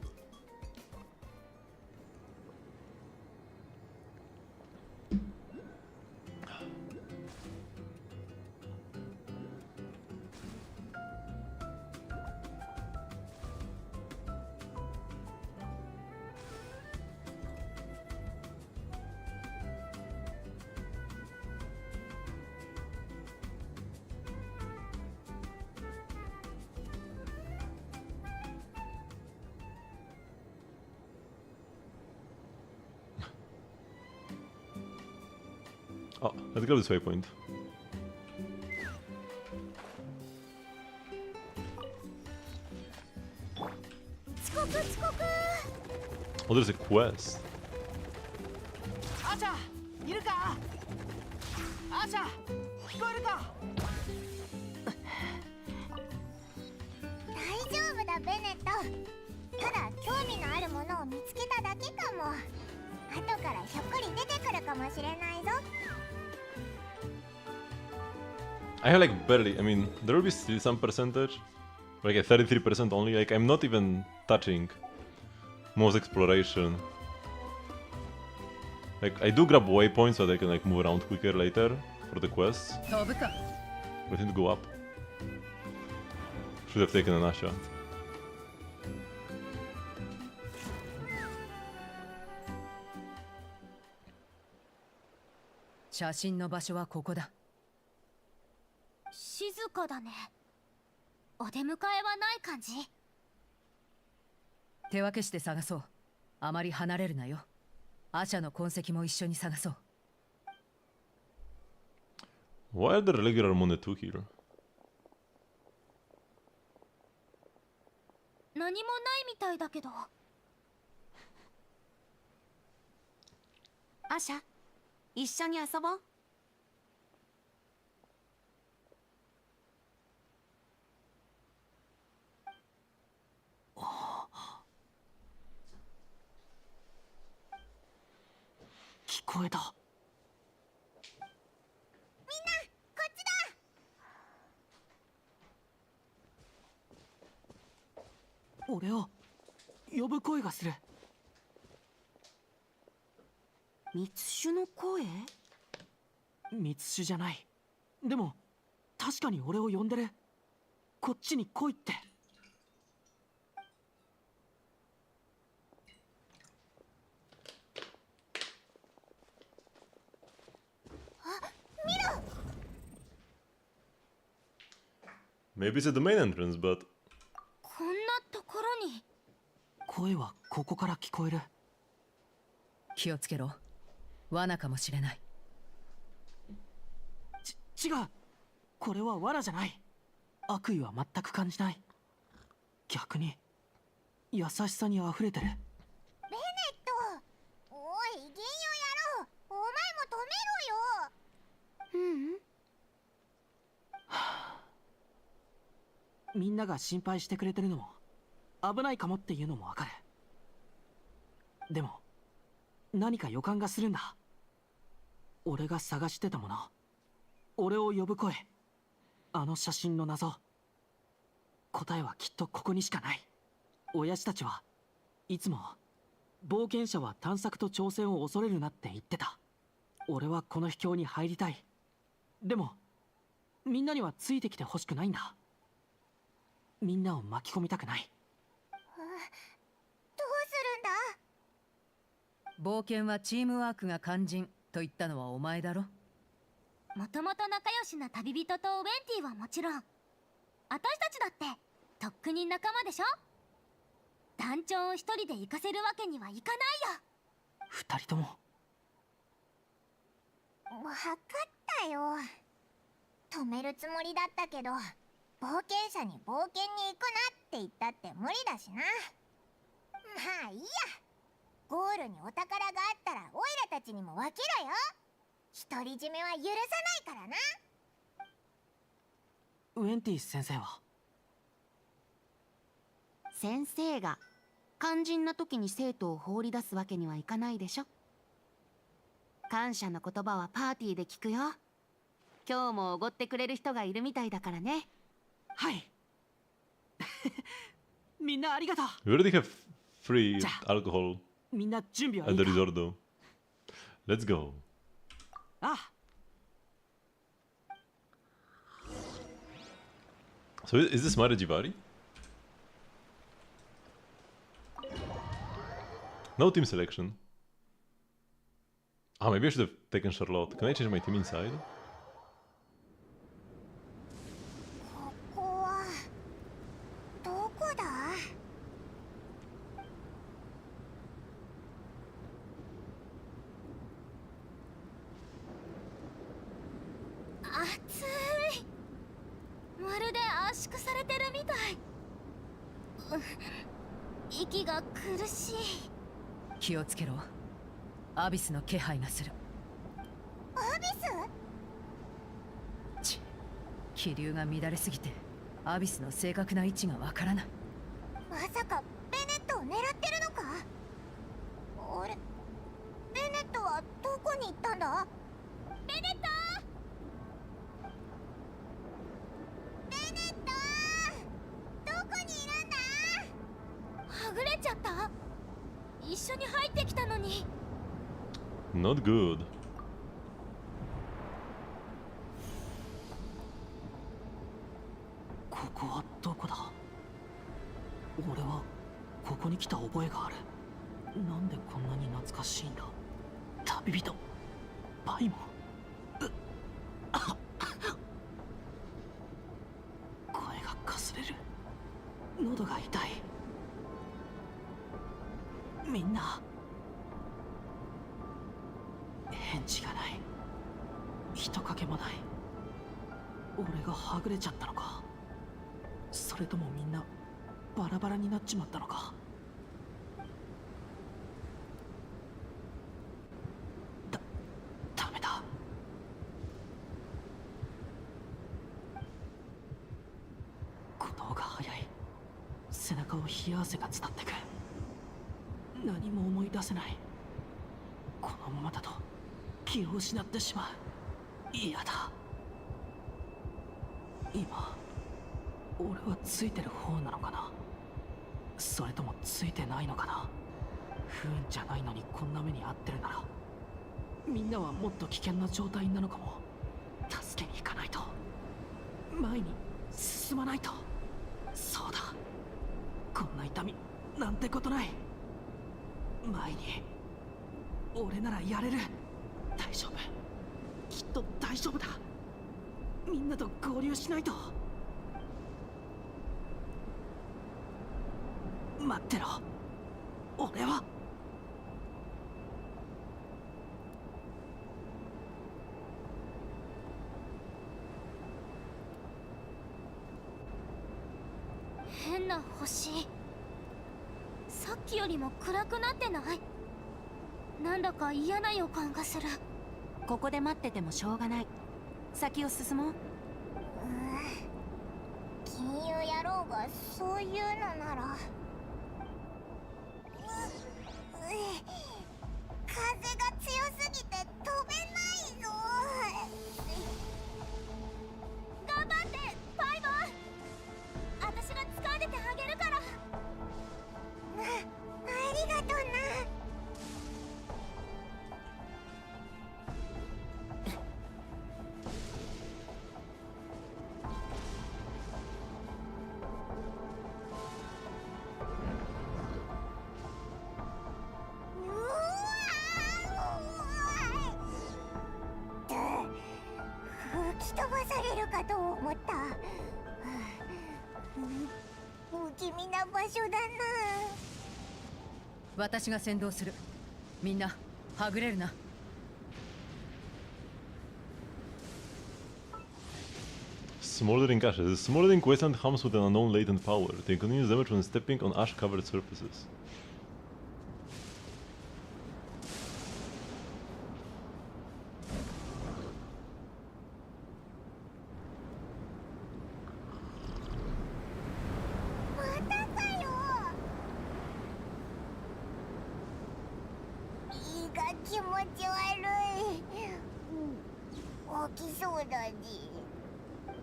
Oh, let's grab this waypoint. Oh, there's a quest. アシャ、いるか？アシャ、聞こえるか？大丈夫だベネット。ただ興味のあるものを見つけただけかも。後からひょっこり出てくるかもしれないぞ。I have like barely, I mean, there will be still some percentage. Like a 33% only, like I'm not even touching most exploration. Like I do grab waypoints so that I can like move around quicker later for the quests. 飛ぶか。 But I need to go up. Should have taken an Asha. 写真の場所はここだ。静かだね。お出迎えはない感じ？手分けして探そう。あまり離れるなよ。アシャの痕跡も一緒に探そう。Why are there regular Monet 2 here? 何もないみたいだけど。アシャ、一緒に遊ぼう。こえた。俺を呼ぶ声がする。密種の声？密種じゃない。でも確かに俺を呼んでる。こっちに来いって。Maybe it's at the main entrance, but こんなところに。声はここから聞こえる。気をつけろ。罠かもしれない。違う。これは罠じゃない。悪意は全く感じない。逆に優しさにあふれてる。ベネット、おい、銀曜野郎、お前も止めろよ。みんなが心配してくれてるのも危ないかもっていうのもわかる。でも何か予感がするんだ。俺が探してたもの、俺を呼ぶ声、あの写真の謎。答えはきっとここにしかない。親父たちはいつも冒険者は探索と挑戦を恐れるなって言ってた。俺はこの秘境に入りたい。でもみんなにはついてきてほしくないんだ。みんなを巻き込みたくない。どうするんだ。冒険はチームワークが肝心と言ったのはお前だろ。もともと仲良しな旅人とウェンティはもちろん、私たちだってとっくに仲間でしょ。団長を一人で行かせるわけにはいかないよ。二人とも。わかったよ。止めるつもりだったけど、冒険者に冒険に行くなって言ったって無理だしな。まあいいや。ゴールにお宝があったらオイラたちにも分けろよ。独り占めは許さないからな。ウェンティス先生は？先生が肝心な時に生徒を放り出すわけにはいかないでしょ。感謝の言葉はパーティーで聞くよ。今日もおごってくれる人がいるみたいだからね。はい。みんなありがとう。 we already have free じゃあ alcohol みんな準備はい at い the か？ resort though. Let's go. ああ。 So is this Marijivari? No team selection. Ah, maybe I should have taken Charlotte. Can I change my team inside? ここはどこだ。暑い。まるで圧縮されてるみたい。息が苦しい。気をつけろ。アビスの気配がする。アビス？気流が乱れすぎてアビスの正確な位置がわからない。まさかベネットを狙ってるのか。あれ、ベネットはどこに行ったんだ。ベネット、ベネット、どこにいるんだ。はぐれちゃった。一緒に入ってきたのに。 Not good. ここはどこだ。俺はここに来た覚えがある。なんでこんなに懐かしいんだ。旅人パイモン。声がかすれる。喉が痛い。みんな返事がない。人影もない。俺がはぐれちゃったのか。それともみんなバラバラになっちまったのか。ダメだ。鼓動が速い。背中を冷や汗が伝ってく。何も思い出せない。このままだと気を失ってしまう。嫌だ。今俺はついてる方なのかな、それともついてないのかな。不運じゃないのにこんな目に遭ってるなら、みんなはもっと危険な状態なのかも。助けに行かないと、前に進まないと。そうだ、こんな痛みなんてことない。前に俺ならやれる。大丈夫、きっと大丈夫だ。みんなと合流しないと。待ってろ、俺は。変な星、さっきよりも暗くなってない？なんだか嫌な予感がする。ここで待っててもしょうがない。先を進もう。金融野郎がそういうのなら。風が強すぎて飛べないぞ。頑張ってパイボン、私が掴んでてあげるから。ありがとうな。吹き飛ばされるかと思った。不気味な場所だな。私が先導する。みんなはぐれるな。Smoldering ashes. Smoldering wasteland hums with an unknown latent power. They continuous damage when stepping on ash-covered surfaces. またかよ。胃が気持ち悪い。起きそうだね。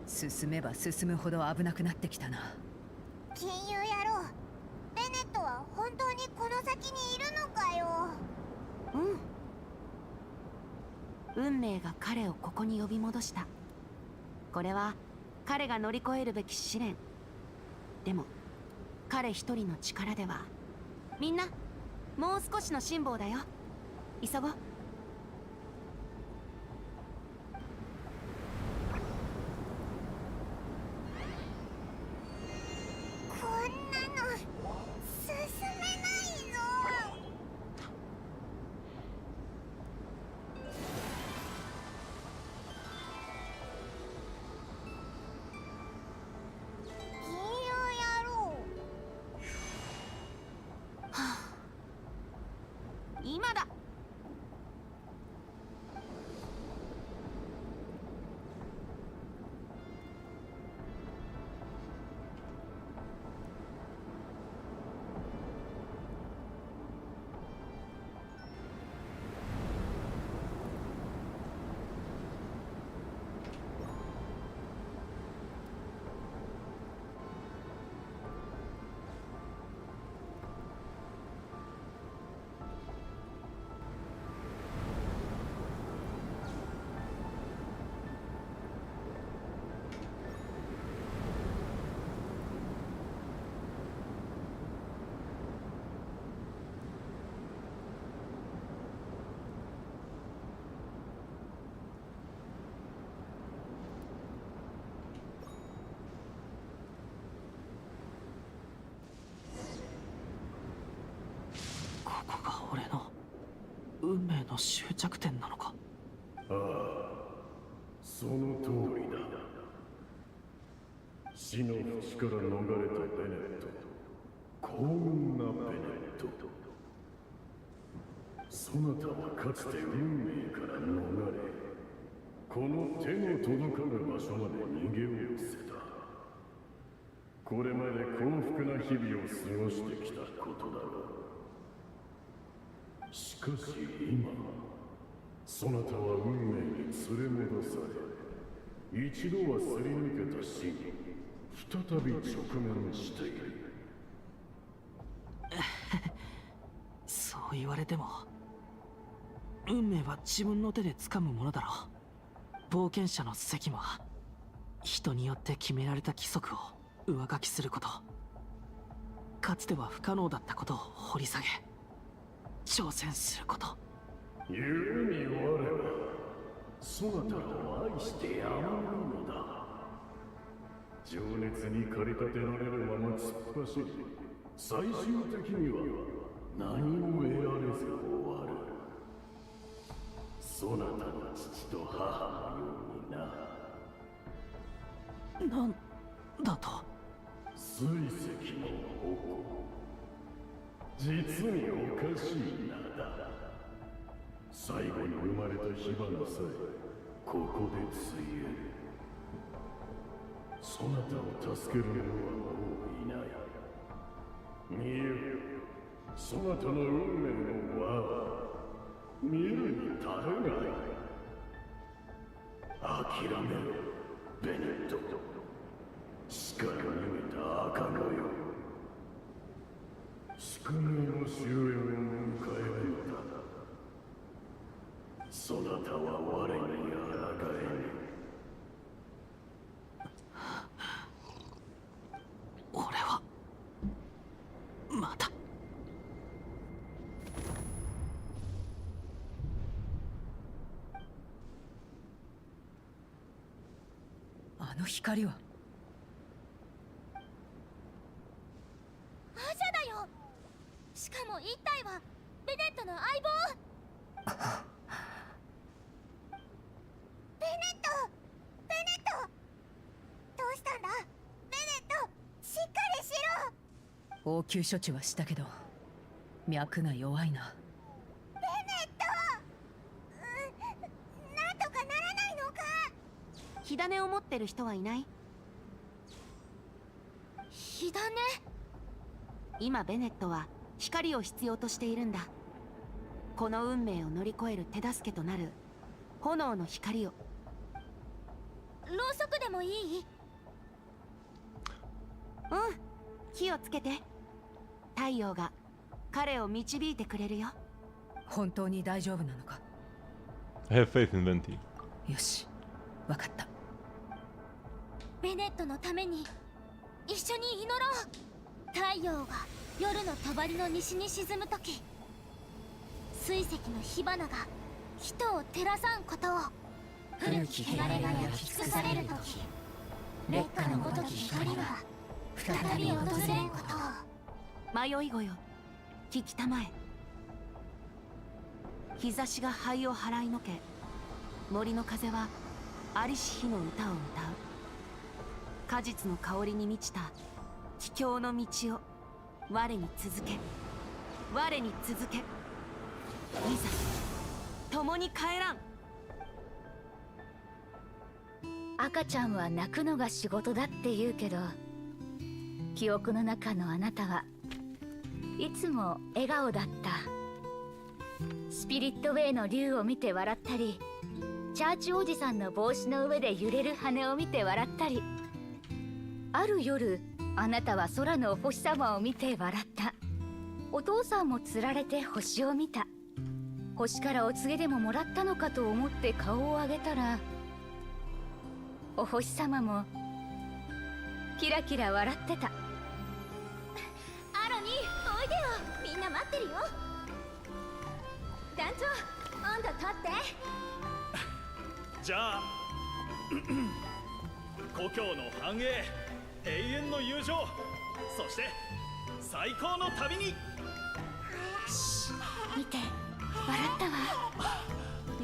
進めば進むほど危なくなってきたな。金融野郎、ベネットは本当にこの先にいるのかよ。運命が彼をここに呼び戻した。これは彼が乗り越えるべき試練。でも彼一人の力では。みんなもう少しの辛抱だよ。急ごう。こんなの進めないぞ。金融野郎。今だ。ここが俺の運命の終着点なのか。ああ、その通りだ。死の淵から逃れたベネット、幸運なベネット。そなたはかつて運命から逃れ、この手の届かぬ場所まで逃げを失せた。これまで幸福な日々を過ごしてきたことだろう。しかし今、そなたは運命に連れ戻され、一度はすり抜けた死に再び直面している。そう言われても、運命は自分の手で掴むものだろう。冒険者の責務は人によって決められた規則を上書きすること。かつては不可能だったことを掘り下げ挑戦すること。故に我はそなたを愛してやまないのだ。情熱に駆り立てられるまま突っ走り、最終的には何も得られず終わる。そなたの父と母のようにな。なんだと。水石の矛、実におかしい名だ。最後に生まれた火花さえここでついえる。そなたを助ける者はもういない。見よ、そなたの運命の輪は見るに足るがい。諦めろ、ベネット。死から逃げた赤子よ。宿命の終焉を迎えるのだ。そなたは我にあらがえぬ。俺はまたあの光は。アジャだよ。しかも一体はベネットの相棒。ベネット、ベネット、どうしたんだベネット、しっかりしろ。応急処置はしたけど脈が弱いな。ベネット、なんとかならないのか。火種を持ってる人はいない？火種？今ベネットは光を必要としているんだ。この運命を乗り越える手助けとなる炎の光を。ろうそくでもいい？うん、火をつけて。太陽が彼を導いてくれるよ。本当に大丈夫なのか？ I have faith in Venti. よし、わかった。ベネットのために一緒に祈ろう。太陽が夜の帳の西に沈むとき、水石の火花が人を照らさんことを。古き汚れが焼き尽くされるとき、烈火のごとき光は再び訪れんことを。迷い子よ、聞きたまえ。日差しが灰を払いのけ、森の風はありし日の歌を歌う。果実の香りに満ちた帰郷の道を我に続け、我に続け。いざ共に帰らん。赤ちゃんは泣くのが仕事だって言うけど、記憶の中のあなたはいつも笑顔だった。スピリットウェイの竜を見て笑ったり、チャーチおじさんの帽子の上で揺れる羽を見て笑ったり、ある夜あなたは空のお星様を見て笑った。お父さんもつられて星を見た。星からお告げでももらったのかと思って顔を上げたら、お星様もキラキラ笑ってた。アロニー、おいでよ。みんな待ってるよ。団長、あんた立って。じゃあ故郷の繁栄、永遠の友情、そして最高の旅に。見て、笑ったわ。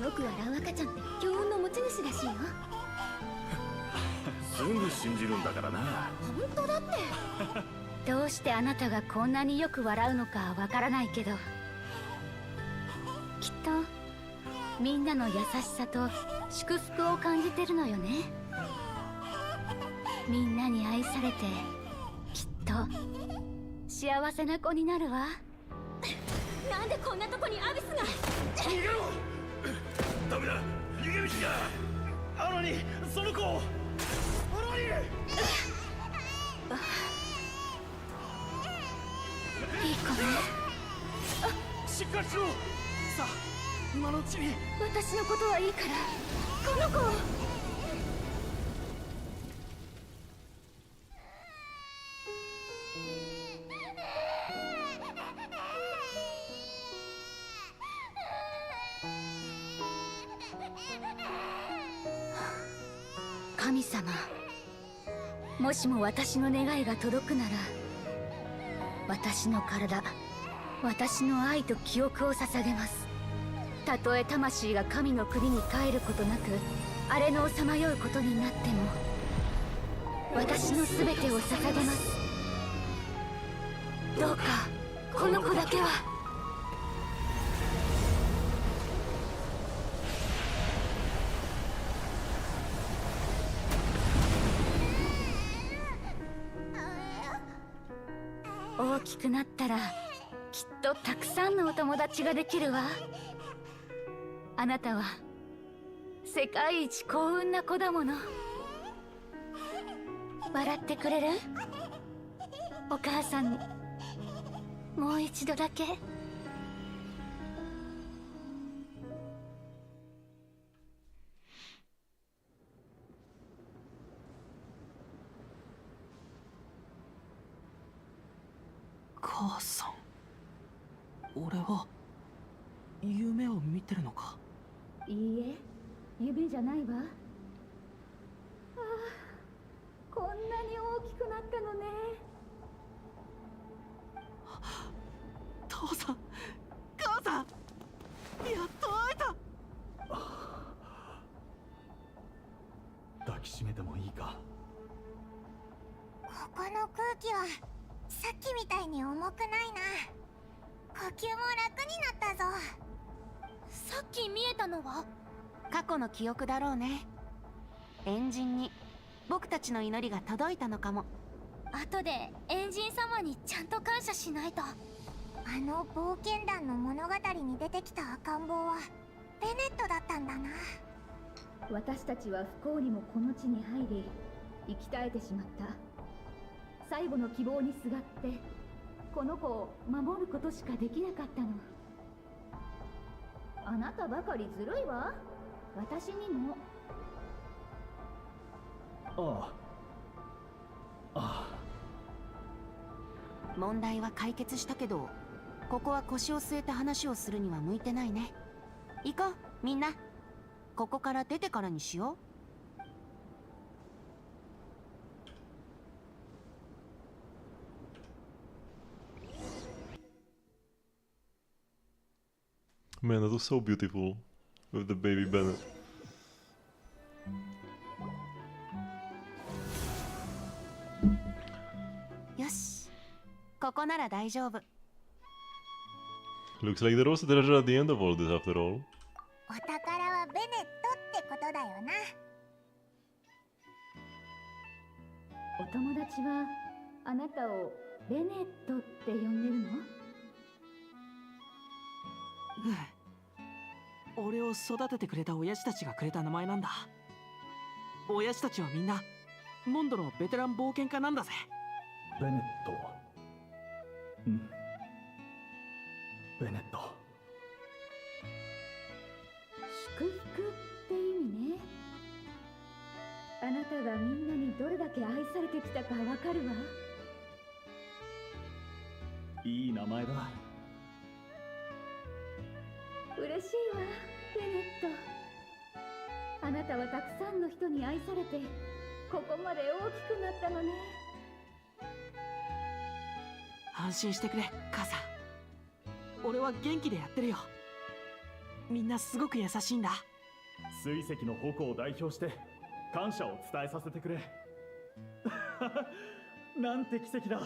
よく笑う赤ちゃんって強運の持ち主らしいよ。すぐ信じるんだからな。本当だって。どうしてあなたがこんなによく笑うのかわからないけど、きっとみんなの優しさと祝福を感じてるのよね。みんなに愛されてきっと幸せな子になるわ。なんでこんなとこにアビスが。逃げろ。ダメだ、逃げ道が。アロニ、その子を。アロニ。いい子ね。しっかりしろ。さあ、今のうちに。私のことはいいからこの子を。神様、もしも私の願いが届くなら、私の体、私の愛と記憶を捧げます。たとえ魂が神の国に帰ることなく荒れ野をさまようことになっても、私の全てを捧げます。どうかこの子だけは。大きくなったらきっとたくさんのお友達ができるわ。あなたは世界一幸運な子だもの。笑ってくれる？お母さんにもう一度だけ。母さん、俺は夢を見てるのか？いいえ、夢じゃないわ。ああ、こんなに大きくなったのね。父さん、母さん、やっと会えた。抱きしめてもいいか。ここの空気はさっきみたいに重くないな。呼吸も楽になったぞ。さっき見えたのは過去の記憶だろうね。エンジンに僕たちの祈りが届いたのかも。後でエンジン様にちゃんと感謝しないと。あの冒険団の物語に出てきた赤ん坊はベネットだったんだな。私たちは不幸にもこの地に入り生き絶えてしまった。最後の希望にすがってこの子を守ることしかできなかったの。あなたばかりずるいわ。私にも。ああ。問題は解決したけど、ここは腰を据えて話をするには向いてないね。行こう、みんな。ここから出てからにしよう。Man, that was so beautiful with the baby Bennett. Yoshi, ここなら大丈夫。 Looks like there was a treasure at the end of all this after all. お宝はベネットってことだよな。お友達はあなたをベネットって呼んでるの？俺を育ててくれた親父たちがくれた名前なんだ。親父たちはみんなモンドのベテラン冒険家なんだぜ。ベネット。うん。ベネット。祝福って意味ね。あなたがみんなにどれだけ愛されてきたかわかるわ。いい名前だ。嬉しいわ、ベネット。あなたはたくさんの人に愛されてここまで大きくなったのね。安心してくれ、母さん。俺は元気でやってるよ。みんなすごく優しいんだ。水石の矛を代表して感謝を伝えさせてくれ。なんて奇跡だ。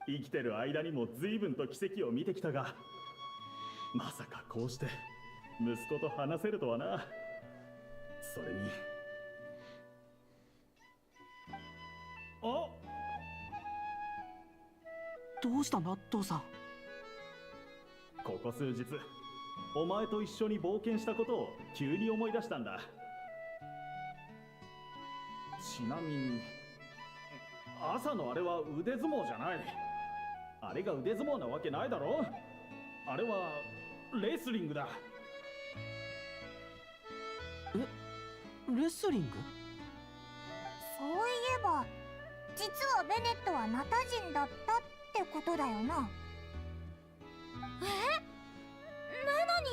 生きてる間にも随分と奇跡を見てきたが、まさかこうして息子と話せるとはな。それにどうしたんだ、父さん。ここ数日お前と一緒に冒険したことを急に思い出したんだ。ちなみに朝のあれは腕相撲じゃない。あれが腕相撲なわけないだろ。あれはレスリングだ。レスリング？そういえば実はベネットはナタ人だったってことだよな。なのに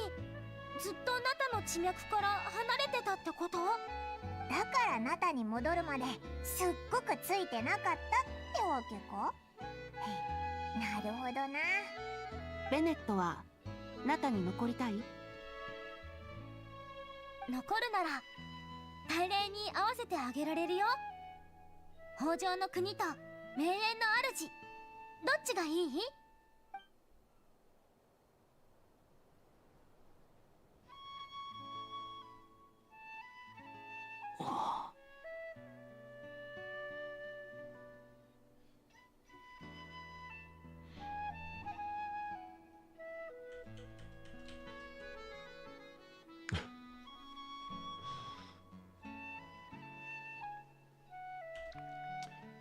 ずっとナタの地脈から離れてたってこと？だからナタに戻るまですっごくついてなかったってわけか。なるほどな。ベネットはナタに残りたい？残るなら大礼に合わせてあげられるよ。北条の国と名園の主、どっちがいい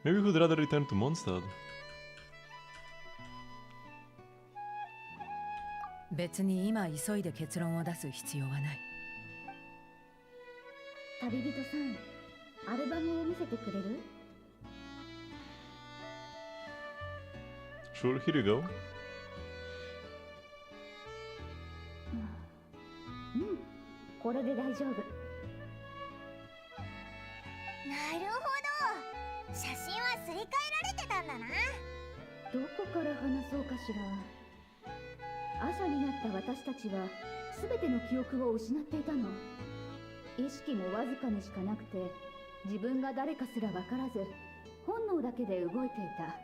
？Maybe we would rather return to Mondstadt. 別に今急いで結論を出す必要はない。旅人さん、アルバムを見せてくれる？ Sure, here you go. これで大丈夫。なるほど、写真はすり替えられてたんだな。どこから話そうかしら。朝になった私たちは全ての記憶を失っていたの。意識もわずかにしかなくて、自分が誰かすら分からず本能だけで動いていた。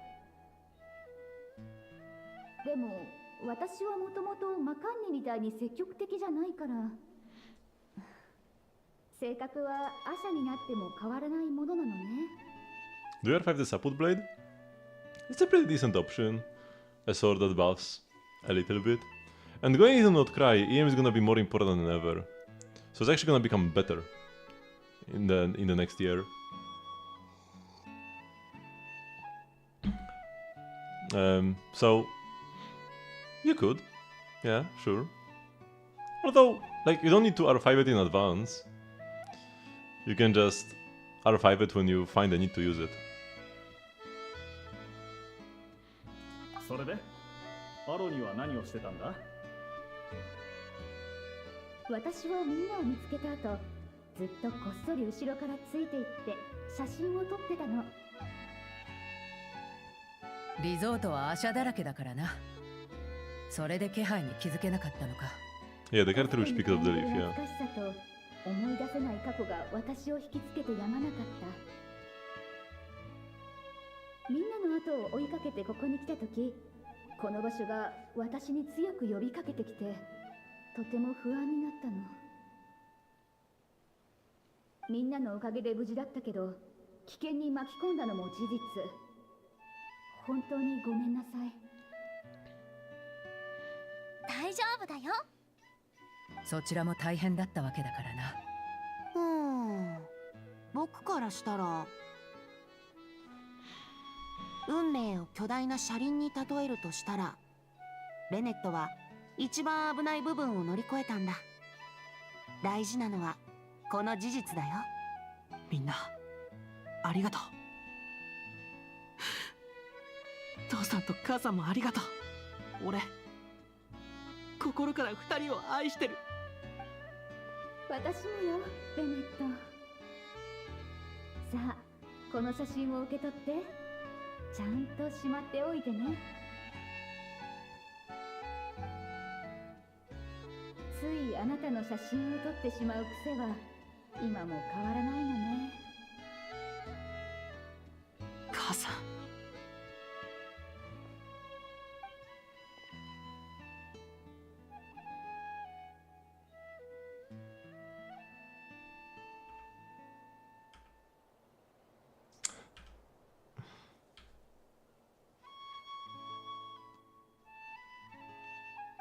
でも私はもともとマカンニみたいに積極的じゃないから、性格は朝になっても変わらないものなのね。Do you R5 the Sapwood Blade? It's a pretty decent option. A sword that buffs a little bit. And going into Not Cry, EM is gonna be more important than ever. So it's actually gonna become better in the next year. So you could, yeah, sure. Although, like, you don't need to R5 it in advance. You can just R5 it when you find the need to use it. それでアロには何をしてたんだ？私はみんなを見つけた後、ずっとこっそり後ろからついていって写真を撮ってたの。リゾートはアシャだらけだからな。それで気配に気づけなかったのか。Yeah, the character which picked up the leaf, yeah. 懐かしさと思い出せない過去が私を引きつけてやまなかった。みんなの後を追いかけてここに来た時、この場所が私に強く呼びかけてきて、とても不安になったの。みんなのおかげで無事だったけど、危険に巻き込んだのも事実。本当にごめんなさい。大丈夫だよ。そちらも大変だったわけだからな。僕からしたら運命を巨大な車輪に例えるとしたら、ベネットは一番危ない部分を乗り越えたんだ。大事なのはこの事実だよ。みんなありがとう。父さんと母さんもありがとう。俺心から二人を愛してる。私もよ、ベネット。さあ、この写真を受け取って、ちゃんとしまっておいてね。ついあなたの写真を撮ってしまう癖は今も変わらないのね。母さん。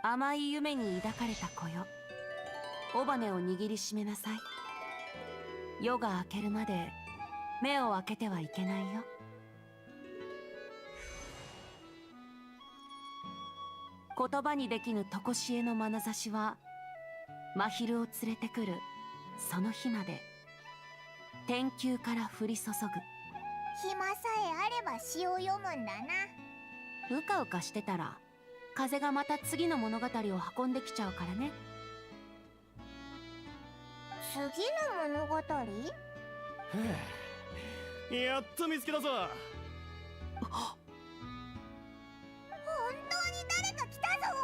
甘い夢に抱かれた子よ。尾羽を握りしめなさい。夜が明けるまで目を開けてはいけないよ。言葉にできぬ常しえの眼差しは真昼を連れてくるその日まで天球から降り注ぐ。暇さえあれば詩を読むんだな。うかうかしてたら風がまた次の物語を運んできちゃうからね。次の物語？やっと見つけたぞ。本当に誰か来たぞ。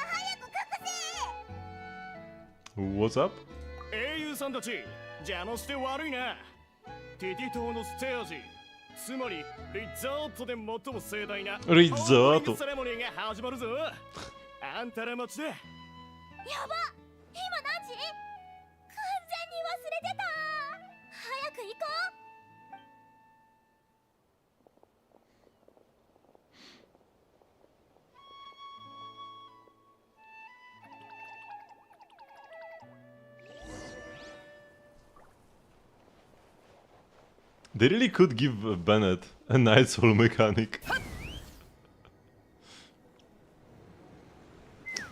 早く隠せ。 What's up? 英雄さんたち、邪魔して悪いな。ティティ島のステージ、つまりリゾートで最も盛大なリゾートセレモニーが始まるぞ。あんたら待ちで。やば、今何時？完全に忘れてた。早く行こう。They really could give Bennett a night soul mechanic.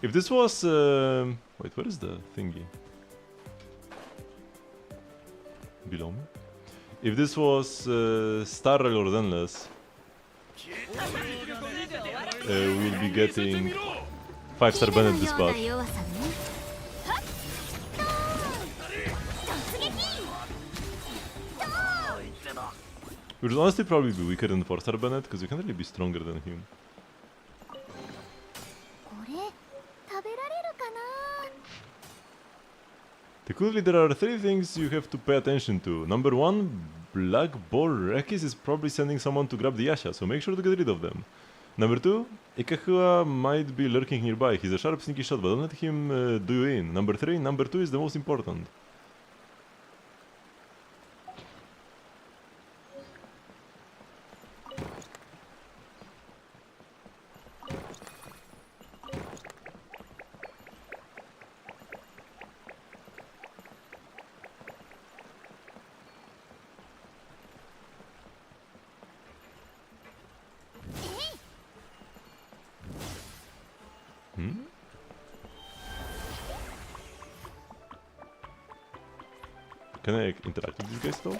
If this was... wait, where is the thingy? Below me? If this was Starrail or Denless, we'll be getting 5-star Bennett this part. Which would honestly probably be weaker than 4-star Bennett, because you can't really be stronger than him. これ食べられるかな。 Technically, there are 3 things you have to pay attention to. Number 1, Black Ball Rekis is probably sending someone to grab the Yasha, so make sure to get rid of them. Number 2, Ikehua might be lurking nearby. He's a sharp, sneaky shot, but don't let him do you in. Number 3, number 2 is the most important. Can I interact with these guys though?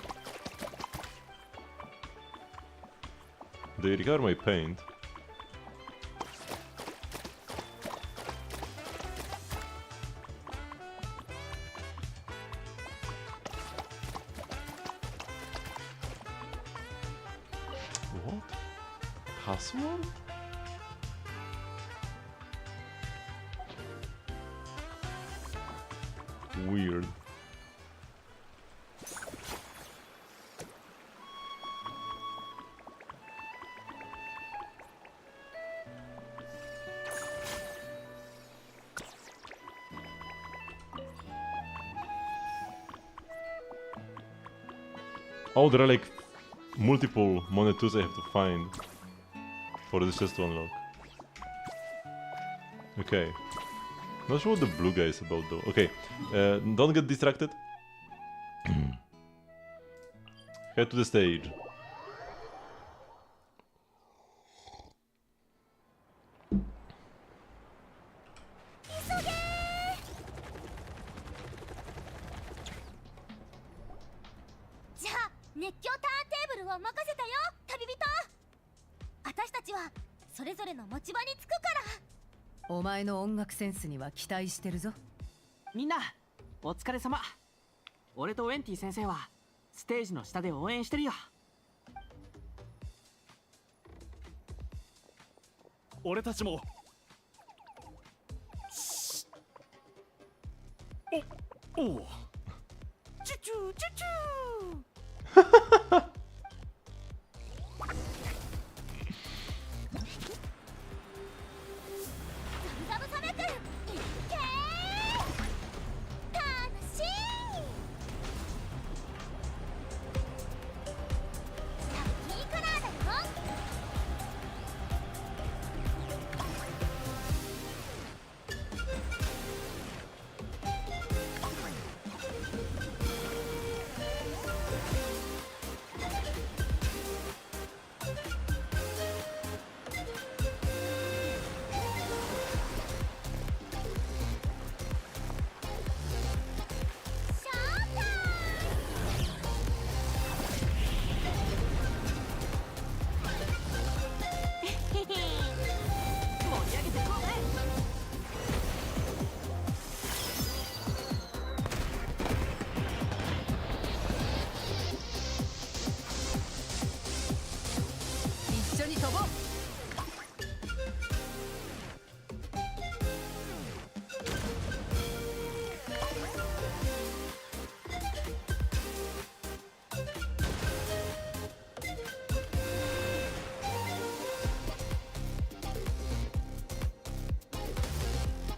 They recover my paint. What? Password? Weird. Oh, there are like multiple monetus I have to find for this chest to unlock. Okay. Not sure what the blue guy is about though. Okay, don't get distracted. Head to the stage. お前の音楽センスには期待してるぞ。みんなお疲れ様。俺とウェンティ先生はステージの下で応援してるよ。俺たちも。おお。チュチュチュチュ。緒に飛ぼう。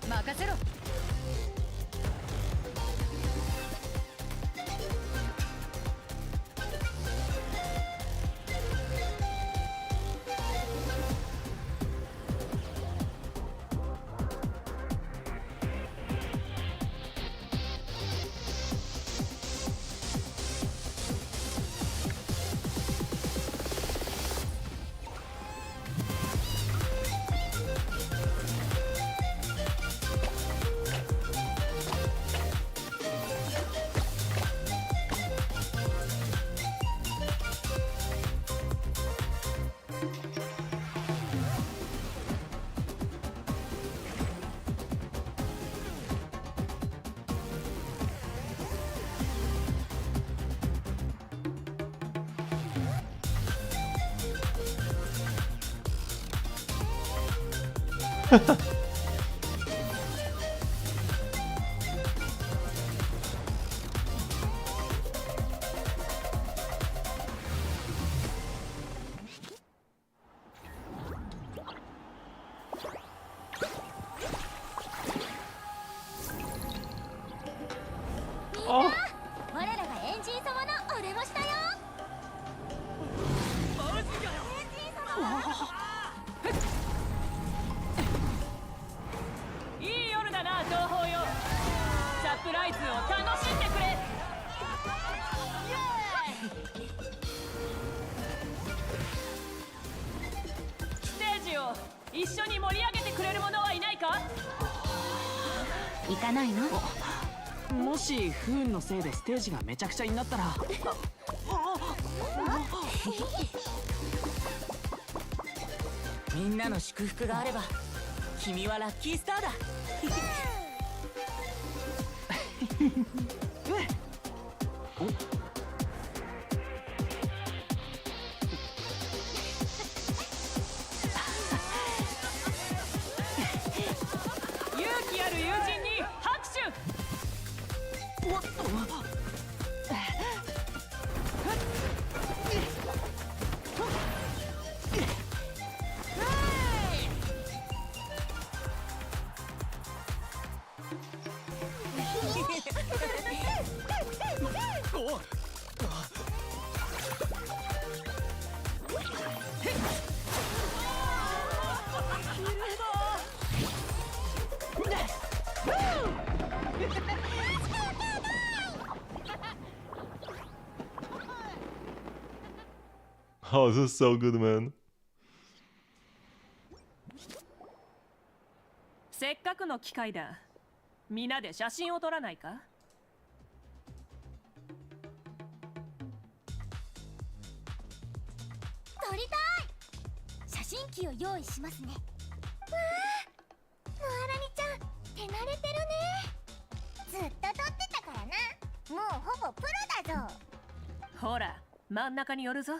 任せろ。Oh. 我らがエンジン様のお出ましたよ。いい夜だな東方よ。サプライズを楽しんでくれ。ステージを一緒に盛り上げてくれる者はいないか。行かないの？もし不運のせいでステージがめちゃくちゃになったらみんなの祝福があれば君はラッキースターだ。勇気ある友人に拍手。Oh, this is so good, man. せっかくの機会だ。みんなで写真を撮らないか。撮りたい。写真機を用意しますね。わあ、モアラニちゃん手慣れてるね。ずっと撮ってたからな。もうほぼプロだぞ。ほら真ん中に寄るぞ。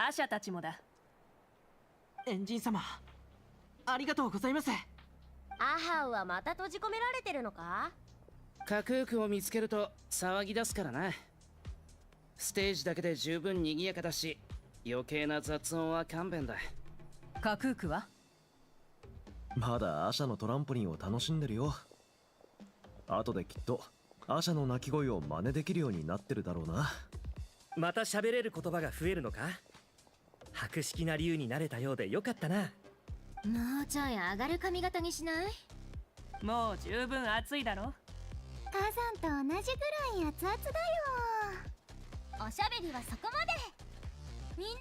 アシャたちもだ。エンジン様ありがとうございます。アハウはまた閉じ込められてるのか。架空区を見つけると騒ぎ出すからな。ステージだけで十分賑やかだし、余計な雑音は勘弁だ。架空区はまだアシャのトランポリンを楽しんでるよ。後できっとアシャの鳴き声を真似できるようになってるだろうな。また喋れる言葉が増えるのか。博識な竜になれたようでよかったな。もうちょい上がる髪型にしない？もう十分暑いだろ。火山と同じぐらい熱々だよ。おしゃべりはそこまで。みんな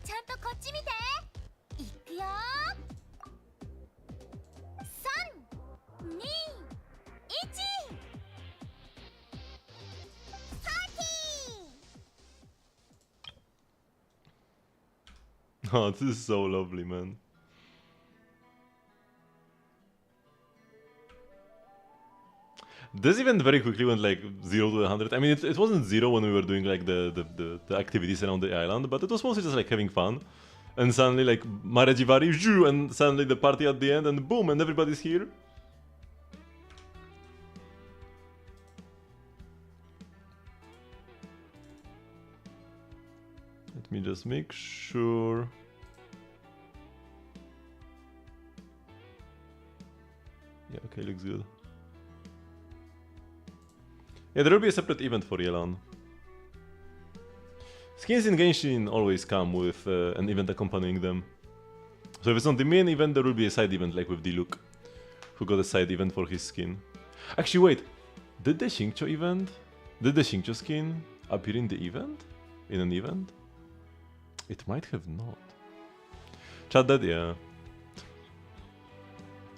ちゃんとこっち見て。いくよ。3、2、1。パーティー。 Oh, this is so lovely, man. This event very quickly went like 0 to 100. I mean, it wasn't 0 when we were doing like the activities around the island, but it was mostly just like having fun. and suddenly like Marejivari, and suddenly the party at the end, and boom, and everybody's here. Let me just make sure. Yeah, okay, looks good. Yeah, there will be a separate event for Yelan. Skins in Genshin always come with an event accompanying them. So if it's not the main event, there will be a side event, like with Diluc, who got a side event for his skin. Actually, wait, did the Xingqiu event? Did the Xingqiu skin appear in the event? In an event? It might have not. Chat that, yeah.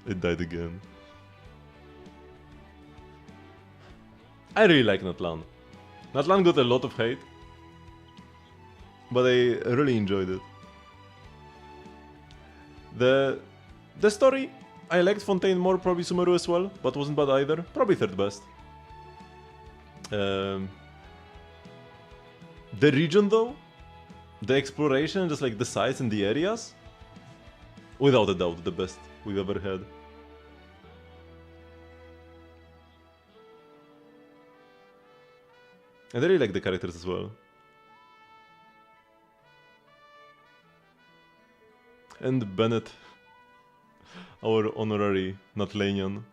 It died again. I really like Natlan. Natlan got a lot of hate, but I really enjoyed it. The story, I liked Fontaine more, probably Sumeru as well, but wasn't bad either. Probably third best. The region though, the exploration, just like the size and the areas, without a doubt the best we've ever had. And I really like the characters as well. And Bennett, our honorary Natlanian.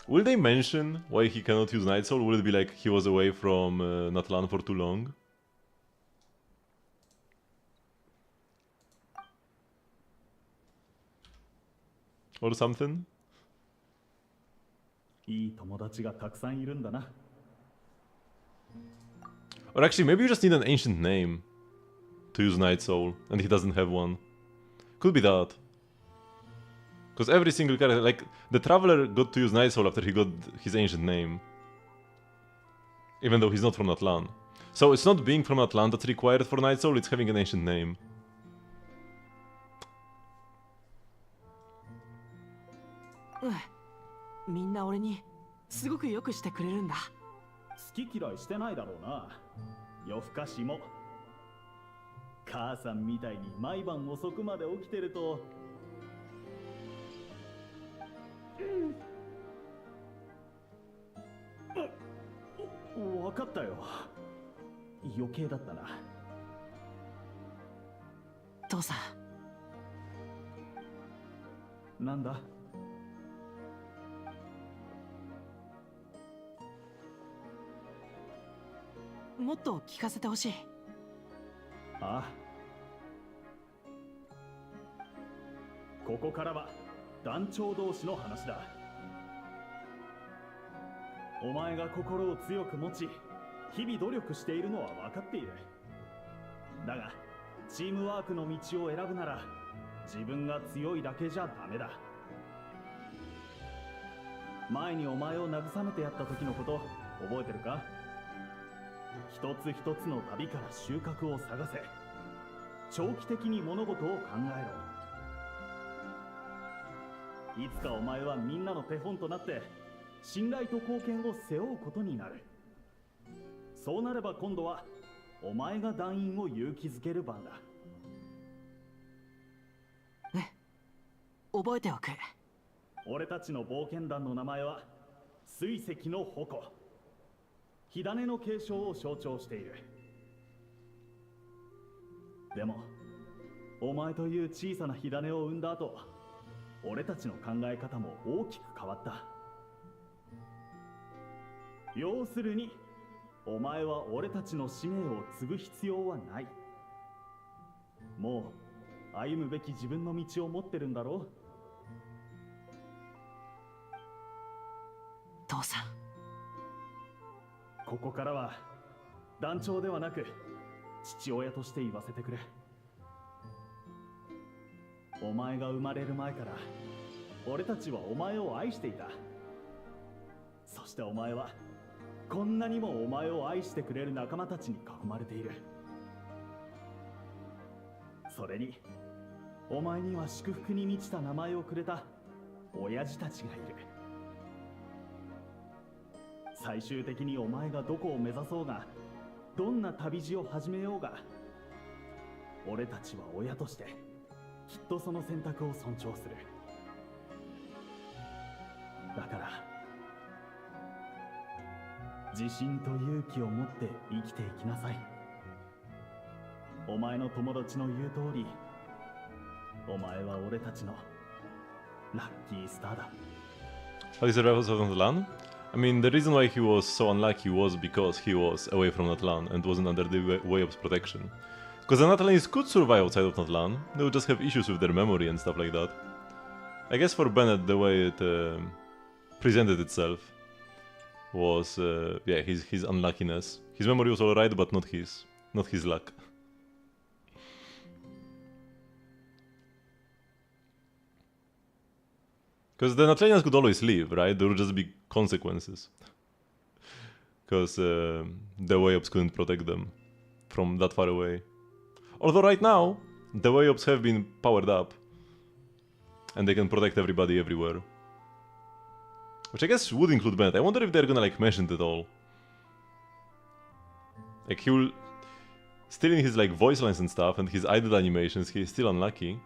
Will they mention why he cannot use Night Soul? Will it be like he was away from Natlan for too long? Or something? いい友達がたくさんいるんだな。 Or actually, maybe you just need an ancient name to use Night Soul, and he doesn't have one. Could be that. Because every single character, like, the Traveler got to use Night Soul after he got his ancient name. Even though he's not from Natlan. So it's not being from Natlan that's required for Night Soul, it's having an ancient name. Mm. みんな俺にすごくよくしてくれるんだ。好き嫌いしてないだろうな。夜更かしも。母さんみたいに毎晩遅くまで起きてると。わかったよ。余計だったな。父さん。なんだ？もっと聞かせてほしい。ああ。ここからは団長同士の話だ。お前が心を強く持ち、日々努力しているのは分かっている。だが、チームワークの道を選ぶなら、自分が強いだけじゃダメだ。前にお前を慰めてやった時のこと、覚えてるか？一つ一つの旅から収穫を探せ。長期的に物事を考えろ。いつかお前はみんなの手本となって信頼と貢献を背負うことになる。そうなれば今度はお前が団員を勇気づける番だ。ね、覚えておく。俺たちの冒険団の名前は水石の矛。火種の継承を象徴している。でもお前という小さな火種を生んだ後、俺たちの考え方も大きく変わった。要するにお前は俺たちの使命を継ぐ必要はない。もう歩むべき自分の道を持ってるんだろう。父さん、ここからは団長ではなく父親として言わせてくれ。お前が生まれる前から俺たちはお前を愛していた。そしてお前はこんなにもお前を愛してくれる仲間たちに囲まれている。それにお前には祝福に満ちた名前をくれた親父たちがいる。最終的にお前がどこを目指そうが、どんな旅路を始めようが、俺たちは親としてきっとその選択を尊重する。だから自信と勇気を持って生きていきなさい。お前の友達の言う通り、お前は俺たちのラッキースターだ。 How is the rivals of Natlan? I mean, the reason why he was so unlucky was because he was away from Natlan and wasn't under the Way-Up's protection. Because the Natlanese could survive outside of Natlan, they would just have issues with their memory and stuff like that. I guess for Bennett, the way it presented itself was, yeah, his unluckiness. His memory was alright, but not his luck. Because the Natlanians could always leave, right? There would just be consequences. Because the Way-Ups couldn't protect them from that far away. Although right now, the Way-Ups have been powered up. And they can protect everybody everywhere. Which I guess would include Bennett. I wonder if they're gonna like mention it at all. Like he will... Still in his like voice lines and stuff and his idle animations, he is still unlucky.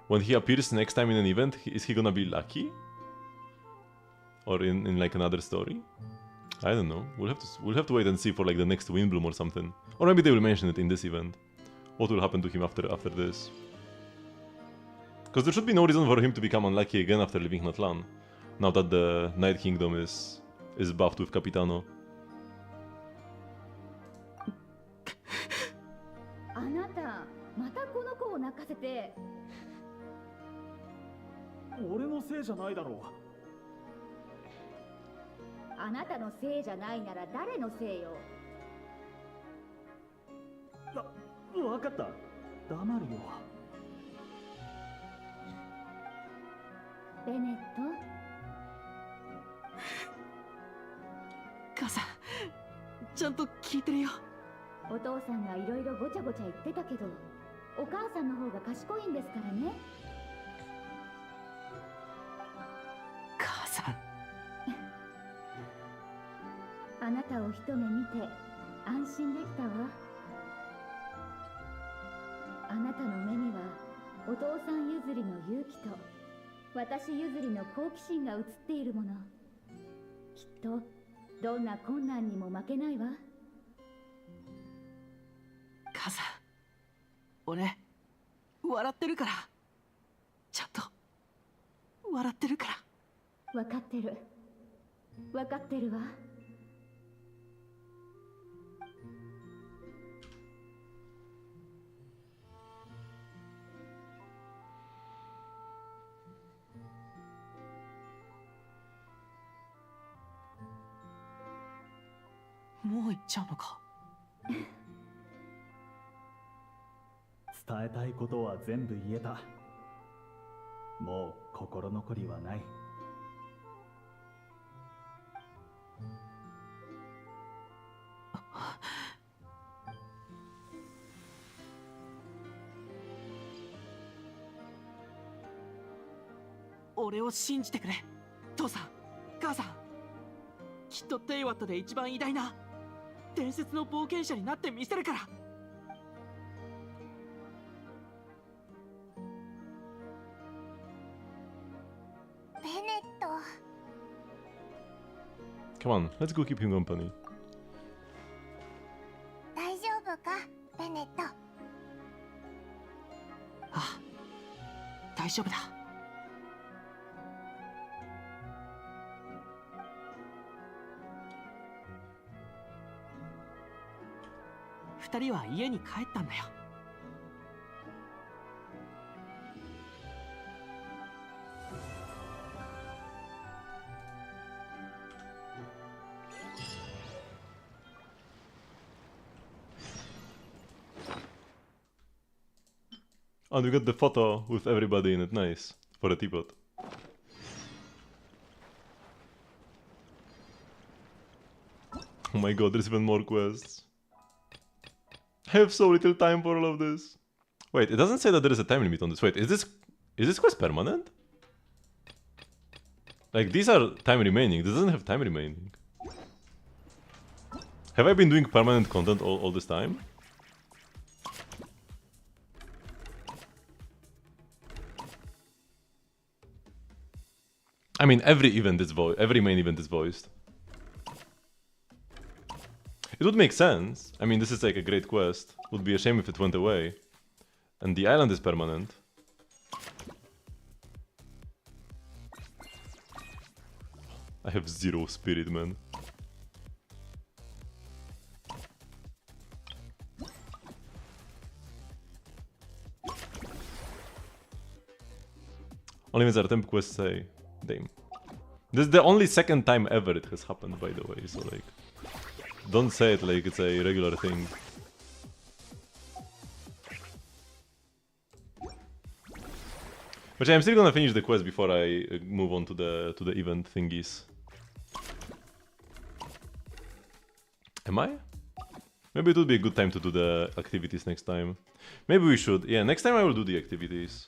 When he appears next time in an event, is he gonna be lucky? Or in like another story? I don't know. We'll have to wait and see for like the next Windbloom or something. Or maybe they will mention it in this event. What will happen to him after this? Because there should be no reason for him to become unlucky again after leaving Natlan. Now that the Night Kingdom is buffed with Capitano. あなたまたこの子を泣かせて。俺のせいじゃないだろう。あなたのせいじゃないなら誰のせいよ。わかった。黙るよ。ベネット。母さん、ちゃんと聞いてるよ。お父さんがいろいろごちゃごちゃ言ってたけど、お母さんの方が賢いんですからね。母さん。あなたを一目見て安心できたわ。あなたの目にはお父さん譲りの勇気と私譲りの好奇心が映っているもの。きっとどんな困難にも負けないわ。母さん、俺笑ってるから。ちゃんと笑ってるから。分かってる。分かってるわ。もう行っちゃうのか。伝えたいことは全部言えた。もう心残りはない。俺を信じてくれ、父さん、母さん。きっとテイワットで一番偉大な伝説の冒険者になってみせるから。ベネット。Come on, let's go keep him company. 大丈夫か、ベネット。ああ、大丈夫だ。二人は家に帰ったんだよ。And we got the photo with everybody in it, nice. For a teapot. Oh my god, there's even more quests. I have so little time for all of this. Wait, it doesn't say that there is a time limit on this. Wait, is this quest permanent? Like, these are time remaining. This doesn't have time remaining. Have I been doing permanent content all this time? I mean, every main event is voiced. It would make sense. I mean, this is like a great quest. Would be a shame if it went away. And the island is permanent. I have 0 spirit, man. Only when the temp quests say, damn. This is the only second time ever it has happened, by the way, so like... Don't say it like it's a regular thing. But yeah, I'm still gonna finish the quest before I move on to the event thingies. Am I? Maybe it would be a good time to do the activities next time. Maybe we should. Yeah, next time I will do the activities.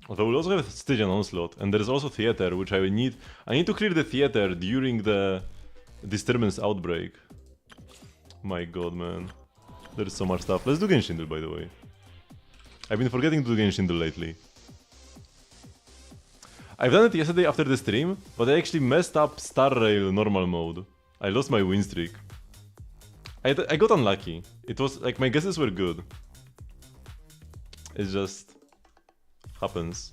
Although we'll also have stage and onslaught, and there is also theater, which I will need. I need to clear the theater during the disturbance outbreak. My god, man. There is so much stuff. Let's do Genshin, by the way. I've been forgetting to do Genshin lately. I've done it yesterday after the stream, but I actually messed up Star Rail normal mode. I lost my win streak. I got unlucky. It was like my guesses were good. It just happens.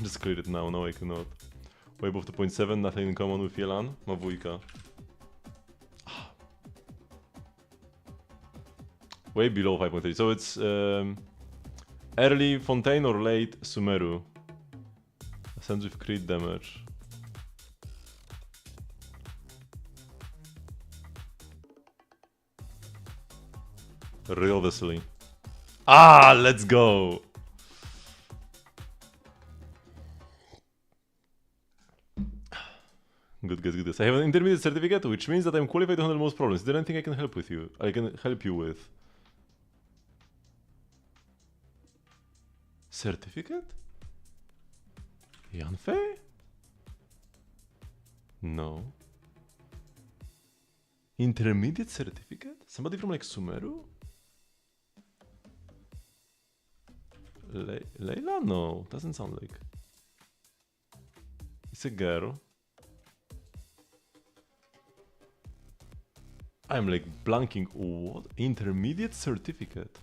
Just clear it now. No, I cannot. Way above 2.7, nothing in common with Yelan. Ma wujka. Way below 5.3. So it's early Fontaine or late Sumeru. Ascends with crit damage. Real Vesely. Ah, let's go! Good guess, good guess. I have an intermediate certificate, which means that I'm qualified to handle most problems. Is there anything I can help with you? I can help you with. Certificate? Yanfei? No. Intermediate certificate? Somebody from like Sumeru? Layla? No, doesn't sound like. It's a girl. I'm like blanking. What? Intermediate certificate?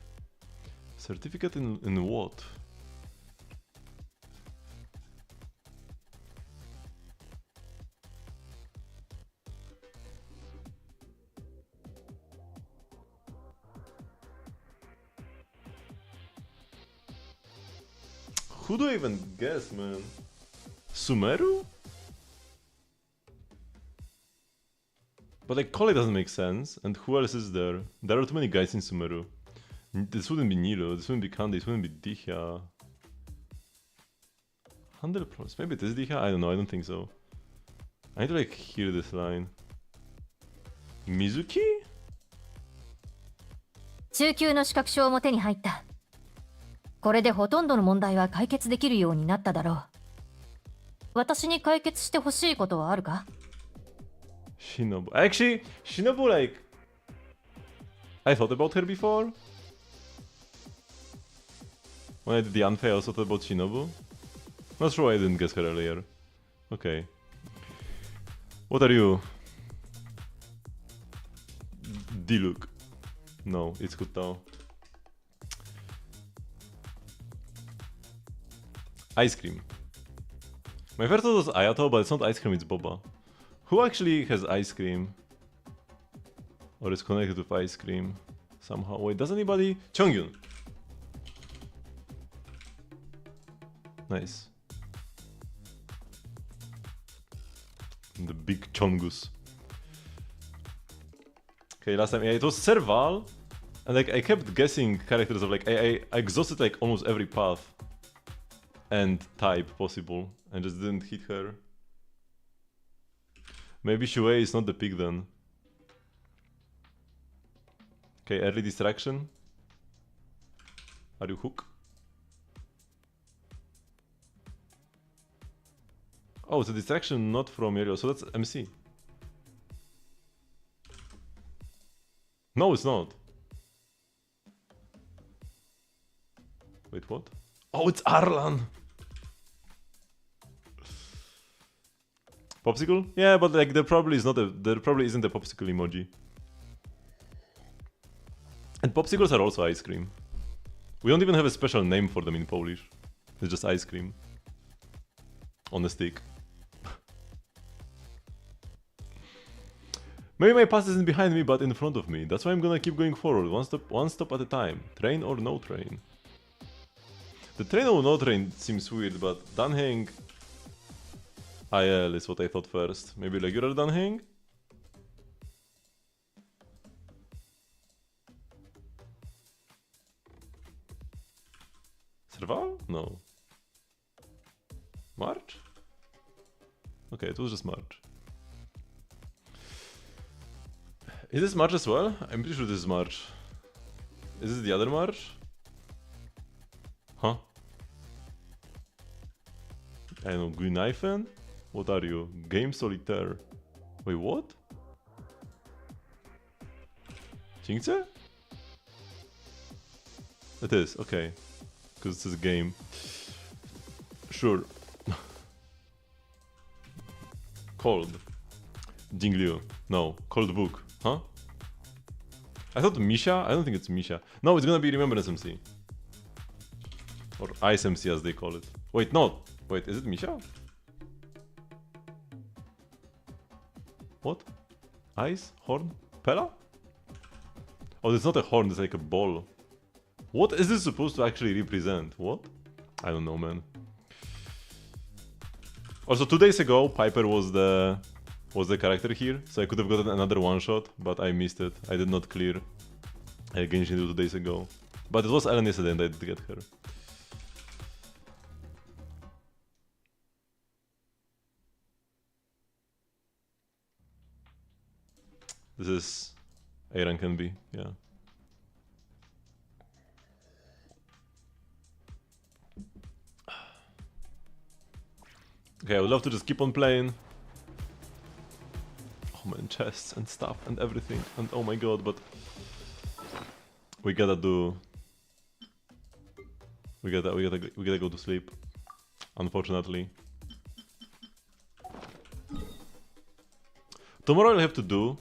Certificate in what? Who do I even guess, man? Sumeru? But like Kole doesn't make sense, and who else is there? There are too many guys in Sumeru. This wouldn't be Nilo, this wouldn't be Kandi, this wouldn't be Dihya. Handle problems. Maybe it is Dihya? I don't know, I don't think so. I need to like hear this line. Mizuki? 中級の資格証も手に入った。これでほとんどの問題は解決できるようになっただろう。私に解決してほしいことはあるか？ Shinobu. Actually, Shinobu, like... I thought about her before. When I did the Anfei, I also thought about Shinobu. Not sure why I didn't guess her earlier. Okay. What are you? Diluc. No, it's Kutao. Ice cream. My first thought was Ayato, but it's not ice cream, it's boba. Who actually has ice cream? Or is connected with ice cream somehow? Wait, does anybody? Chongyun. Nice. The big Chongus. Okay, last time, yeah, it was Serval. And like, I kept guessing characters of like, I exhausted like almost every path and type possible, and just didn't hit her. Maybe Shuei is not the pick then. Okay, early distraction. Are you hook? Oh, it's a distraction not from Ariel, so that's MC. No, it's not. Wait, what? Oh, it's Arlan! Popsicle? Yeah, but like there probably isn't a popsicle emoji. And popsicles are also ice cream. We don't even have a special name for them in Polish. It's just ice cream. On a stick. Maybe my past isn't behind me, but in front of me. That's why I'm gonna keep going forward, one stop at a time. Train or no train? The train or no train seems weird, but Danheng IL is what I thought first. Maybe regular Danheng? Serval? No. March? Okay, it was just March. Is this March as well? I'm pretty sure this is March. Is this the other March? Huh? I don't know, Grüneifen? What are you? Game Solitaire. Wait, what? Jingce? It is, okay. Because it says game. Sure. Cold. Jingliu. No. Cold book. Huh? I thought Misha? I don't think it's Misha. No, it's gonna be Remembrance MC. Or Ice MC as they call it. Wait, no. Wait, is it Misha? What? Ice? Horn? Pella? Oh, it's not a horn, it's like a ball. What is this supposed to actually represent? What? I don't know, man. Also, 2 days ago, Piper was the character here, so I could have gotten another one-shot, but I missed it. I did not clear Genshin 2 days ago. But it was Ellen yesterday and I did get her. This is A rank NB, yeah. Okay, I would love to just keep on playing. Oh man, chests and stuff and everything, and oh my god, but we gotta do. We gotta go to sleep. Unfortunately. Tomorrow I'll have to do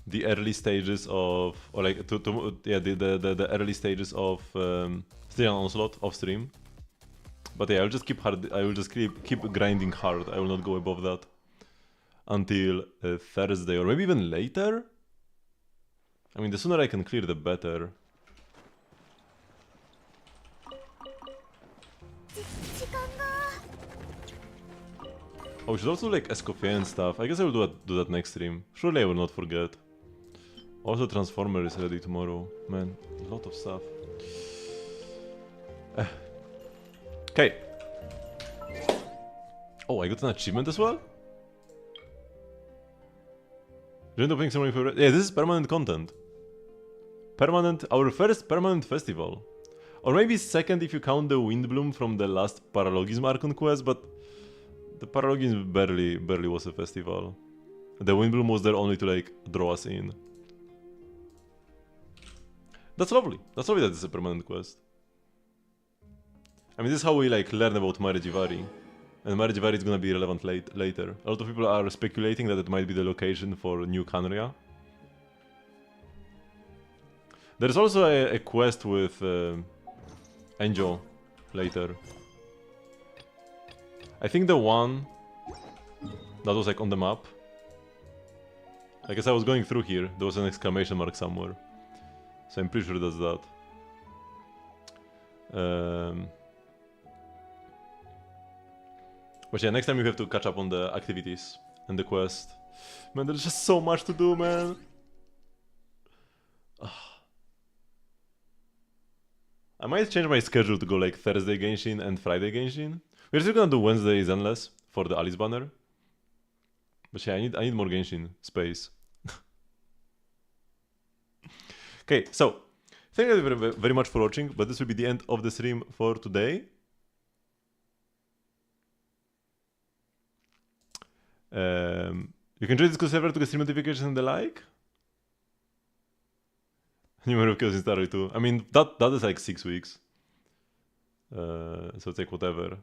the early stages of, or like the early stages of Styrian Onslaught off stream. But yeah, I'll just keep hard. I will just keep grinding hard. I will not go above that until Thursday or maybe even later. I mean, the sooner I can clear, the better. Oh, we should also do like Escoffier and stuff. I guess I will do that next stream. Surely I will not forget. Also, Transformer is ready tomorrow. Man, a lot of stuff. Okay. Oh, I got an achievement as well? Join the opening ceremony for... Yeah, this is permanent content. Our first permanent festival. Or maybe second if you count the Windbloom from the last Paralogism Archon quest, but... The Paralogism barely was a festival. The Windbloom was there only to like draw us in. That's lovely. That's lovely that it's a permanent quest. I mean, this is how we like learn about Marijivari. And Marijivari is gonna be relevant later. A lot of people are speculating that it might be the location for New Canria. There's also a quest with Angel later. I think the one that was like on the map. I guess I was going through here, there was an exclamation mark somewhere. So I'm pretty sure that's that. But yeah, next time you have to catch up on the activities and the quest. Man, there's just so much to do, man. I might change my schedule to go like Thursday Genshin and Friday Genshin. We're still gonna do Wednesday Zenless for the Alice banner. But yeah, I need more Genshin space. Okay, so thank you very, very much for watching, but this will be the end of the stream for today. You can join Discord server to get stream notifications and the like. Number of kills in Starry too. I mean, that is like 6 weeks. So it's like whatever.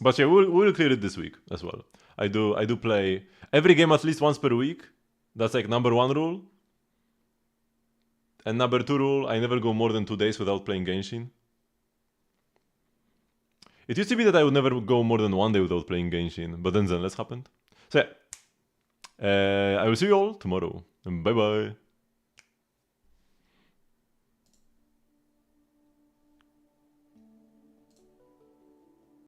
But yeah, we'll clear it this week as well. I do play every game at least once per week. That's like number 1 rule. And number 2 rule, I never go more than 2 days without playing Genshin. It used to be that I would never go more than 1 day without playing Genshin, but then Zenless happened. So yeah, I will see you all tomorrow. Bye bye.